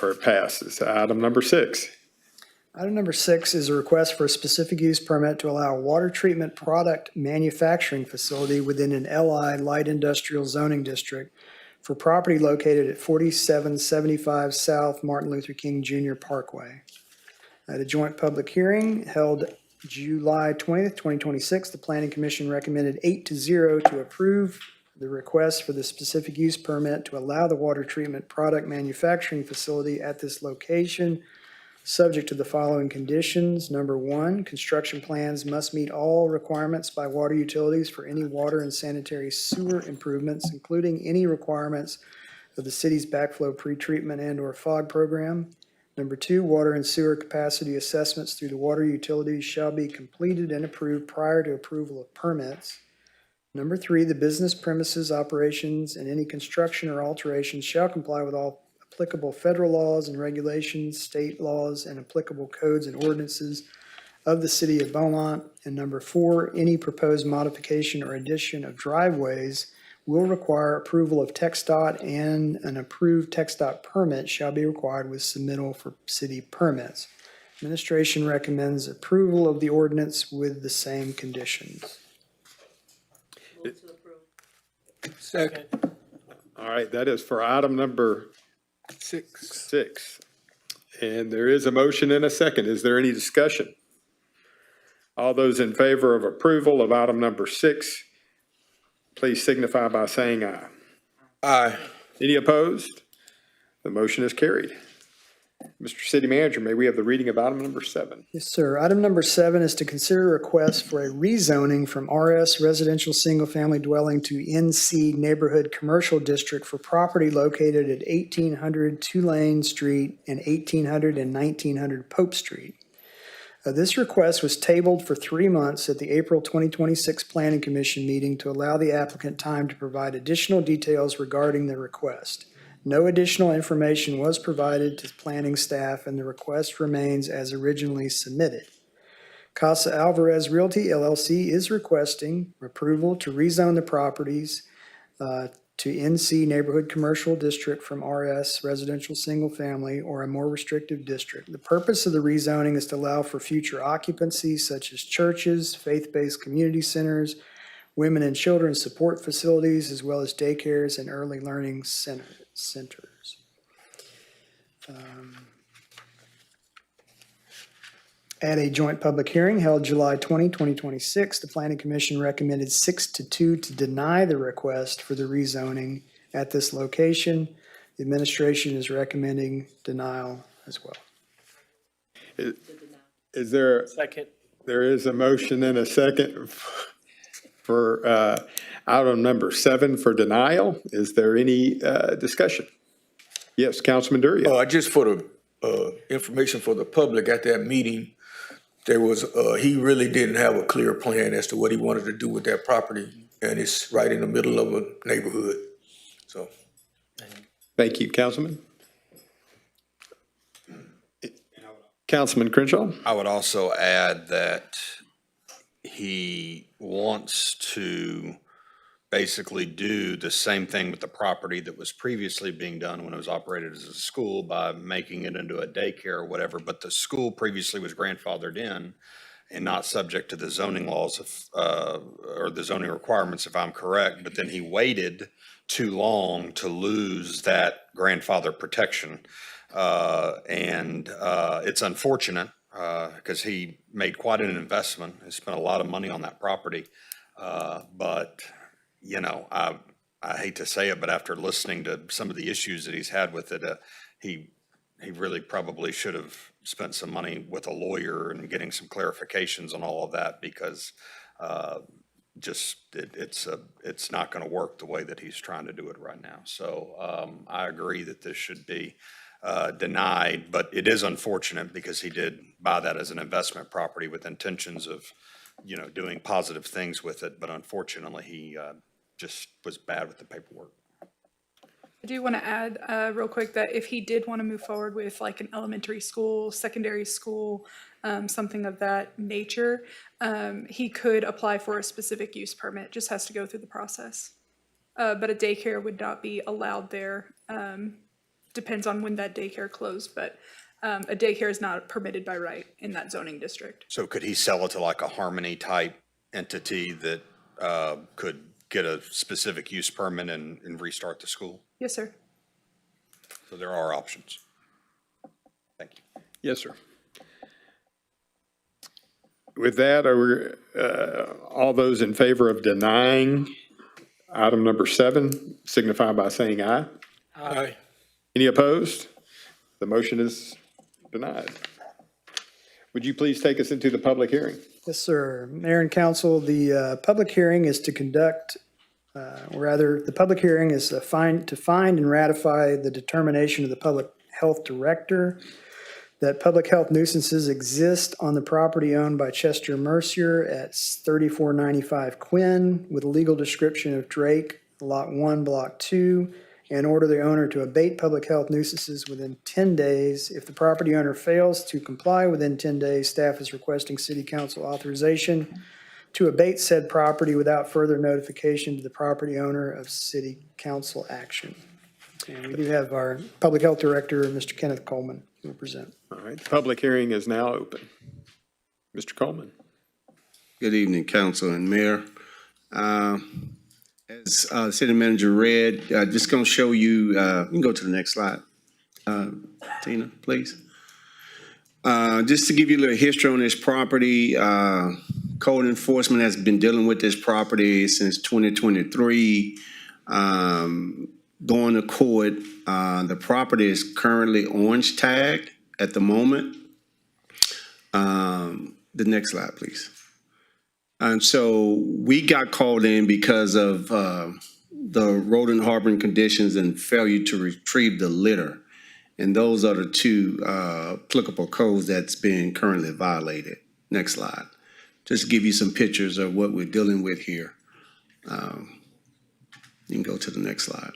Or it passes. Item number 6. Item number 6 is a request for a specific use permit to allow a water treatment product manufacturing facility within an LI light industrial zoning district for property located at 4775 South Martin Luther King Jr. Parkway. At a joint public hearing held July 20th, 2026, the Planning Commission recommended 8-0 to approve the request for the specific use permit to allow the water treatment product manufacturing facility at this location, subject to the following conditions. Number 1, construction plans must meet all requirements by water utilities for any water and sanitary sewer improvements, including any requirements of the city's backflow pretreatment and/or FOG program. Number 2, water and sewer capacity assessments through the water utilities shall be completed and approved prior to approval of permits. Number 3, the business premises operations and any construction or alterations shall comply with all applicable federal laws and regulations, state laws, and applicable codes and ordinances of the city of Beaumont. And number 4, any proposed modification or addition of driveways will require approval of TxDOT, and an approved TxDOT permit shall be required with submittal for city permits. Administration recommends approval of the ordinance with the same conditions. Second. All right, that is for item number 6. And there is a motion and a second. Is there any discussion? All those in favor of approval of item number 6, please signify by saying aye. Aye. Any opposed? The motion is carried. Mr. City Manager, may we have the reading of item number 7? Yes, sir. Item number 7 is to consider a request for a rezoning from RS Residential Single Family Dwelling to NC Neighborhood Commercial District for property located at 1800 Tulane Street and 1800 and 1900 Pope Street. This request was tabled for 3 months at the April 2026 Planning Commission meeting to allow the applicant time to provide additional details regarding the request. No additional information was provided to planning staff, and the request remains as originally submitted. Casa Alvarez Realty LLC is requesting approval to rezone the properties to NC Neighborhood Commercial District from RS Residential Single Family or a more restrictive district. The purpose of the rezoning is to allow for future occupancy such as churches, faith-based community centers, women and children's support facilities, as well as daycares and early learning centers. At a joint public hearing held July 20, 2026, the Planning Commission recommended 6-2 to deny the request for the rezoning at this location. The administration is recommending denial as well. Is there? Second. There is a motion and a second for item number 7 for denial. Is there any discussion? Yes, Councilman Duria. Just for the information for the public, at that meeting, there was, he really didn't have a clear plan as to what he wanted to do with that property, and it's right in the middle of a neighborhood, so. Thank you, Councilman. Councilman Crenshaw? I would also add that he wants to basically do the same thing with the property that was previously being done when it was operated as a school by making it into a daycare or whatever, but the school previously was grandfathered in and not subject to the zoning laws or the zoning requirements, if I'm correct, but then he waited too long to lose that grandfather protection. And it's unfortunate because he made quite an investment. He spent a lot of money on that property, but I hate to say it, but after listening to some of the issues that he's had with it, he really probably should have spent some money with a lawyer and getting some clarifications on all of that, because it's not going to work the way that he's trying to do it right now. So I agree that this should be denied, but it is unfortunate because he did buy that as an investment property with intentions of, doing positive things with it. But unfortunately, he just was bad with the paperwork. I do want to add real quick that if he did want to move forward with like an elementary school, secondary school, something of that nature, he could apply for a specific use permit. Just has to go through the process. But a daycare would not be allowed there. Depends on when that daycare closed, but a daycare is not permitted by right in that zoning district. So could he sell it to like a Harmony type entity that could get a specific use permit and restart the school? Yes, sir. So there are options. Thank you. Yes, sir. With that, all those in favor of denying item number 7 signify by saying aye. Aye. Any opposed? The motion is denied. Would you please take us into the public hearing? Yes, sir. Mayor and council, the public hearing is to conduct, the public hearing is to find and ratify the determination of the public health director that public health nuisances exist on the property owned by Chester Mercier at 3495 Quinn with a legal description of Drake, Lot 1, Block 2, and order the owner to abate public health nuisances within 10 days. If the property owner fails to comply within 10 days, staff is requesting city council authorization to abate said property without further notification to the property owner of city council action. And we do have our public health director, Mr. Kenneth Coleman, who will present. All right, the public hearing is now open. Mr. Coleman. Good evening, council and mayor. As city manager read, just going to show you, you can go to the next slide, Tina, please. Just to give you a little history on this property, code enforcement has been dealing with this property since 2023. Going to court, the property is currently orange tagged at the moment. The next slide, please. And so we got called in because of the rodent harboring conditions and failure to retrieve the litter. And those are the two applicable codes that's being currently violated. Next slide. Just to give you some pictures of what we're dealing with here. You can go to the next slide.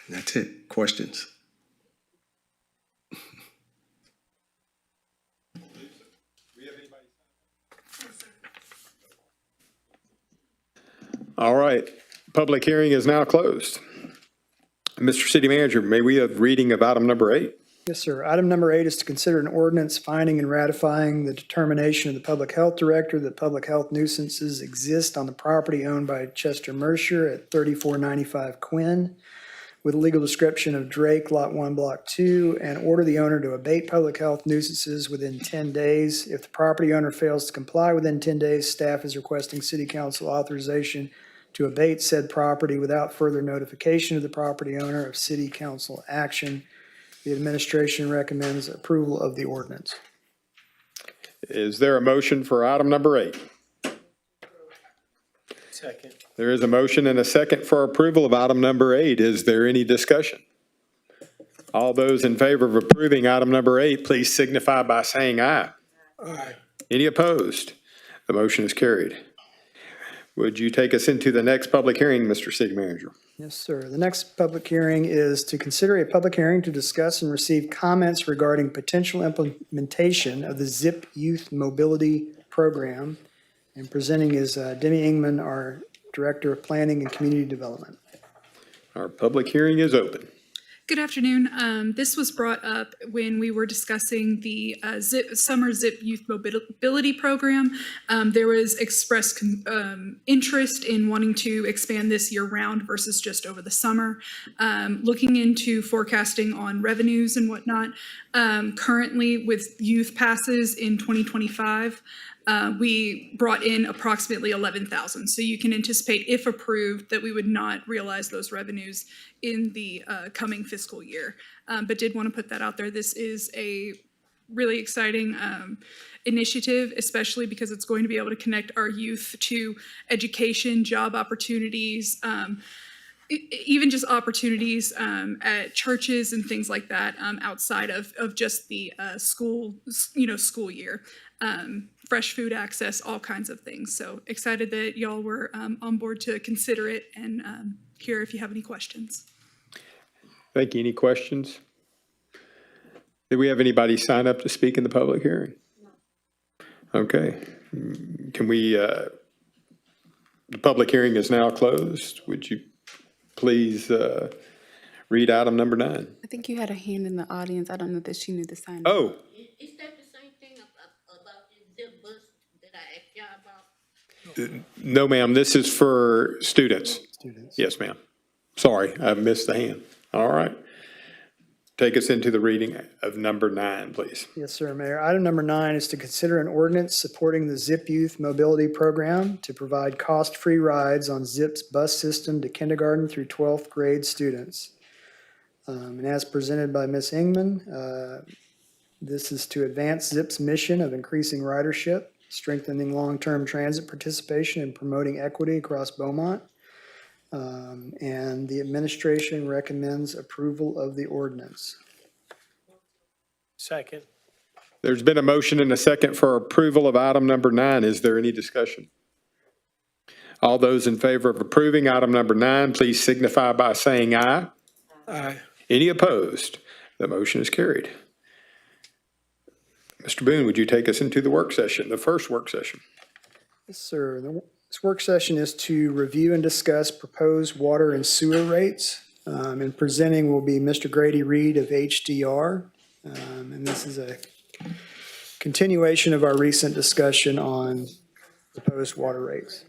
That's it. Questions? All right, public hearing is now closed. Mr. City Manager, may we have reading of item number 8? Yes, sir. Item number 8 is to consider an ordinance finding and ratifying the determination of the public health director that public health nuisances exist on the property owned by Chester Mercier at 3495 Quinn with a legal description of Drake, Lot 1, Block 2, and order the owner to abate public health nuisances within 10 days. If the property owner fails to comply within 10 days, staff is requesting city council authorization to abate said property without further notification of the property owner of city council action. The administration recommends approval of the ordinance. Is there a motion for item number 8? Second. There is a motion and a second for approval of item number 8. Is there any discussion? All those in favor of approving item number 8, please signify by saying aye. Aye. Any opposed? The motion is carried. Would you take us into the next public hearing, Mr. City Manager? Yes, sir. The next public hearing is to consider a public hearing to discuss and receive comments regarding potential implementation of the ZIP Youth Mobility Program. And presenting is Demi Ingman, our Director of Planning and Community Development. Our public hearing is open. Good afternoon. This was brought up when we were discussing the Summer Zip Youth Mobility Program. There was expressed interest in wanting to expand this year-round versus just over the summer. Looking into forecasting on revenues and whatnot, currently with youth passes in 2025, we brought in approximately 11,000. So you can anticipate, if approved, that we would not realize those revenues in the coming fiscal year. But did want to put that out there. This is a really exciting initiative, especially because it's going to be able to connect our youth to education, job opportunities, even just opportunities at churches and things like that, outside of just the school year. Fresh food access, all kinds of things. So excited that y'all were on board to consider it, and here if you have any questions. Thank you. Any questions? Do we have anybody sign up to speak in the public hearing? Okay. Can we, the public hearing is now closed. Would you please read item number 9? I think you had a hand in the audience. I don't know that she knew the sign. Oh. Is that the same thing about the zip bus that I asked y'all about? No, ma'am. This is for students. Yes, ma'am. Sorry, I missed the hand. All right. Take us into the reading of number 9, please. Yes, sir, Mayor. Item number 9 is to consider an ordinance supporting the ZIP Youth Mobility Program to provide cost-free rides on ZIP's bus system to kindergarten through 12th grade students. And as presented by Ms. Ingman, this is to advance ZIP's mission of increasing ridership, strengthening long-term transit participation, and promoting equity across Beaumont. And the administration recommends approval of the ordinance. Second. There's been a motion and a second for approval of item number 9. Is there any discussion? All those in favor of approving item number 9, please signify by saying aye. Aye. Any opposed? The motion is carried. Mr. Boone, would you take us into the work session, the first work session? Yes, sir. This work session is to review and discuss proposed water and sewer rates. And presenting will be Mr. Grady Reed of HDR. And this is a continuation of our recent discussion on proposed water rates.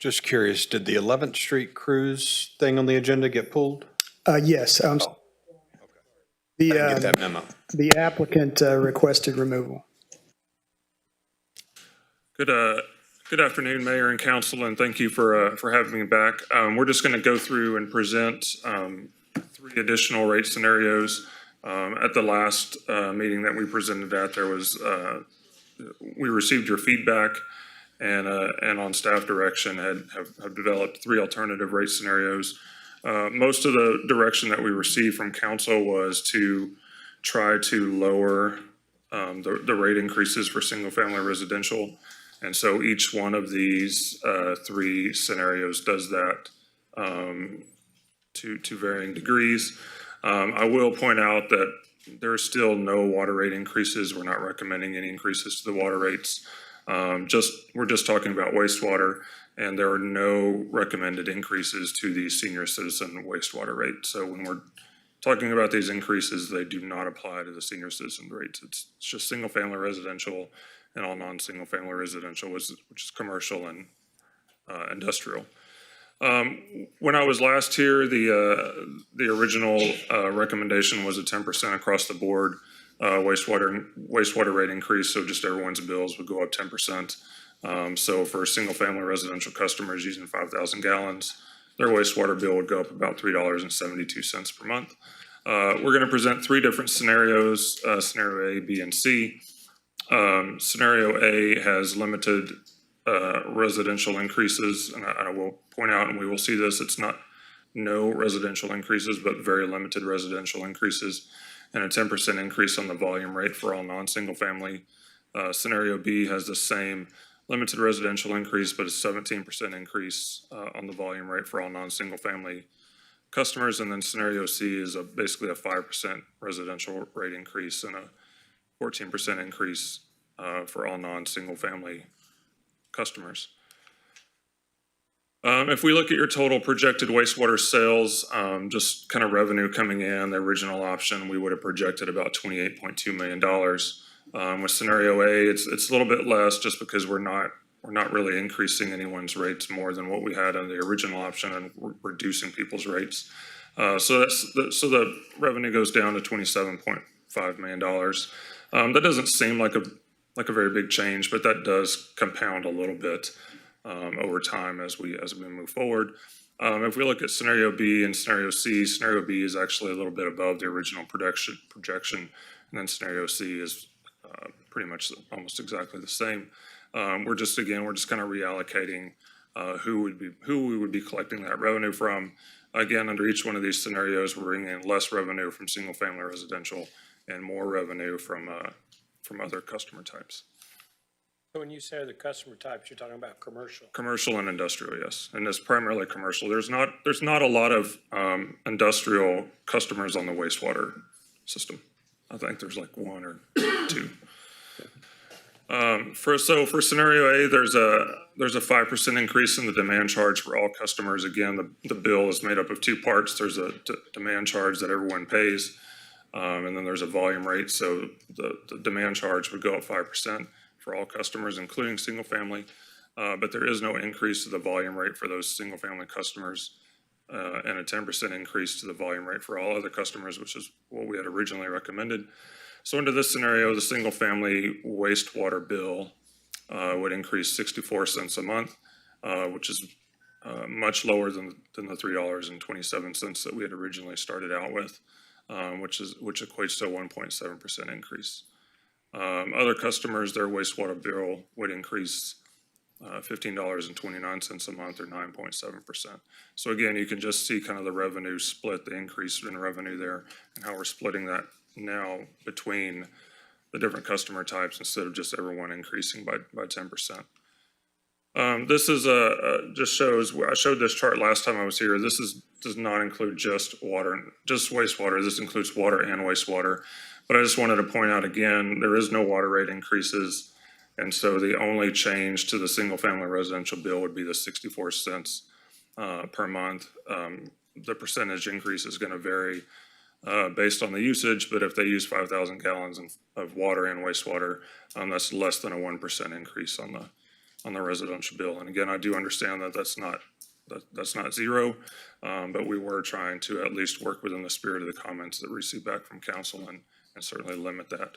Just curious, did the 11th Street cruise thing on the agenda get pulled? Yes. I didn't get that memo. The applicant requested removal. Good afternoon, Mayor and Council, and thank you for having me back. We're just going to go through and present 3 additional rate scenarios. At the last meeting that we presented at, there was we received your feedback, and on staff direction have developed 3 alternative rate scenarios. Most of the direction that we received from council was to try to lower the rate increases for single-family residential. And so each one of these 3 scenarios does that to varying degrees. I will point out that there are still no water rate increases. We're not recommending any increases to the water rates. We're just talking about wastewater, and there are no recommended increases to the senior citizen wastewater rate. So when we're talking about these increases, they do not apply to the senior citizen rates. It's just single-family residential and all non-single-family residential, which is commercial and industrial. When I was last here, the original recommendation was a 10% across the board wastewater rate increase, so just everyone's bills would go up 10%. So for single-family residential customers using 5,000 gallons, their wastewater bill would go up about $3.72 per month. We're going to present 3 different scenarios, scenario A, B, and C. Scenario A has limited residential increases, and I will point out, and we will see this, it's not no residential increases, but very limited residential increases, and a 10% increase on the volume rate for all non-single family. Scenario B has the same limited residential increase, but a 17% increase on the volume rate for all non-single family customers. And then scenario C is basically a 5% residential rate increase and a 14% increase for all non-single family customers. If we look at your total projected wastewater sales, just kind of revenue coming in, the original option, we would have projected about $28.2 million. With scenario A, it's a little bit less just because we're not really increasing anyone's rates more than what we had on the original option, and we're reducing people's rates. So the revenue goes down to $27.5 million. That doesn't seem like a very big change, but that does compound a little bit over time as we move forward. If we look at scenario B and scenario C, scenario B is actually a little bit above the original projection, and then scenario C is pretty much almost exactly the same. We're just kind of reallocating who we would be collecting that revenue from. Again, under each one of these scenarios, we're bringing in less revenue from single-family residential and more revenue from other customer types. So when you say the customer types, you're talking about commercial? Commercial and industrial, yes, and it's primarily commercial. There's not a lot of industrial customers on the wastewater system. I think there's like one or two. For scenario A, there's a 5% increase in the demand charge for all customers. Again, the bill is made up of two parts. There's a demand charge that everyone pays, and then there's a volume rate. So the demand charge would go up 5% for all customers, including single family, but there is no increase to the volume rate for those single family customers, and a 10% increase to the volume rate for all other customers, which is what we had originally recommended. So under this scenario, the single family wastewater bill would increase 64 cents a month, which is much lower than the $3.27 that we had originally started out with, which equates to a 1.7% increase. Other customers, their wastewater bill would increase $15.29 a month, or 9.7%. So again, you can just see kind of the revenue split, the increase in revenue there, and how we're splitting that now between the different customer types instead of just everyone increasing by 10%. This is just shows, I showed this chart last time I was here. This does not include just wastewater. This includes water and wastewater. But I just wanted to point out again, there is no water rate increases. And so the only change to the single family residential bill would be the 64 cents per month. The percentage increase is going to vary based on the usage, but if they use 5,000 gallons of water and wastewater, that's less than a 1% increase on the residential bill. And again, I do understand that that's not zero, but we were trying to at least work within the spirit of the comments that we received back from council and certainly limit that.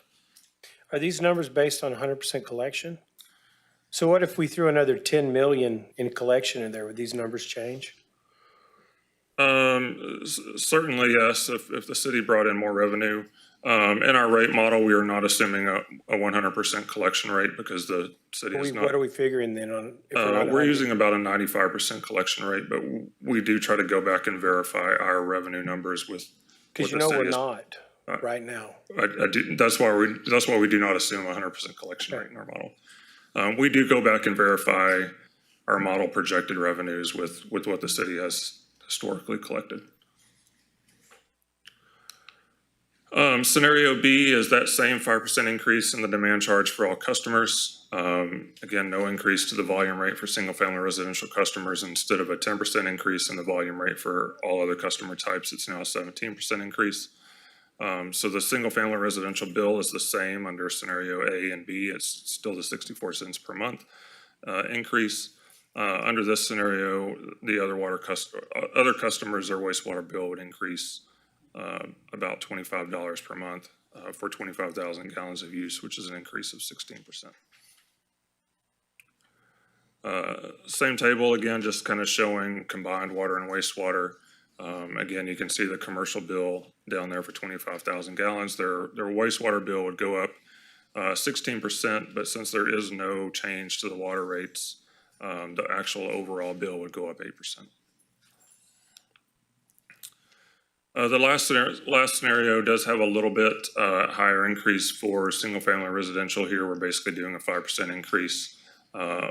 Are these numbers based on 100% collection? So what if we threw another 10 million in collection in there? Would these numbers change? Certainly, yes, if the city brought in more revenue. In our rate model, we are not assuming a 100% collection rate because the city is not. What are we figuring then on? We're using about a 95% collection rate, but we do try to go back and verify our revenue numbers with. Because we're not right now. That's why we do not assume a 100% collection rate in our model. We do go back and verify our model projected revenues with what the city has historically collected. Scenario B is that same 5% increase in the demand charge for all customers. Again, no increase to the volume rate for single family residential customers. Instead of a 10% increase in the volume rate for all other customer types, it's now a 17% increase. So the single family residential bill is the same under scenario A and B. It's still the 64 cents per month increase. Under this scenario, the other customers, their wastewater bill would increase about $25 per month for 25,000 gallons of use, which is an increase of 16%. Same table again, just kind of showing combined water and wastewater. Again, you can see the commercial bill down there for 25,000 gallons. Their wastewater bill would go up 16%, but since there is no change to the water rates, the actual overall bill would go up 8%. The last scenario does have a little bit higher increase for single family residential. Here we're basically doing a 5% increase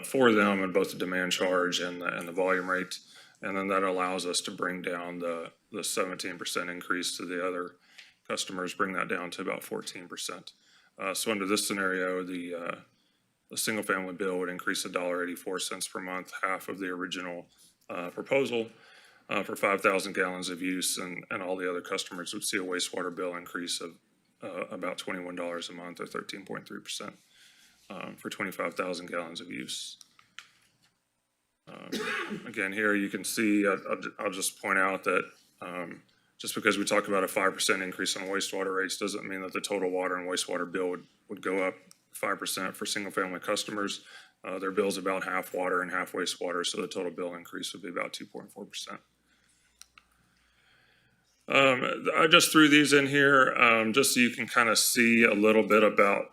for them in both the demand charge and the volume rate. And then that allows us to bring down the 17% increase to the other customers, bring that down to about 14%. So under this scenario, the single family bill would increase $1.84 per month, half of the original proposal for 5,000 gallons of use, and all the other customers would see a wastewater bill increase of about $21 a month, or 13.3%, for 25,000 gallons of use. Again, here you can see, I'll just point out that just because we talk about a 5% increase on wastewater rates doesn't mean that the total water and wastewater bill would go up 5% for single-family customers. Their bill's about half water and half wastewater, so the total bill increase would be about 2.4%. I just threw these in here just so you can kind of see a little bit about,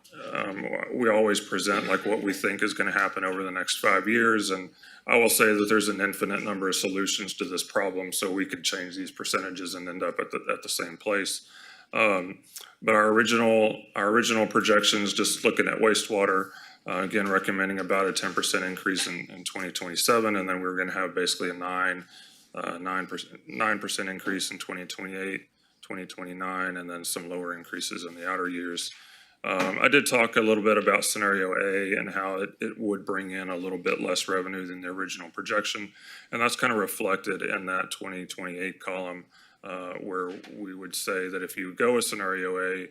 we always present like what we think is going to happen over the next 5 years. And I will say that there's an infinite number of solutions to this problem, so we could change these percentages and end up at the same place. But our original projections, just looking at wastewater, again, recommending about a 10% increase in 2027, and then we were going to have basically a 9% increase in 2028, 2029, and then some lower increases in the outer years. I did talk a little bit about scenario A and how it would bring in a little bit less revenue than the original projection. And that's kind of reflected in that 2028 column, where we would say that if you go with scenario A,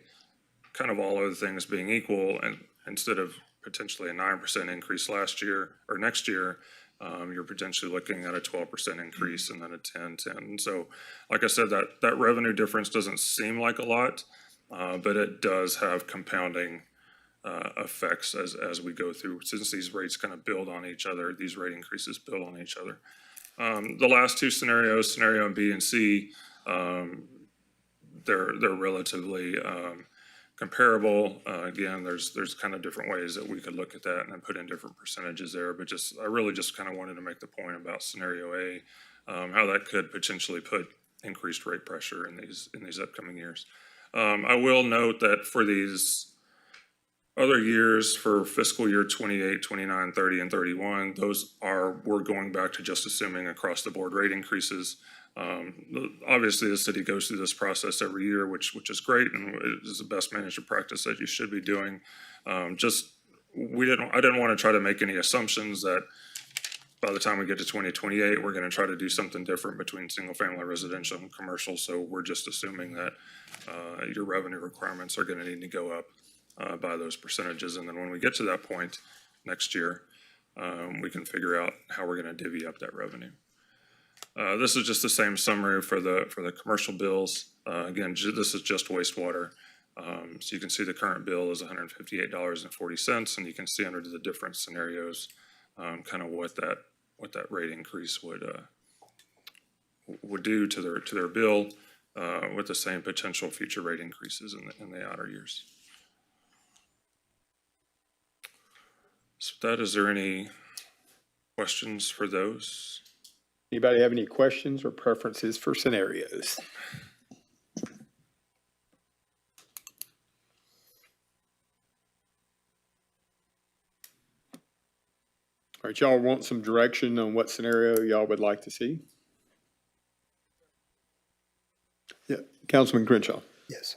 kind of all other things being equal, and instead of potentially a 9% increase last year or next year, you're potentially looking at a 12% increase and then a 10. And so, like I said, that revenue difference doesn't seem like a lot, but it does have compounding effects as we go through, since these rates kind of build on each other, these rate increases build on each other. The last two scenarios, scenario B and C, they're relatively comparable. Again, there's kind of different ways that we could look at that and then put in different percentages there, but I really just kind of wanted to make the point about scenario A, how that could potentially put increased rate pressure in these upcoming years. I will note that for these other years, for fiscal year 28, 29, 30, and 31, we're going back to just assuming across the board rate increases. Obviously, the city goes through this process every year, which is great, and it is the best management practice that you should be doing. I didn't want to try to make any assumptions that by the time we get to 2028, we're going to try to do something different between single-family residential and commercial. So we're just assuming that your revenue requirements are going to need to go up by those percentages. And then when we get to that point next year, we can figure out how we're going to divvy up that revenue. This is just the same summary for the commercial bills. Again, this is just wastewater. So you can see the current bill is $158.40, and you can see under the different scenarios kind of what that rate increase would do to their bill with the same potential future rate increases in the outer years. So is there any questions for those? Anybody have any questions or preferences for scenarios? All right, y'all want some direction on what scenario y'all would like to see? Yeah, Councilman Crenshaw. Yes.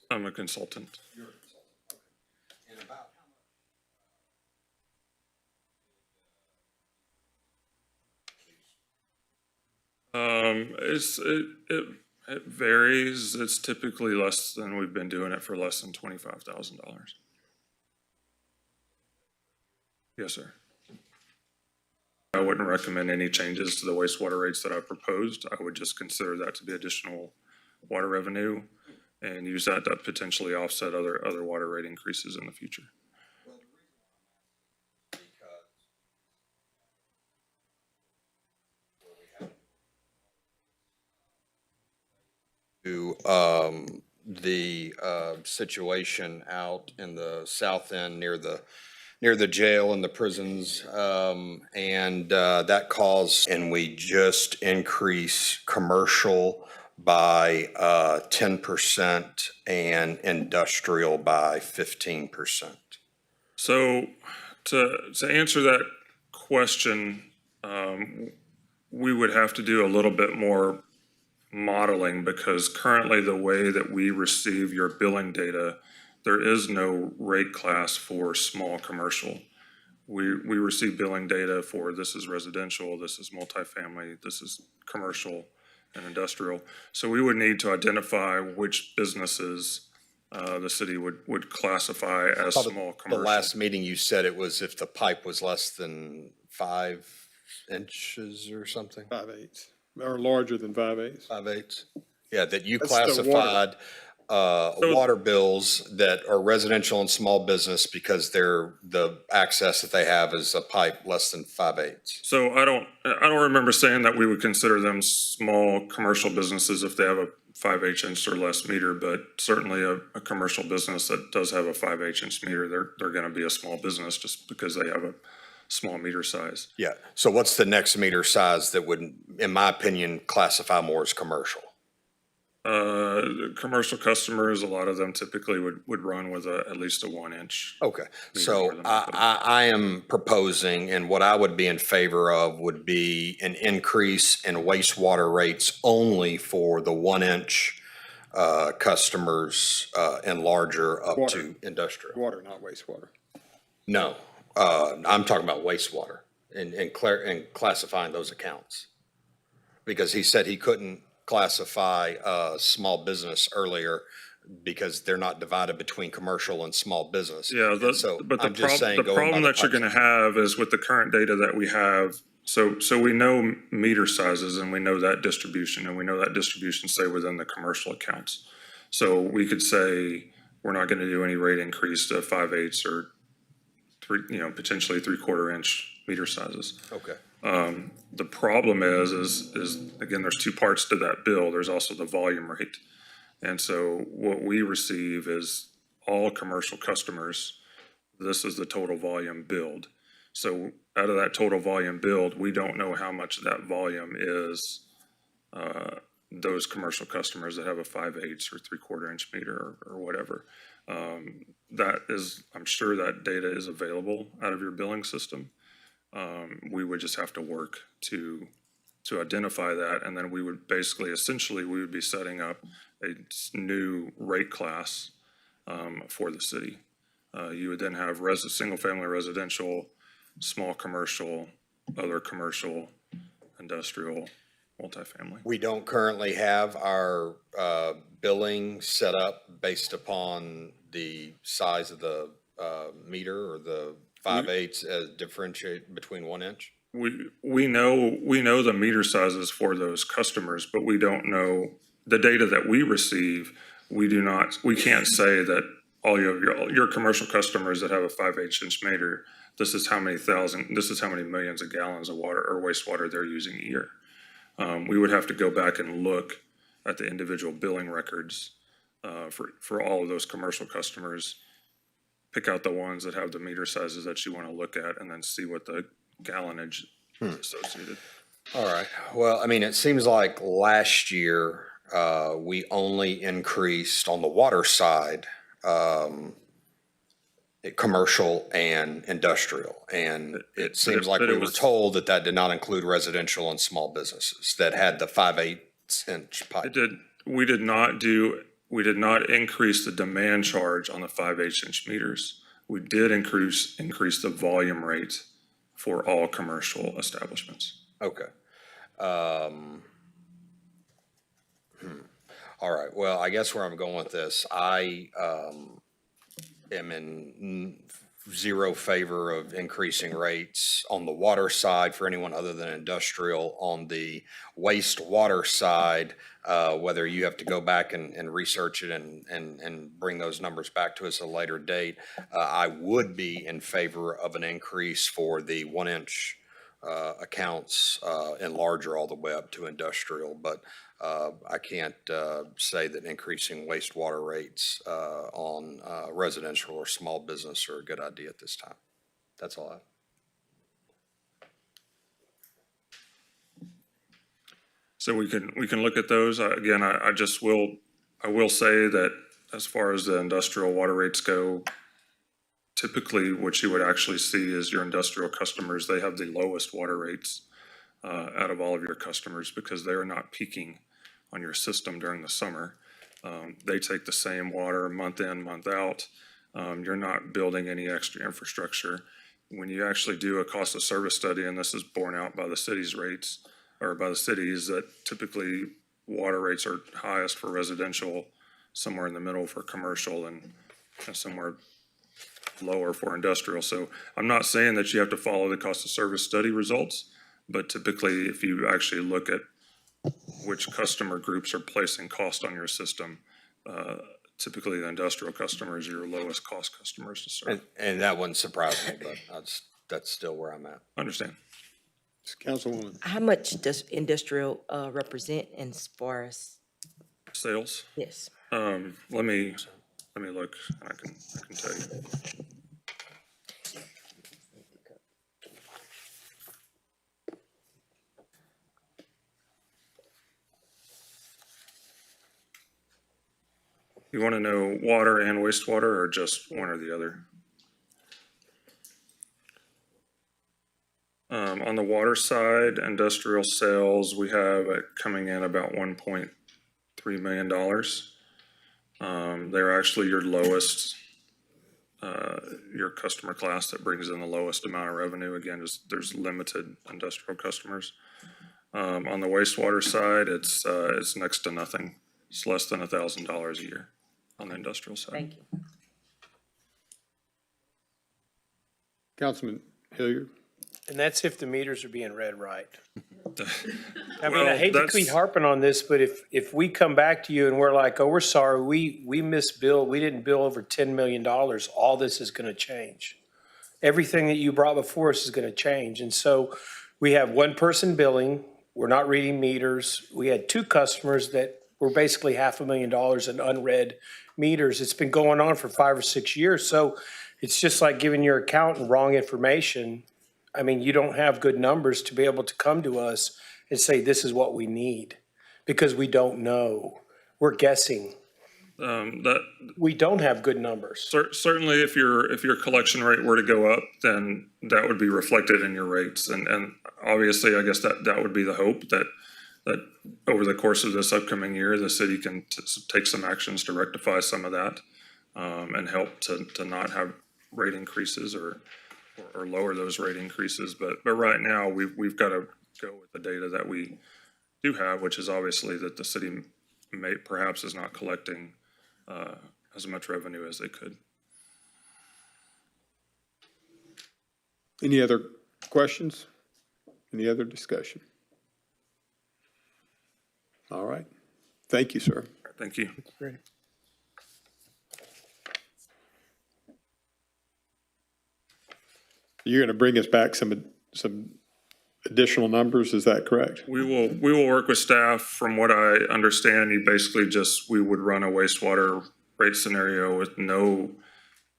I'm a consultant. It varies. It's typically less than, we've been doing it for less than $25,000. Yes, sir. I wouldn't recommend any changes to the wastewater rates that I've proposed. I would just consider that to be additional water revenue and use that to potentially offset other water rate increases in the future. The situation out in the south end near the jail and the prisons, and that caused, and we just increase commercial by 10% and industrial by 15%. So to answer that question, we would have to do a little bit more modeling, because currently the way that we receive your billing data, there is no rate class for small commercial. We receive billing data for this is residential, this is multifamily, this is commercial and industrial. So we would need to identify which businesses the city would classify as small The commercial. last meeting you said it was if the pipe was less than 5 inches or something? 5/8, or larger than 5/8. 5/8? Yeah, that you That's the water. classified water bills that are residential and small business because the access that they have is a pipe less than 5/8. So I don't remember saying that we would consider them small commercial businesses if they have a 5/8 inch or less meter, but certainly a commercial business that does have a 5/8 inch meter, they're going to be a small business just because they have a small meter size. Yeah, so what's the next meter size that would, in my opinion, classify more as commercial? Commercial customers, a lot of them typically would run with at least a 1 inch. Okay, Maybe more so than that, I am proposing, and what I would be in favor of would be an increase in wastewater rates only for the 1 inch customers and larger up Water. to industrial. Water, not wastewater. No, I'm talking about wastewater and classifying those accounts. Because he said he couldn't classify small business earlier because they're not divided between commercial and small business. Yeah, So but I'm just saying, the going by problem the that you're pipe going to have is with the current data that we have. So we know meter sizes and we know that distribution, and we know that distribution say within the commercial accounts. So we could say we're not going to do any rate increase to 5/8 or potentially 3/4 inch meter sizes. Okay. The problem is again, there's two parts to that bill. There's also the volume rate. And so what we receive is all commercial customers, this is the total volume billed. So out of that total volume billed, we don't know how much of that volume is those commercial customers that have a 5/8 or 3/4 inch meter or whatever. That is, I'm sure that data is available out of your billing system. We would just have to work to identify that, and then we would essentially, we would be setting up a new rate class for the city. You would then have single-family residential, small commercial, other commercial, industrial, multifamily. We don't currently have our billing set up based upon the size of the meter or the 5/8 as differentiate between 1 inch? We know the meter sizes for those customers, but we don't know the data that we receive. We can't say that all your commercial customers that have a 5/8 inch meter, this is how many millions of gallons of water or wastewater they're using a year. We would have to go back and look at the individual billing records for all of those commercial customers, pick out the ones that have the meter sizes that you want to look at, and then see what the gallonage is associated. All right. Well, I mean, it seems like last year, we only increased on the water side, commercial and industrial. And it seems like we were told that did not include residential and small businesses that had the 5/8 inch pipe. We did not increase the demand charge on the 5/8 inch meters. We did increase the volume rate for all commercial establishments. Okay. All right. Well, I guess where I'm going with this, I am in zero favor of increasing rates on the water side for anyone other than industrial. On the wastewater side, whether you have to go back and research it and bring those numbers back to us at a later date, I would be in favor of an increase for the 1 inch accounts and larger all the way up to industrial. But I can't say that increasing wastewater rates on residential or small business are a good idea at this time. That's all I have. So we can look at those. Again, I will say that as far as the industrial water rates go, typically what you would actually see is your industrial customers, they have the lowest water rates out of all of your customers because they are not peaking on your system during the summer. They take the same water month in, month out. You're not building any extra infrastructure. When you actually do a cost of service study, and this is borne out by the city's rates, or by the cities, that typically water rates are highest for residential, somewhere in the middle for commercial, and somewhere lower for industrial. So I'm not saying that you have to follow the cost of service study results, but typically if you actually look at which customer groups are placing cost on your system, typically the industrial customers are your lowest cost customers to serve. And that wouldn't surprise me, but that's still where I'm at. Understand. Councilwoman. How much does industrial represent as far as? Sales? Yes. Let me look, I can tell you. You want to know water and wastewater, or just one or the other? On the water side, industrial sales, we have it coming in about $1.3 million. They're actually your lowest, your customer class that brings in the lowest amount of revenue. Again, just there's limited industrial customers. On the wastewater side, it's next to nothing. It's less than $1,000 a year on the industrial side. Thank you. Councilman Hilliard. And that's if the meters are being read right. I mean, Well, I hate to keep harping on this, but if we come back to you and we're like, oh, we're sorry, we misbilled, we didn't bill over $10 million, all this is gonna change. Everything that you brought before us is gonna change. And so we have one person billing, we're not reading meters. We had two customers that were basically $500,000 in unread meters. It's been going on for 5 or 6 years. So it's just like giving your accountant wrong information. I mean, you don't have good numbers to be able to come to us and say, this is what we need, because we don't know. We're guessing. We don't have good numbers. Certainly, if your collection rate were to go up, then that would be reflected in your rates. And obviously, I guess that would be the hope, that over the course of this upcoming year, the city can take some actions to rectify some of that, and help to not have rate increases or lower those rate increases. But right now, we've got to go with the data that we do have, which is obviously that the city perhaps is not collecting as much revenue as they could. Any other questions? Any other discussion? All right. Thank you, sir. Thank you. Great. You're going to bring us back some additional numbers, is that correct? We will work with staff. From what I understand, we would run a wastewater rate scenario with no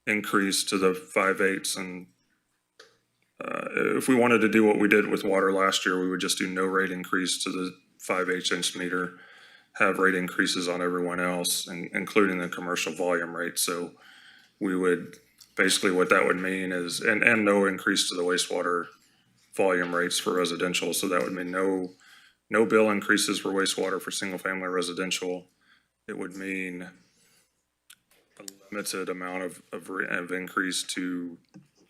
increase to the 5/8. And if we wanted to do what we did with water last year, we would just do no rate increase to the 5/8 inch meter, have rate increases on everyone else, including the commercial volume rate. So we would, basically what that would mean is, and no increase to the wastewater volume rates for residential. So that would mean no bill increases for wastewater for single family residential. It would mean a limited amount of increase to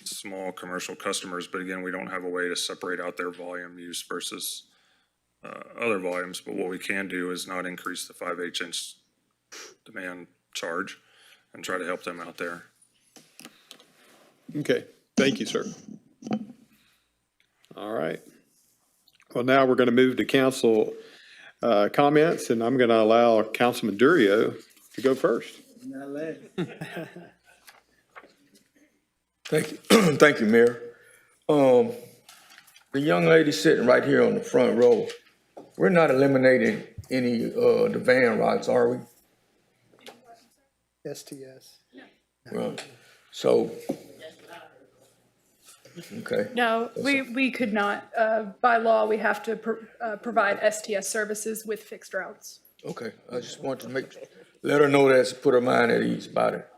small commercial customers. But again, we don't have a way to separate out their volume use versus other volumes. But what we can do is not increase the 5/8 inch demand charge and try to help them out there. Okay, thank you, sir. All right. Well, now we're going to move to council comments, and I'm going to allow Councilman Durio to go first. Thank you. Thank you, Mayor. The young lady sitting right here on the front row, we're not eliminating any the van rides, are we? STS. Right. So, okay. No, we could not. By law, we have to provide STS services with fixed routes. Okay, I just wanted to let her know that, put her mind at ease about it.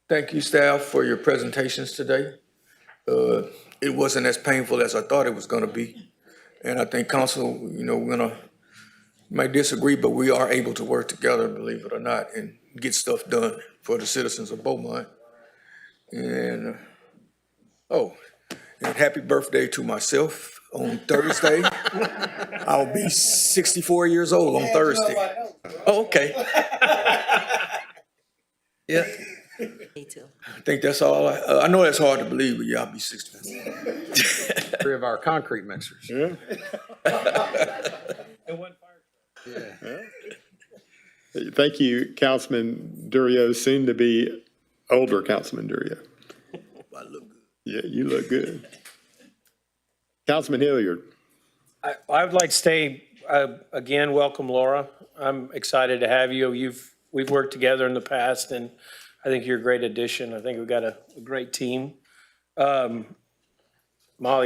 Thank you, staff, for your presentations today. It wasn't as painful as I thought it was gonna be. And I think council, we're gonna might disagree, but we are able to work together, believe it or not, and get stuff done for the citizens of Beaumont. And, and happy birthday to myself on Thursday. I'll be 64 years old on Thursday. Oh, okay. Yeah. Me too. I think that's all. I know that's hard to believe, but yeah, I'll be 64. 3 of our concrete mixers. Yeah. Thank you, Councilman Durio, soon to be older Councilman Durio. I look good. Yeah, you look good. Councilman Hilliard. I would like to say, again, welcome, Laura. I'm excited to have you. We've worked together in the past, and I think you're a great addition. I think we've got a great team. Molly,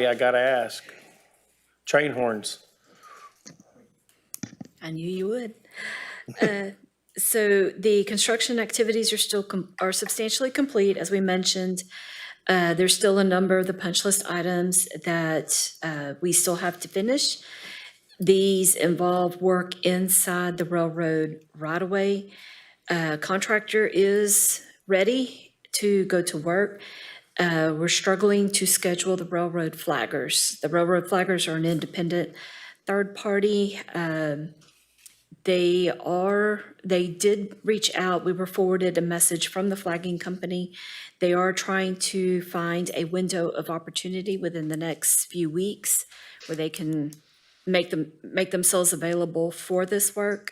I gotta ask, train horns. I knew you would. So the construction activities are substantially complete, as we mentioned. There's still a number of the punch list items that we still have to finish. These involve work inside the railroad right-of-way. Contractor is ready to go to work. We're struggling to schedule the railroad flaggers. The railroad flaggers are an independent third party. They did reach out. We were forwarded a message from the flagging company. They are trying to find a window of opportunity within the next few weeks where they can make themselves available for this work.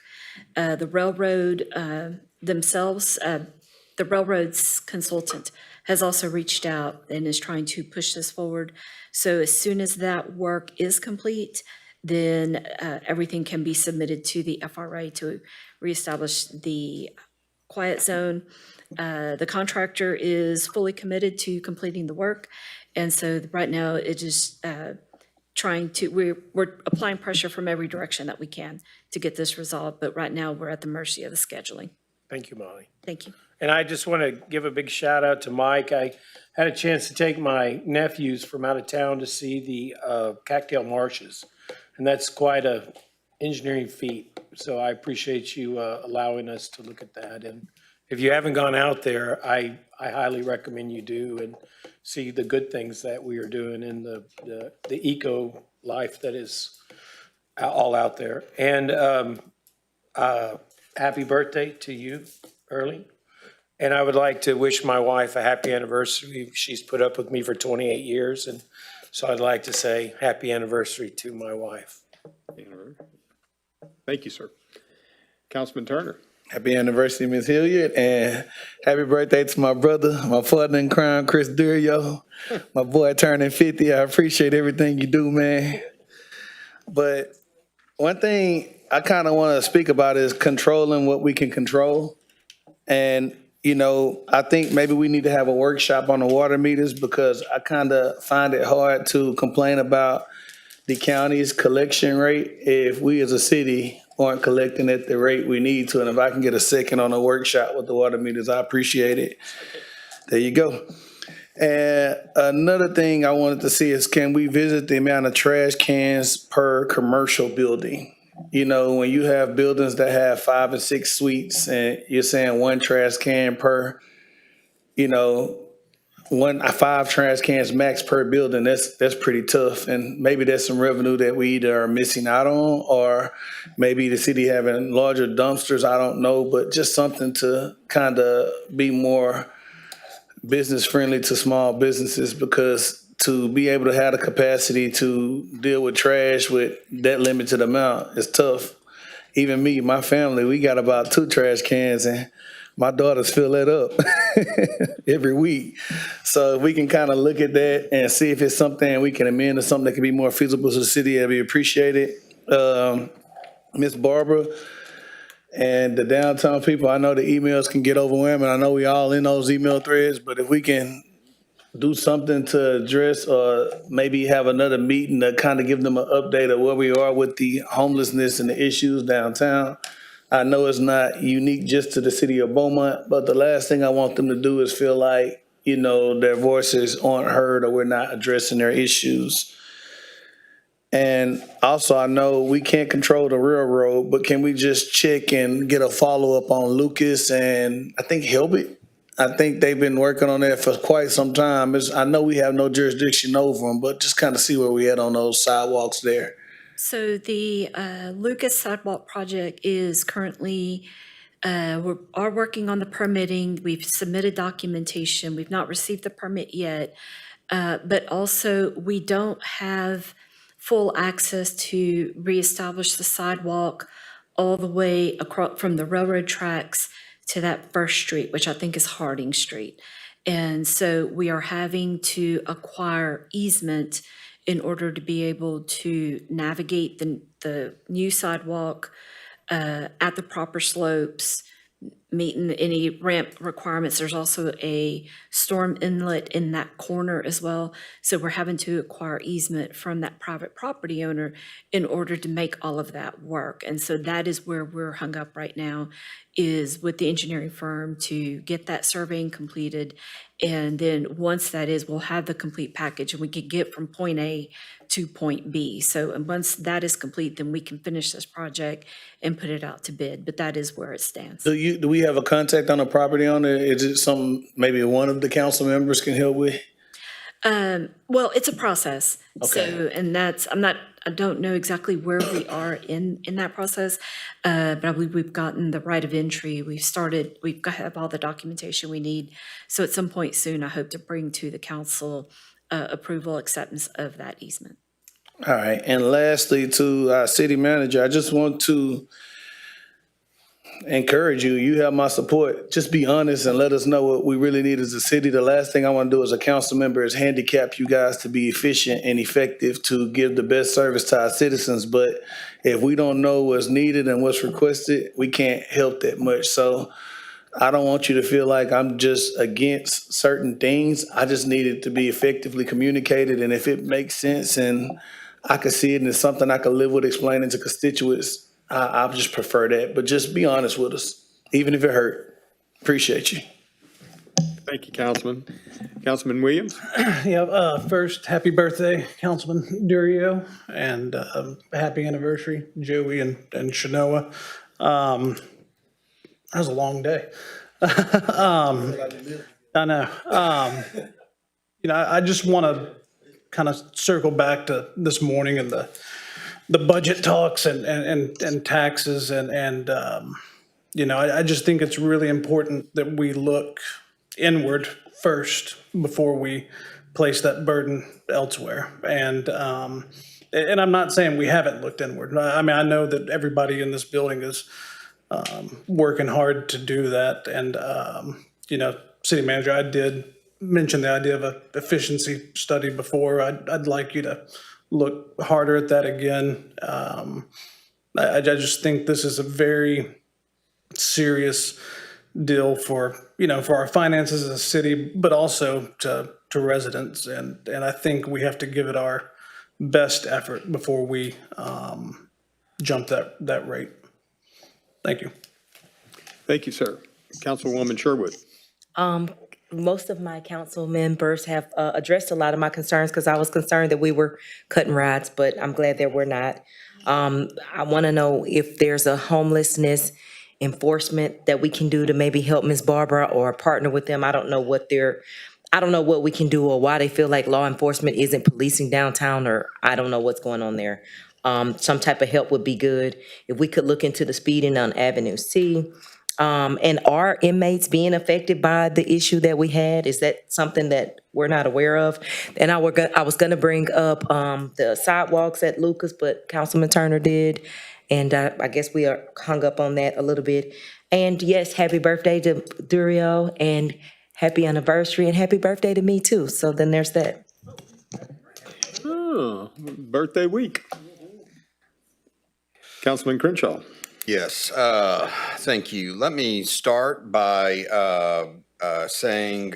The railroad themselves, the railroad's consultant has also reached out and is trying to push this forward. So as soon as that work is complete, then everything can be submitted to the FRA to reestablish the quiet zone. The contractor is fully committed to completing the work. And so right now it is we're applying pressure from every direction that we can to get this resolved. But right now we're at the mercy of the scheduling. Thank you, Molly. Thank you. And I just want to give a big shout out to Mike. I had a chance to take my nephews from out of town to see the Cattail Marshes. And that's quite a engineering feat. So I appreciate you allowing us to look at that. And if you haven't gone out there, I highly recommend you do and see the good things that we are doing in the eco life that is all out there. And happy birthday to you, Early. And I would like to wish my wife a happy anniversary. She's put up with me for 28 years. And so I'd like to say happy anniversary to my wife. Thank you, sir. Councilman Turner. Happy anniversary, Ms. Hilliard, and happy birthday to my brother, my partner in crime, Chris Durio. My boy turning 50. I appreciate everything you do, man. But one thing I kind of want to speak about is controlling what we can control. And, you know, I think maybe we need to have a workshop on the water meters because I kind of find it hard to complain about the county's collection rate if we as a city aren't collecting at the rate we need to. And if I can get a second on a workshop with the water meters, I appreciate it. There you go. And another thing I wanted to see is can we visit the amount of trash cans per commercial building? You know, when you have buildings that have 5 and 6 suites and you're saying 1 trash can per, you know, 5 trash cans max per building, that's pretty tough. And maybe that's some revenue that we either are missing out on or maybe the city having larger dumpsters, I don't know, but just something to kind of be more business friendly to small businesses because to be able to have the capacity to deal with trash with that limited amount is tough. Even me, my family, we got about 2 trash cans and my daughters fill that up every week. So if we can kind of look at that and see if it's something we can amend or something that can be more feasible to the city, that'd be appreciated. Ms. Barbara and the downtown people, I know the emails can get overwhelming. I know we all in those email threads, but if we can do something to address or maybe have another meeting to kind of give them an update of where we are with the homelessness and the issues downtown. I know it's not unique just to the city of Beaumont, but the last thing I want them to do is feel like, you know, their voices aren't heard or we're not addressing their issues. And also, I know we can't control the railroad, but can we just check and get a follow-up on Lucas and I think Hilbert? I think they've been working on that for quite some time. I know we have no jurisdiction over them, but just kind of see where we at on those sidewalks there. So the Lucas Sidewalk project is currently, we are working on the permitting. We've submitted documentation. We've not received the permit yet. But also, we don't have full access to reestablish the sidewalk all the way across from the railroad tracks to that first street, which I think is Harding Street. And so we are having to acquire easement in order to be able to navigate the new sidewalk at the proper slopes, meeting any ramp requirements. There's also a storm inlet in that corner as well. So we're having to acquire easement from that private property owner in order to make all of that work. And so that is where we're hung up right now, is with the engineering firm to get that surveying completed. And then once that is, we'll have the complete package and we can get from point A to point B. So and once that is complete, then we can finish this project and put it out to bid. But that is where it stands. Do we have a contact on the property owner? Is it something maybe one of the council members can help with? Well, it's a process. So, Okay. and I don't know exactly where we are in that process. But I believe we've gotten the right of entry. Have all the documentation we need. So at some point soon, I hope to bring to the council approval, acceptance of that easement. All right. And lastly, to our city manager, I just want to encourage you. You have my support. Just be honest and let us know what we really need as a city. The last thing I want to do as a council member is handicap you guys to be efficient and effective to give the best service to our citizens. But if we don't know what's needed and what's requested, we can't help that much. So I don't want you to feel like I'm just against certain things. I just need it to be effectively communicated. And if it makes sense and I can see it and it's something I can live with explaining to constituents, I just prefer that. But just be honest with us, even if it hurt. Appreciate you. Thank you, Councilman. Councilman Williams? Yeah, first, happy birthday, Councilman Durio, and happy anniversary, Joey and Shanoa. That was a long day. I know. I just want to kind of circle back to this morning and the budget talks and taxes and I just think it's really important that we look inward first before we place that burden elsewhere. And I'm not saying we haven't looked inward. I mean, I know that everybody in this building is working hard to do that. And, city manager, I did mention the idea of an efficiency study before. I'd like you to look harder at that again. I just think this is a very serious deal for our finances as a city, but also to residents. And I think we have to give it our best effort before we jump that rate. Thank you. Thank you, sir. Councilwoman Sherwood. Most of my council members have addressed a lot of my concerns because I was concerned that we were cutting rides, but I'm glad that we're not. I want to know if there's a homelessness enforcement that we can do to maybe help Ms. Barbara or partner with them. I don't know what we can do or why they feel like law enforcement isn't policing downtown, or I don't know what's going on there. Some type of help would be good. If we could look into the speeding on Avenue C. And are inmates being affected by the issue that we had? Is that something that we're not aware of? And I was gonna bring up the sidewalks at Lucas, but Councilman Turner did. And I guess we are hung up on that a little bit. And yes, happy birthday to Durio, and happy anniversary, and happy birthday to me too. So then there's that. Oh, birthday week. Councilman Crenshaw. Yes, thank you. Let me start by saying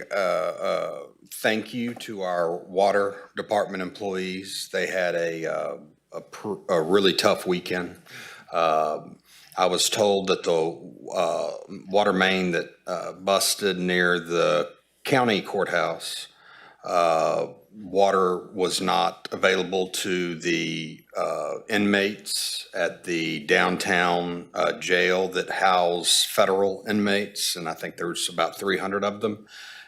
thank you to our water department employees. They had a really tough weekend. I was told that the water main that busted near the county courthouse Water was not available to the inmates at the downtown jail that house federal inmates, and I think there's about 300 of them.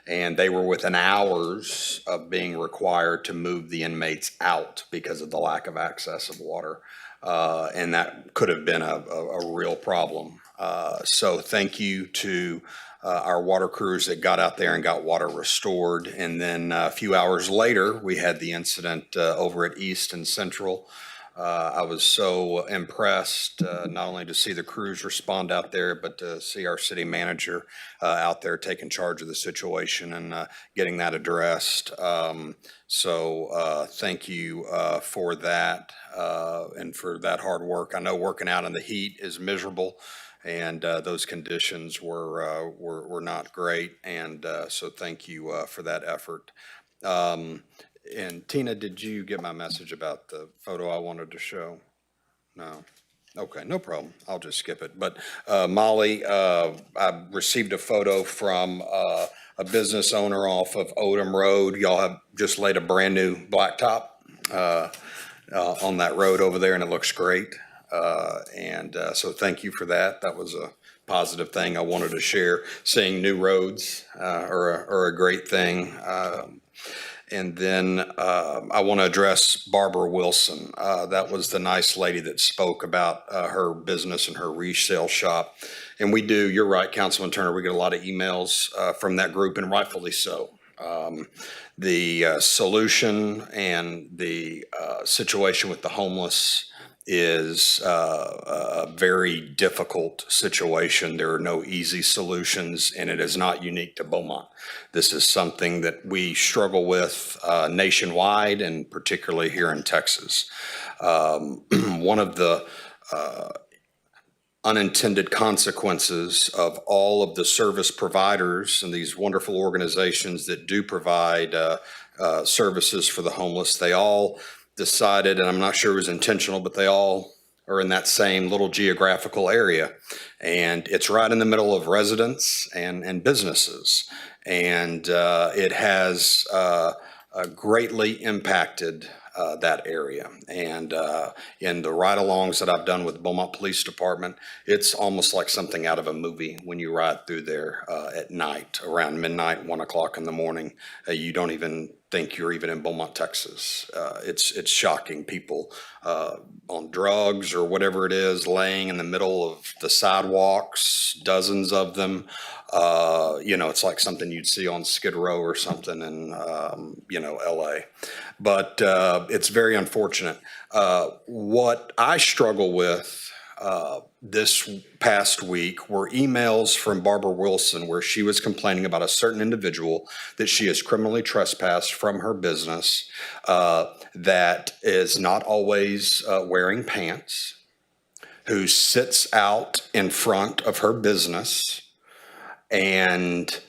And they were within hours of being required to move the inmates out because of the lack of access of water. And that could have been a real problem. So thank you to our water crews that got out there and got water restored. And then a few hours later, we had the incident over at East and Central. I was so impressed, not only to see the crews respond out there, but to see our city manager out there taking charge of the situation and getting that addressed. So thank you for that and for that hard work. I know working out in the heat is miserable, and those conditions were not great. And so thank you for that effort. And Tina, did you get my message about the photo I wanted to show? No. Okay, no problem. I'll just skip it. But Molly, I received a photo from a business owner off of Odom Road. Y'all have just laid a brand new blacktop on that road over there, and it looks great. So thank you for that. That was a positive thing I wanted to share. Seeing new roads are a great thing. And then I want to address Barbara Wilson. That was the nice lady that spoke about her business and her resale shop. And we do, you're right, Councilman Turner, we get a lot of emails from that group, and rightfully so. The solution and the situation with the homeless is a very difficult situation. There are no easy solutions, and it is not unique to Beaumont. This is something that we struggle with nationwide, and particularly here in Texas. One of the unintended consequences of all of the service providers and these wonderful organizations that do provide services for the homeless, they all decided, and I'm not sure it was intentional, but they all are in that same little geographical area. And it's right in the middle of residents and businesses. And it has greatly impacted that area. And in the ride-alongs that I've done with the Beaumont Police Department, it's almost like something out of a movie when you ride through there at night, around midnight, 1 o'clock in the morning. You don't even think you're even in Beaumont, Texas. It's shocking. People on drugs or whatever it is, laying in the middle of the sidewalks, dozens of them. It's like something you'd see on Skid Row or something in, LA. But it's very unfortunate. What I struggle with this past week were emails from Barbara Wilson where she was complaining about a certain individual that she has criminally trespassed from her business that is not always wearing pants, who sits out in front of her business and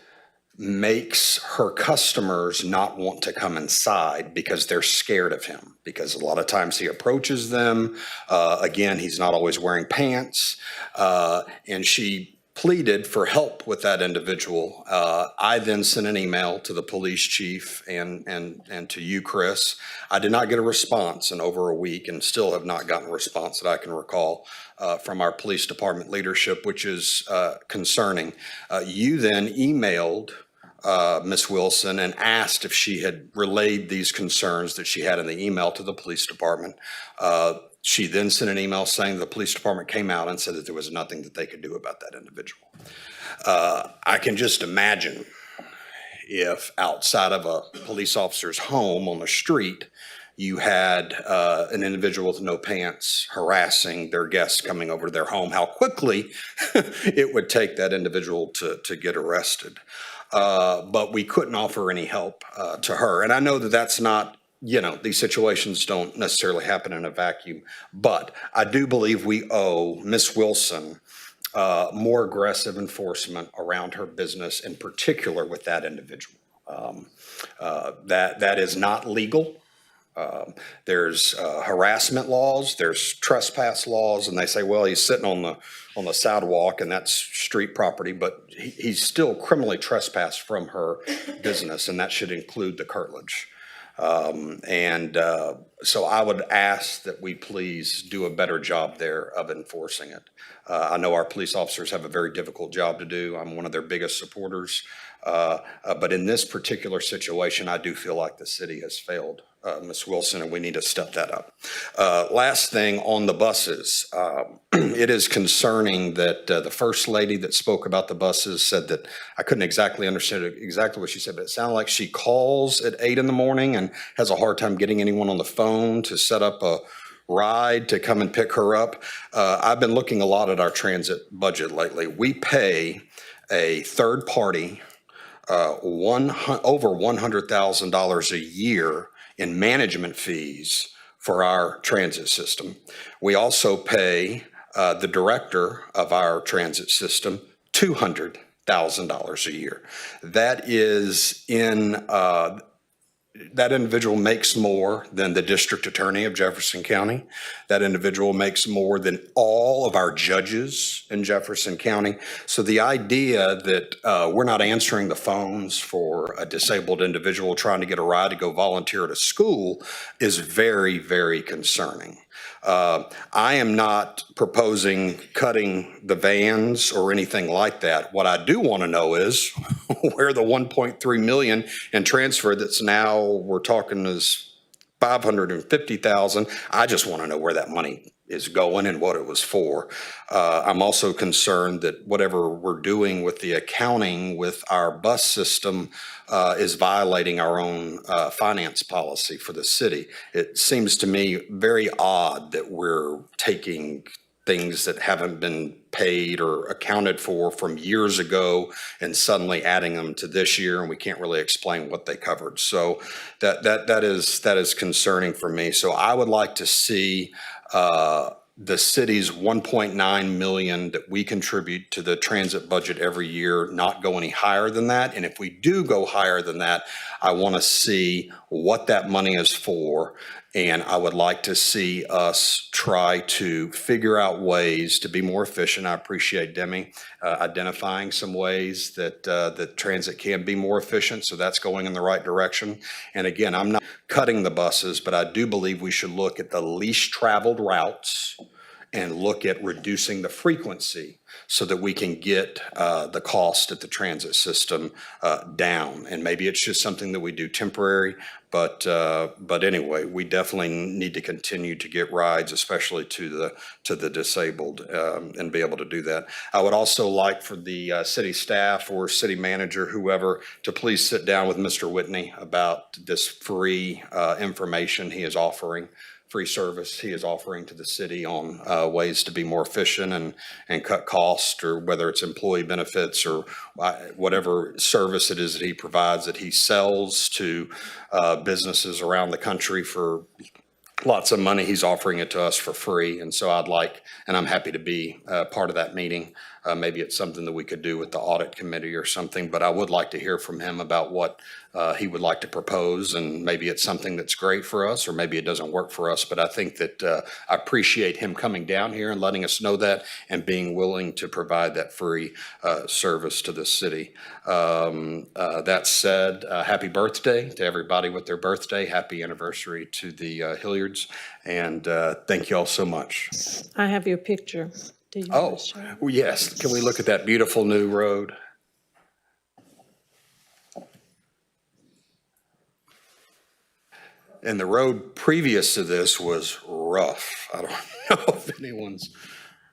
makes her customers not want to come inside because they're scared of him, because a lot of times he approaches them. Again, he's not always wearing pants. And she pleaded for help with that individual. I then sent an email to the police chief and to you, Chris. I did not get a response in over a week, and still have not gotten a response that I can recall from our police department leadership, which is concerning. You then emailed Ms. Wilson and asked if she had relayed these concerns that she had in the email to the police department. She then sent an email saying the police department came out and said that there was nothing that they could do about that individual. I can just imagine if outside of a police officer's home on the street, you had an individual with no pants harassing their guests coming over to their home, how quickly it would take that individual to get arrested. But we couldn't offer any help to her. And I know that that's not, these situations don't necessarily happen in a vacuum, but I do believe we owe Ms. Wilson more aggressive enforcement around her business, in particular with that individual. That is not legal. There's harassment laws, there's trespass laws, and they say, well, he's sitting on the sidewalk and that's street property, but he's still criminally trespassed from her business, and that should include the curtilage. So I would ask that we please do a better job there of enforcing it. I know our police officers have a very difficult job to do. I'm one of their biggest supporters. But in this particular situation, I do feel like the city has failed, Ms. Wilson, and we need to step that up. Last thing on the buses. It is concerning that the first lady that spoke about the buses said that I couldn't exactly understand exactly what she said, but it sounded like she calls at 8 in the morning and has a hard time getting anyone on the phone to set up a ride to come and pick her up. I've been looking a lot at our transit budget lately. We pay a third party over $100,000 a year in management fees for our transit system. We also pay the director of our transit system $200,000 a year. That is that individual makes more than the district attorney of Jefferson County. That individual makes more than all of our judges in Jefferson County. So the idea that we're not answering the phones for a disabled individual trying to get a ride to go volunteer at a school is very, very concerning. I am not proposing cutting the vans or anything like that. What I do want to know is where the 1.3 million in transfer that's now we're talking is 550,000. I just want to know where that money is going and what it was for. I'm also concerned that whatever we're doing with the accounting with our bus system is violating our own finance policy for the city. It seems to me very odd that we're taking things that haven't been paid or accounted for from years ago and suddenly adding them to this year, and we can't really explain what they covered. So that is concerning for me. So I would like to see the city's 1.9 million that we contribute to the transit budget every year not go any higher than that. And if we do go higher than that, I want to see what that money is for. And I would like to see us try to figure out ways to be more efficient. I appreciate Demi identifying some ways that that transit can be more efficient. So that's going in the right direction. And again, I'm not cutting the buses, but I do believe we should look at the least traveled routes and look at reducing the frequency so that we can get the cost at the transit system down. And maybe it's just something that we do temporary, but anyway, we definitely need to continue to get rides, especially to the disabled, and be able to do that. I would also like for the city staff or city manager, whoever, to please sit down with Mr. Whitney about this free information he is offering. Free service he is offering to the city on ways to be more efficient and cut costs, or whether it's employee benefits or whatever service it is that he provides, that he sells to businesses around the country for lots of money. He's offering it to us for free. And so and I'm happy to be part of that meeting. Maybe it's something that we could do with the audit committee or something, but I would like to hear from him about what he would like to propose, and maybe it's something that's great for us, or maybe it doesn't work for us. But I think that I appreciate him coming down here and letting us know that, and being willing to provide that free service to the city. That said, happy birthday to everybody with their birthday. Happy anniversary to the Hilliards, and thank you all so much. I have your picture. Do you want to show it? Well, yes. Can we look at that beautiful new road? And the road previous to this was rough. I don't know if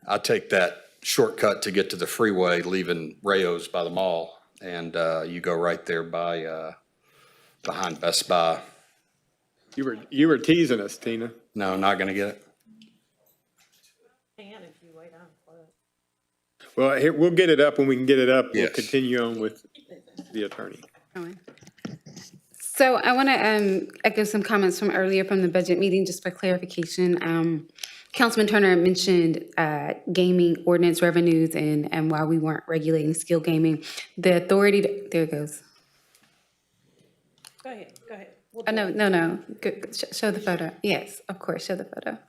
I take that shortcut to get to the freeway, leaving Rayo's by the mall, and you go right there behind Best Buy. You were teasing us, Tina. No, not going to get it. Well, here, we'll get it up when we can get it up. We'll Yes. continue on with the attorney. So I want to echo some comments from earlier from the budget meeting, just for clarification. Councilman Turner mentioned gaming ordinance revenues and why we weren't regulating skill gaming. The authority, there it goes. Go ahead, go ahead. Oh, no. Show the photo. Yes, of course, show the photo.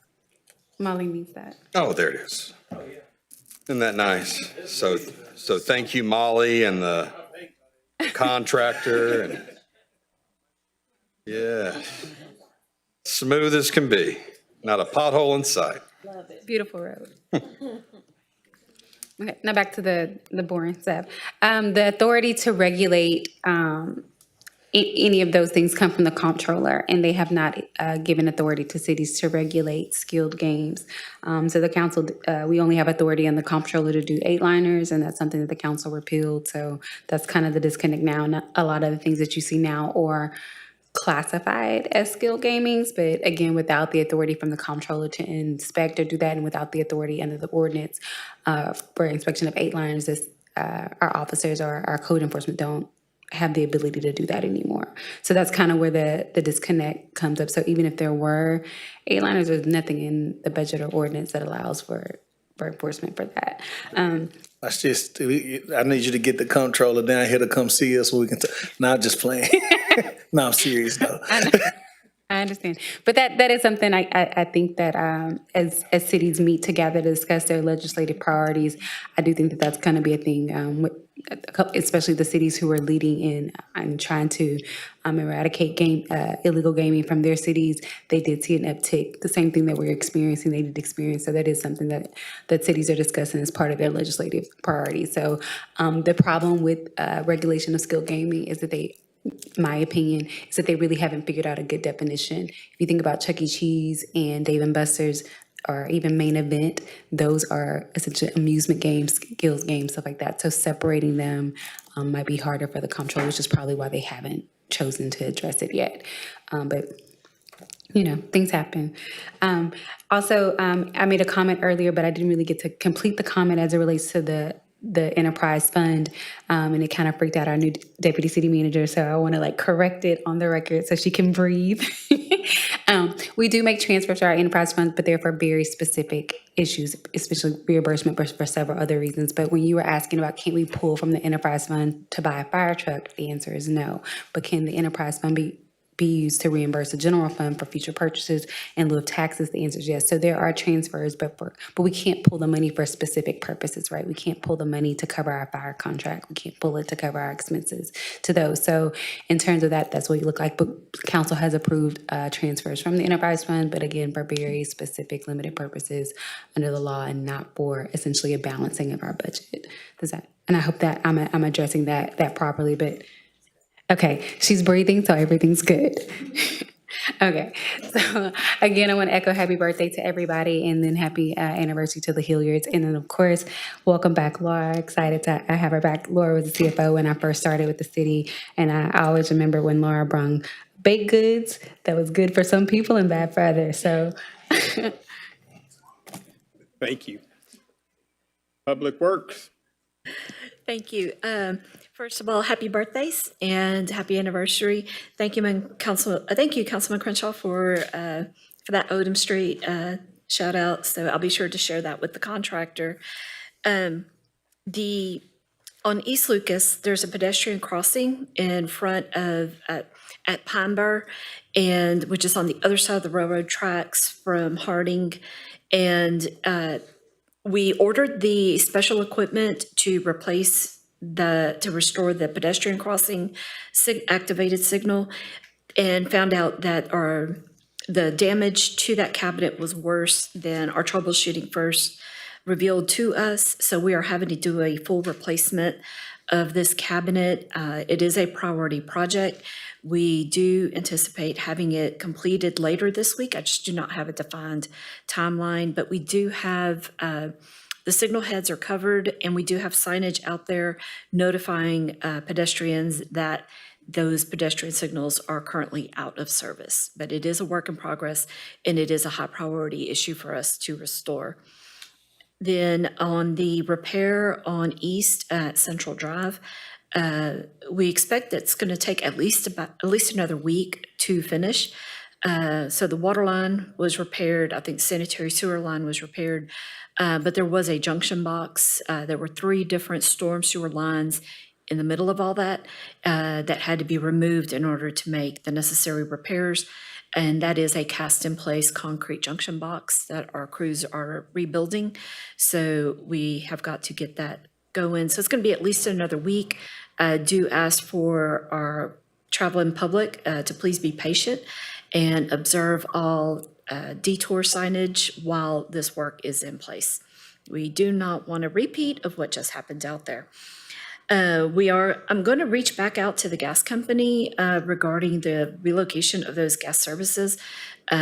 Molly needs that. Oh, there it is. Isn't that nice? So thank you, Molly, and the contractor, and yeah, smooth as can be. Not a pothole in sight. Beautiful road. Okay, now back to the boring stuff. The authority to regulate any of those things come from the comptroller, and they have not given authority to cities to regulate skilled games. So the council, we only have authority on the comptroller to do 8-liners, and that's something that the council repealed. So that's kind of the disconnect now. Not a lot of the things that you see now are classified as skilled gamings, but again, without the authority from the comptroller to inspect or do that, and without the authority under the ordinance for inspection of 8-liners, our officers or our code enforcement don't have the ability to do that anymore. So that's kind of where the disconnect comes up. So even if there were 8-liners, there's nothing in the budget or ordinance that allows for enforcement for that. That's just, I need you to get the comptroller down here to come see us so we can, not just playing. No, I'm serious though. I understand. But that is something I think that as cities meet together to discuss their legislative priorities, I do think that that's going to be a thing, especially the cities who are leading in trying to eradicate illegal gaming from their cities. They did see an uptick, the same thing that we're experiencing, they did experience. So that is something that cities are discussing as part of their legislative priorities. So the problem with regulation of skilled gaming is that my opinion, is that they really haven't figured out a good definition. If you think about Chuck E. Cheese and Dave & Buster's, or even Main Event, those are essentially amusement games, skills games, stuff like that. So separating them might be harder for the comptroller, which is probably why they haven't chosen to address it yet. But things happen. Also, I made a comment earlier, but I didn't really get to complete the comment as it relates to the enterprise fund, and it kind of freaked out our new deputy city manager. So I want to correct it on the record so she can breathe. We do make transfers to our enterprise fund, but they're for very specific issues, especially reimbursement for several other reasons. But when you were asking about can we pull from the enterprise fund to buy a fire truck, the answer is no. But can the enterprise fund be used to reimburse the general fund for future purchases in lieu of taxes? The answer is yes. So there are transfers, but we can't pull the money for specific purposes, right? We can't pull the money to cover our fire contract. We can't pull it to cover our expenses to those. So in terms of that, that's what you look like. But council has approved transfers from the enterprise fund, but again, for very specific limited purposes under the law and not for essentially a balancing of our budget. And I hope that I'm addressing that properly, but okay, she's breathing, so everything's good. Okay, so again, I want to echo happy birthday to everybody, and then happy anniversary to the Hilliards. And then, of course, welcome back, Laura. Excited to have her back. Laura was the CFO when I first started with the city, and I always remember when Laura brung baked goods that was good for some people and bad for others. So Thank you. Public Works. Thank you. First of all, happy birthdays and happy anniversary. Thank you, Councilman Crenshaw, for that Odom Street shout out. So I'll be sure to share that with the contractor. On East Lucas, there's a pedestrian crossing in front of at Pine Bar, and which is on the other side of the railroad tracks from Harding, and we ordered the special equipment to restore the pedestrian crossing activated signal, and found out that the damage to that cabinet was worse than our troubleshooting first revealed to us. So we are having to do a full replacement of this cabinet. It is a priority project. We do anticipate having it completed later this week. I just do not have a defined timeline, but we do have the signal heads are covered, and we do have signage out there notifying pedestrians that those pedestrian signals are currently out of service. But it is a work in progress, and it is a high priority issue for us to restore. Then on the repair on East at Central Drive, we expect it's going to take at least another week to finish. So the water line was repaired. I think sanitary sewer line was repaired, but there was a junction box. There were 3 different storm sewer lines in the middle of all that, that had to be removed in order to make the necessary repairs. And that is a cast-in-place concrete junction box that our crews are rebuilding. So we have got to get that going. So it's going to be at least another week. Do ask for our traveling public to please be patient and observe all detour signage while this work is in place. We do not want a repeat of what just happened out there. I'm going to reach back out to the gas company regarding the relocation of those gas services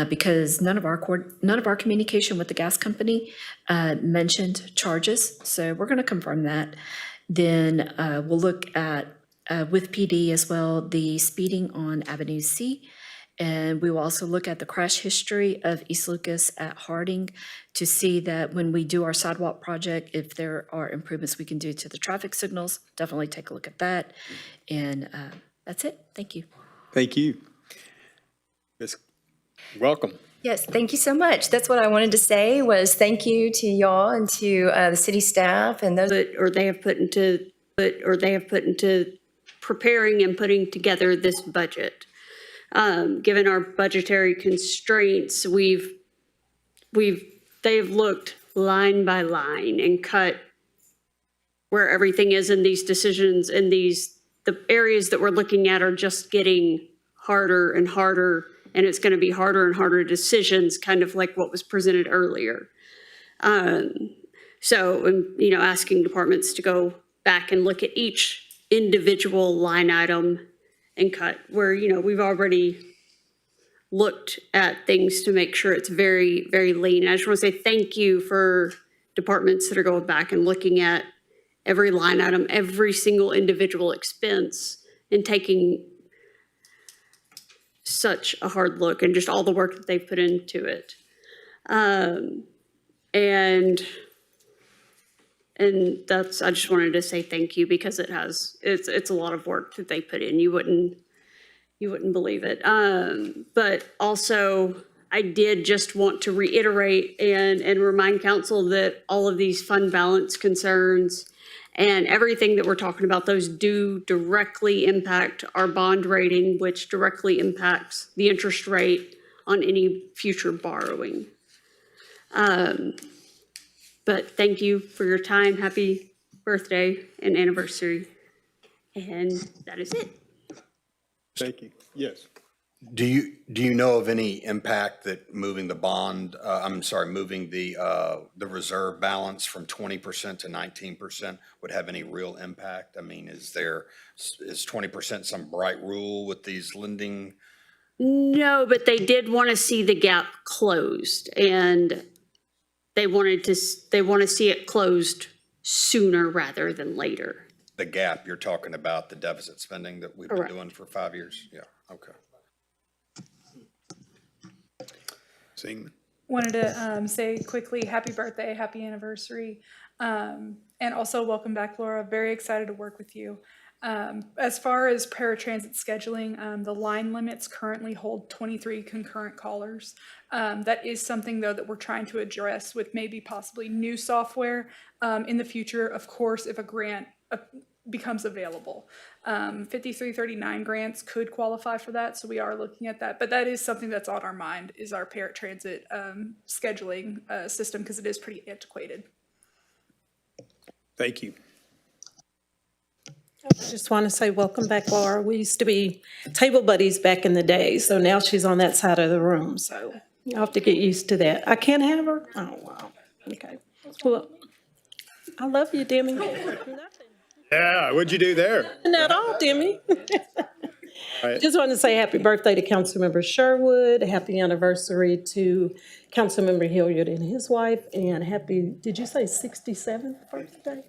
because none of our communication with the gas company mentioned charges. So we're going to confirm that. Then we'll look at with PD as well the speeding on Avenue C. And we will also look at the crash history of East Lucas at Harding to see that when we do our sidewalk project, if there are improvements we can do to the traffic signals, definitely take a look at that. And that's it. Thank you. Thank you. Welcome. Yes, thank you so much. That's what I wanted to say was thank you to y'all and to the city staff and those. They have put into preparing and putting together this budget. Given our budgetary constraints, they've looked line by line and cut where everything is in these decisions, and the areas that we're looking at are just getting harder and harder, and it's going to be harder and harder decisions, kind of like what was presented earlier. Asking departments to go back and look at each individual line item and cut where, we've already looked at things to make sure it's very, very lean. I just want to say thank you for departments that are going back and looking at every line item, every single individual expense, and taking such a hard look and just all the work that they've put into it. And that's, I just wanted to say thank you because it's a lot of work that they put in. You wouldn't believe it. But also I did just want to reiterate and remind council that all of these fund balance concerns and everything that we're talking about, those do directly impact our bond rating, which directly impacts the interest rate on any future borrowing. But thank you for your time. Happy birthday and anniversary. And that is it. Thank you. Yes. Do you know of any impact that moving the moving the reserve balance from 20% to 19% would have any real impact? I mean, is 20% some bright rule with these lending? No, but they did want to see the gap closed, and they want to see it closed sooner rather than later. The gap, you're talking about the deficit spending that we've been Correct. doing for 5 years? Yeah, okay. Wanted to say quickly, happy birthday, happy anniversary, and also welcome back, Laura. Very excited to work with you. As far as paratransit scheduling, the line limits currently hold 23 concurrent callers. That is something, though, that we're trying to address with maybe possibly new software in the future, of course, if a grant becomes available. 5339 grants could qualify for that, so we are looking at that. But that is something that's on our mind, is our paratransit scheduling system, because it is pretty antiquated. Thank you. I just want to say welcome back, Laura. We used to be table buddies back in the day, so now she's on that side of the room, so you'll have to get used to that. I can't have her? Oh, wow. Okay. Well, I love you, Demi. Yeah, what'd you do there? Not all, Demi. Right. Just want to say happy birthday to Councilmember Sherwood, happy anniversary to Councilmember Hilliard and his wife, and happy, did you say 67th birthday?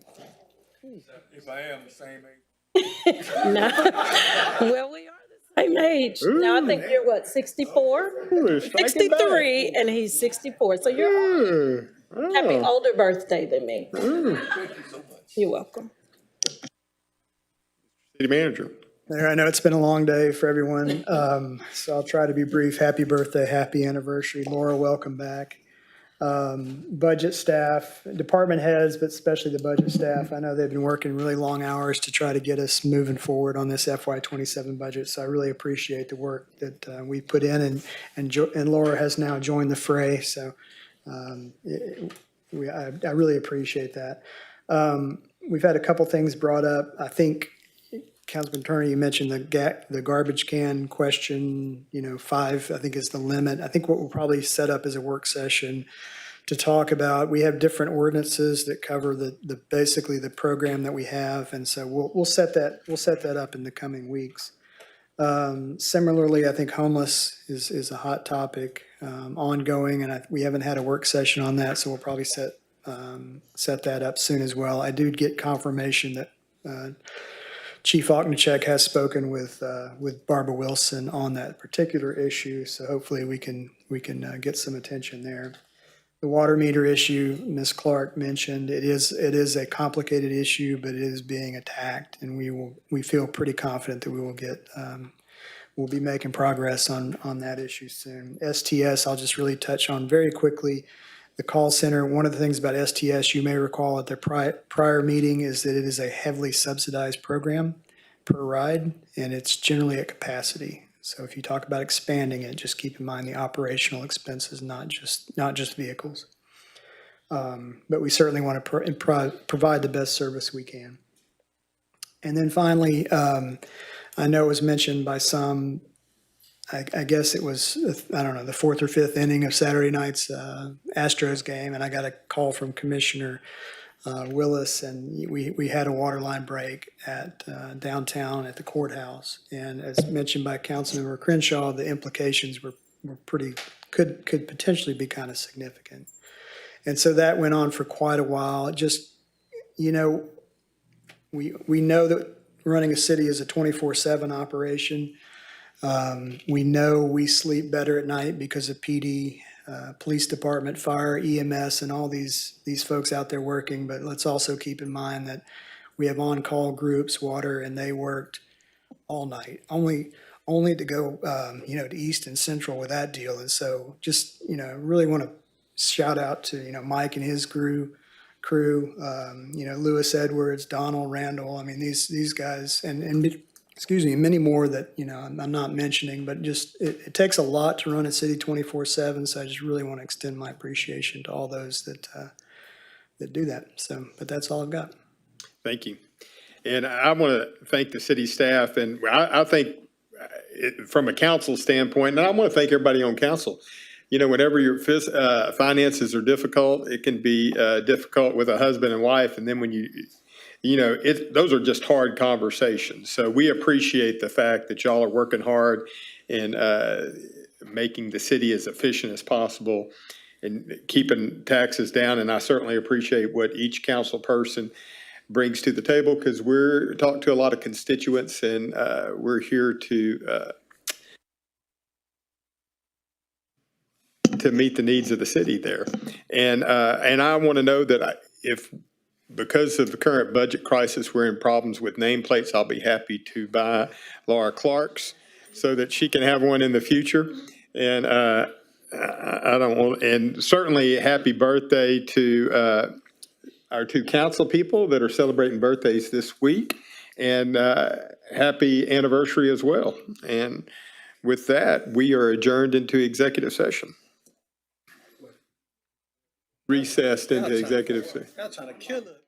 If I am the same age. No. Well, we are the same age. Now I think you're what, 64? 63, and he's 64. So you're happy older birthday than me. You're welcome. City Manager. Mayor, I know it's been a long day for everyone, so I'll try to be brief. Happy birthday, happy anniversary. Laura, welcome back. Budget staff, department heads, but especially the budget staff. I know they've been working really long hours to try to get us moving forward on this FY27 budget. So I really appreciate the work that we put in, and Laura has now joined the fray. So I really appreciate that. We've had a couple things brought up. I think, Councilman Turner, you mentioned the garbage can question, 5, I think is the limit. I think what we'll probably set up is a work session to talk about. We have different ordinances that cover basically the program that we have. And so we'll set that up in the coming weeks. Similarly, I think homeless is a hot topic, ongoing, and we haven't had a work session on that, so we'll probably set that up soon as well. I do get confirmation that Chief Ochnichek has spoken with Barbara Wilson on that particular issue, so hopefully we can get some attention there. The water meter issue, Ms. Clark mentioned, it is a complicated issue, but it is being attacked, and we feel pretty confident that we will we'll be making progress on that issue soon. STS, I'll just really touch on very quickly. The call center, one of the things about STS, you may recall at the prior meeting, is that it is a heavily subsidized program per ride, and it's generally at capacity. So if you talk about expanding it, just keep in mind the operational expenses, not just vehicles. But we certainly want to provide the best service we can. And then finally, I know it was mentioned by some, I guess it was, I don't know, the 4th or 5th inning of Saturday night's Astros game, and I got a call from Commissioner Willis, and we had a water line break at downtown at the courthouse. And as mentioned by Councilmember Crenshaw, the implications were pretty, could potentially be kind of significant. And so that went on for quite a while. It just, we know that running a city is a 24/7 operation. We know we sleep better at night because of PD, police department, fire, EMS, and all these folks out there working. But let's also keep in mind that we have on-call groups, water, and they worked all night, only to go, to East and Central with that deal. And so just, really want to shout out to, Mike and his crew, Lewis Edwards, Donald Randall. I mean, these guys, and excuse me, many more that, I'm not mentioning, but just, it takes a lot to run a city 24/7. So I just really want to extend my appreciation to all those that do that. So, but that's all I've got. Thank you. And I want to thank the city staff, and I think from a council standpoint, and I want to thank everybody on council. Whenever your finances are difficult, it can be difficult with a husband and wife. And then when those are just hard conversations. So we appreciate the fact that y'all are working hard and making the city as efficient as possible and keeping taxes down. And I certainly appreciate what each council person brings to the table, because we're talking to a lot of constituents, and we're here to meet the needs of the city there. And I want to know that because of the current budget crisis, we're in problems with nameplates, I'll be happy to buy Laura Clark's so that she can have one in the future. And and certainly happy birthday to our 2 council people that are celebrating birthdays this week, and happy anniversary as well. And with that, we are adjourned into executive session. Recessed into executive session. Y'all trying to kill us.